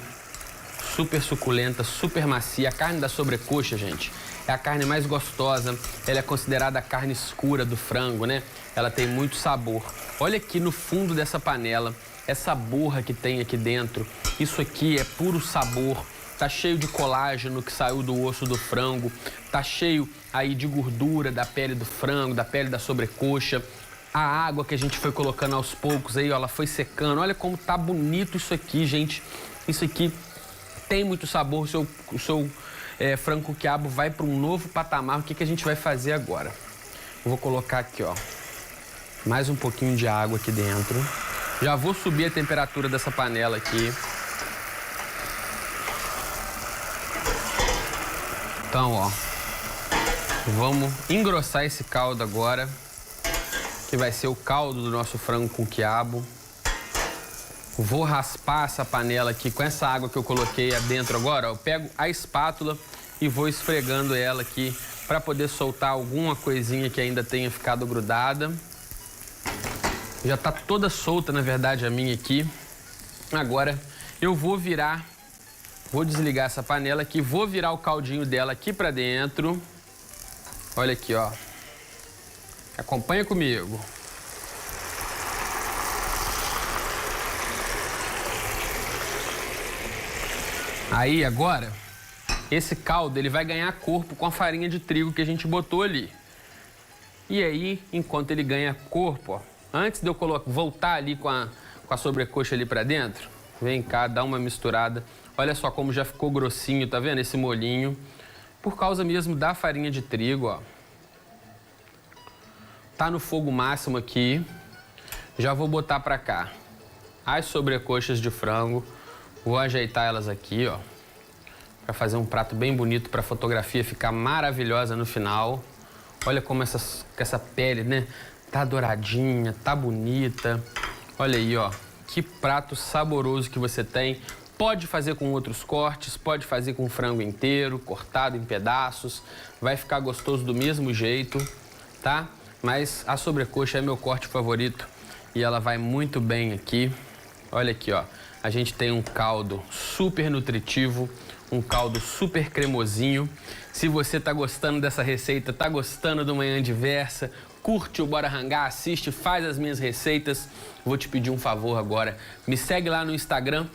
Super suculenta, super macia. A carne da sobrecoxa, gente, é a carne mais gostosa. Ela é considerada a carne escura do frango, né? Ela tem muito sabor. Olha aqui no fundo dessa panela. Essa borra que tem aqui dentro, isso aqui é puro sabor. Tá cheio de colágeno que saiu do osso do frango, tá cheio aí de gordura da pele do frango, da pele da sobrecoxa. A água que a gente foi colocando aos poucos aí, ó, ela foi secando. Olha como tá bonito isso aqui, gente. Isso aqui tem muito sabor. O seu frango quiabo vai para um novo patamar. O que a gente vai fazer agora? Vou colocar aqui, ó, mais um pouquinho de água aqui dentro. Já vou subir a temperatura dessa panela aqui. Então, ó, vamos engrossar esse caldo agora, que vai ser o caldo do nosso frango com quiabo. Vou raspar essa panela aqui com essa água que eu coloquei adentro agora. Ó, eu pego a espátula e vou esfregando ela aqui para poder soltar alguma coisinha que ainda tenha ficado grudada. Já tá toda solta, na verdade, a minha aqui. Agora eu vou desligar essa panela aqui, vou virar o caldinho dela aqui para dentro. Olha aqui, ó. Acompanha comigo. Aí, agora, esse caldo ele vai ganhar corpo com a farinha de trigo que a gente botou ali. E aí, enquanto ele ganha corpo, ó, antes de eu voltar ali com a sobrecoxa ali pra dentro, vem cá, dá uma misturada. Olha só como já ficou grossinho, tá vendo esse molhinho? Por causa mesmo da farinha de trigo, ó. Tá no fogo máximo aqui. Já vou botar pra cá as sobrecoxas de frango. Vou ajeitar elas aqui, ó, para fazer um prato bem bonito, para a fotografia ficar maravilhosa no final. Olha como essa pele, né? Tá douradinha, tá bonita. Olha aí, ó, que prato saboroso que você tem. Pode fazer com outros cortes, pode fazer com frango inteiro, cortado em pedaços. Vai ficar gostoso do mesmo jeito, tá? Mas a sobrecoxa é meu corte favorito e ela vai muito bem aqui. Olha aqui, ó. A gente tem um caldo super nutritivo, um caldo super cremosinho. Se você tá gostando dessa receita, tá gostando do Manhã Diversa, curte o Bora Rangar, assiste, faz as minhas receitas. Vou te pedir um favor agora. Me segue lá no Instagram,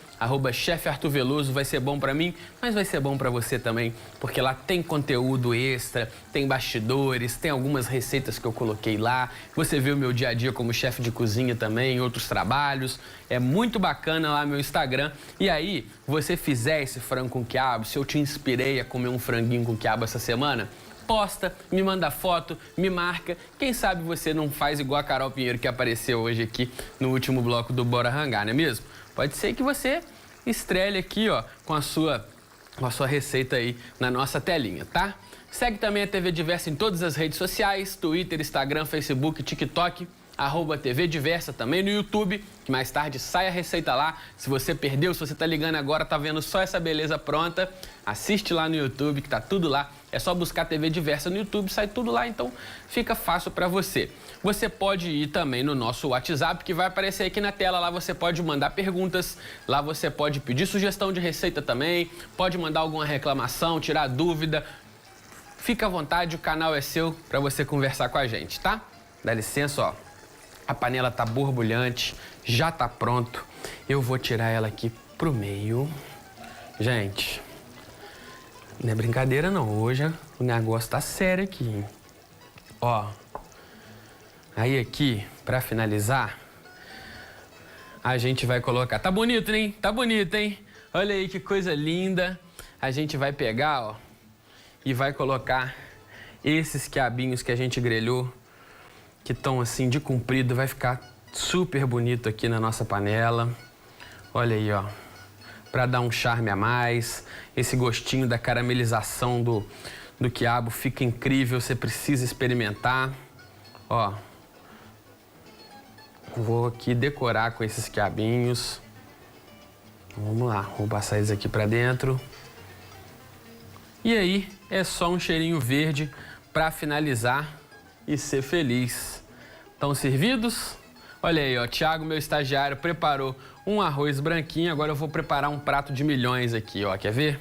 @chefarturveloso. Vai ser bom pra mim, mas vai ser bom pra você também, porque lá tem conteúdo extra, tem bastidores, tem algumas receitas que eu coloquei lá. Você vê o meu dia a dia como chefe de cozinha também, outros trabalhos. É muito bacana lá meu Instagram. E aí, você fizer esse frango com quiabo, se eu te inspirei a comer um franguinho com quiabo essa semana, posta, me manda foto, me marca. Quem sabe você não faz igual a Carol Pinheiro que apareceu hoje aqui no último bloco do Bora Rangar, não é mesmo? Pode ser que você estrele aqui, ó, com a sua receita aí na nossa telinha, tá? Segue também a TV Diversa em todas as redes sociais, Twitter, Instagram, Facebook, TikTok, @TV Diversa, também no YouTube, que mais tarde sai a receita lá. Se você perdeu, se você tá ligando agora, tá vendo só essa beleza pronta, assiste lá no YouTube, que tá tudo lá. É só buscar TV Diversa no YouTube, sai tudo lá, então fica fácil para você. Você pode ir também no nosso WhatsApp, que vai aparecer aqui na tela. Lá você pode mandar perguntas, lá você pode pedir sugestão de receita também, pode mandar alguma reclamação, tirar dúvida. Fica à vontade, o canal é seu para você conversar com a gente, tá? Dá licença, ó. A panela tá borbulhante, já tá pronto. Eu vou tirar ela aqui pro meio. Gente, não é brincadeira não, hoje o negócio tá sério aqui, hein? Ó, aí aqui, pra finalizar, a gente vai colocar... Tá bonito, hein? Tá bonito, hein? Olha aí que coisa linda. A gente vai pegar, ó, e vai colocar esses quiabinhos que a gente grelhou, que estão assim de comprido, vai ficar super bonito aqui na nossa panela. Olha aí, ó, para dar um charme a mais. Esse gostinho da caramelização do quiabo fica incrível, você precisa experimentar. Ó, vou aqui decorar com esses quiabinhos. Vamos lá, vou passar eles aqui para dentro. E aí, é só um cheirinho verde para finalizar e ser feliz. Estão servidos? Olha aí, ó, Thiago, meu estagiário, preparou um arroz branquinho. Agora eu vou preparar um prato de milhões aqui, ó. Quer ver?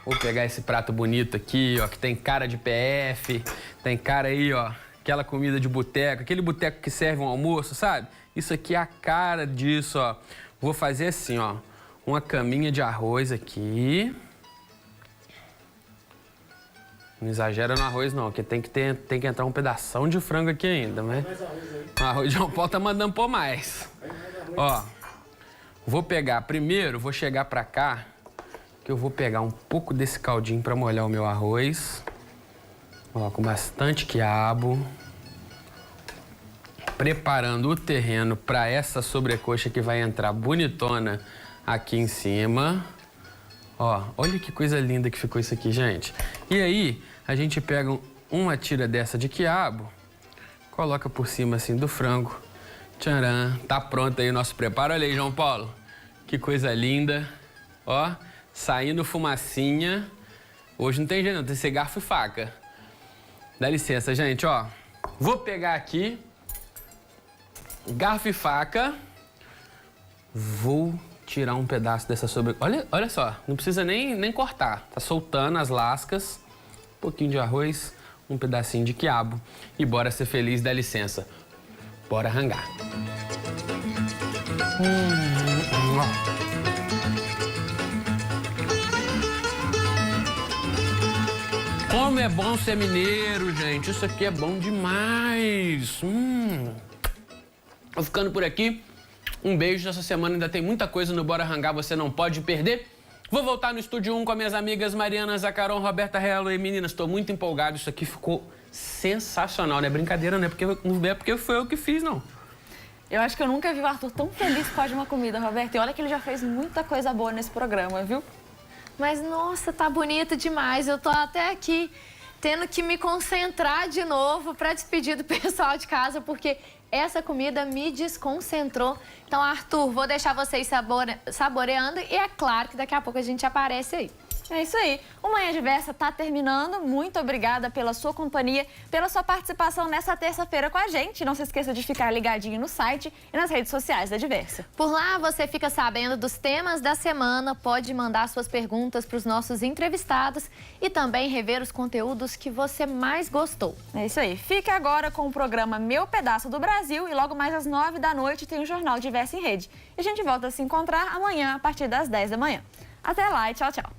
Vou pegar esse prato bonito aqui, ó, que tem cara de PF, tem cara aí, ó, aquela comida de boteco, aquele boteco que serve um almoço, sabe? Isso aqui é a cara disso, ó. Vou fazer assim, ó, uma caminha de arroz aqui. Não exagera no arroz não, porque tem que entrar um pedação de frango aqui ainda, né? O arroz de João Paulo tá mandando pôr mais. Ó, vou pegar, primeiro vou chegar pra cá, que eu vou pegar um pouco desse caldinho pra molhar o meu arroz. Ó, com bastante quiabo. preparando o terreno para essa sobrecoxa que vai entrar bonitona aqui em cima. Ó, olha que coisa linda que ficou isso aqui, gente. E aí, a gente pega uma tira dessa de quiabo, coloca por cima assim do frango. Tcharam, tá pronto aí o nosso preparo. Olha aí, João Paulo, que coisa linda. Ó, saindo fumacinha. Hoje não tem jeito não, tem que ser garfo e faca. Dá licença, gente, ó. Vou pegar aqui garfo e faca. Vou tirar um pedaço dessa olha só, não precisa nem cortar. Tá soltando as lascas. Um pouquinho de arroz, um pedacinho de quiabo. E bora ser feliz, dá licença. Bora rangar. Como é bom ser mineiro, gente. Isso aqui é bom demais. Vou ficando por aqui. Um beijo. Essa semana ainda tem muita coisa no Bora Rangar, você não pode perder. Vou voltar no Estúdio 1 com as minhas amigas Mariana Zacaron, Roberta Rello. E meninas, estou muito empolgado. Isso aqui ficou sensacional. Não é brincadeira, não é porque foi eu que fiz, não. Eu acho que eu nunca vi o Arthur tão feliz com uma comida, Roberto. E olha que ele já fez muita coisa boa nesse programa, viu? Mas, nossa, tá bonito demais. Eu tô até aqui tendo que me concentrar de novo para despedir do pessoal de casa, porque essa comida me desconcentrou. Então, Arthur, vou deixar vocês saboreando e é claro que daqui a pouco a gente aparece aí. É isso aí. O Manhã Diversa tá terminando. Muito obrigada pela sua companhia, pela sua participação nessa terça-feira com a gente. Não se esqueça de ficar ligadinho no site e nas redes sociais da Diversa. Por lá você fica sabendo dos temas da semana, pode mandar suas perguntas para os nossos entrevistados e também rever os conteúdos que você mais gostou. É isso aí. Fique agora com o programa Meu Pedaço do Brasil e logo mais às 9 da noite tem o Jornal Diversa em Rede. E a gente volta a se encontrar amanhã a partir das 10 da manhã. Até lá e tchau, tchau.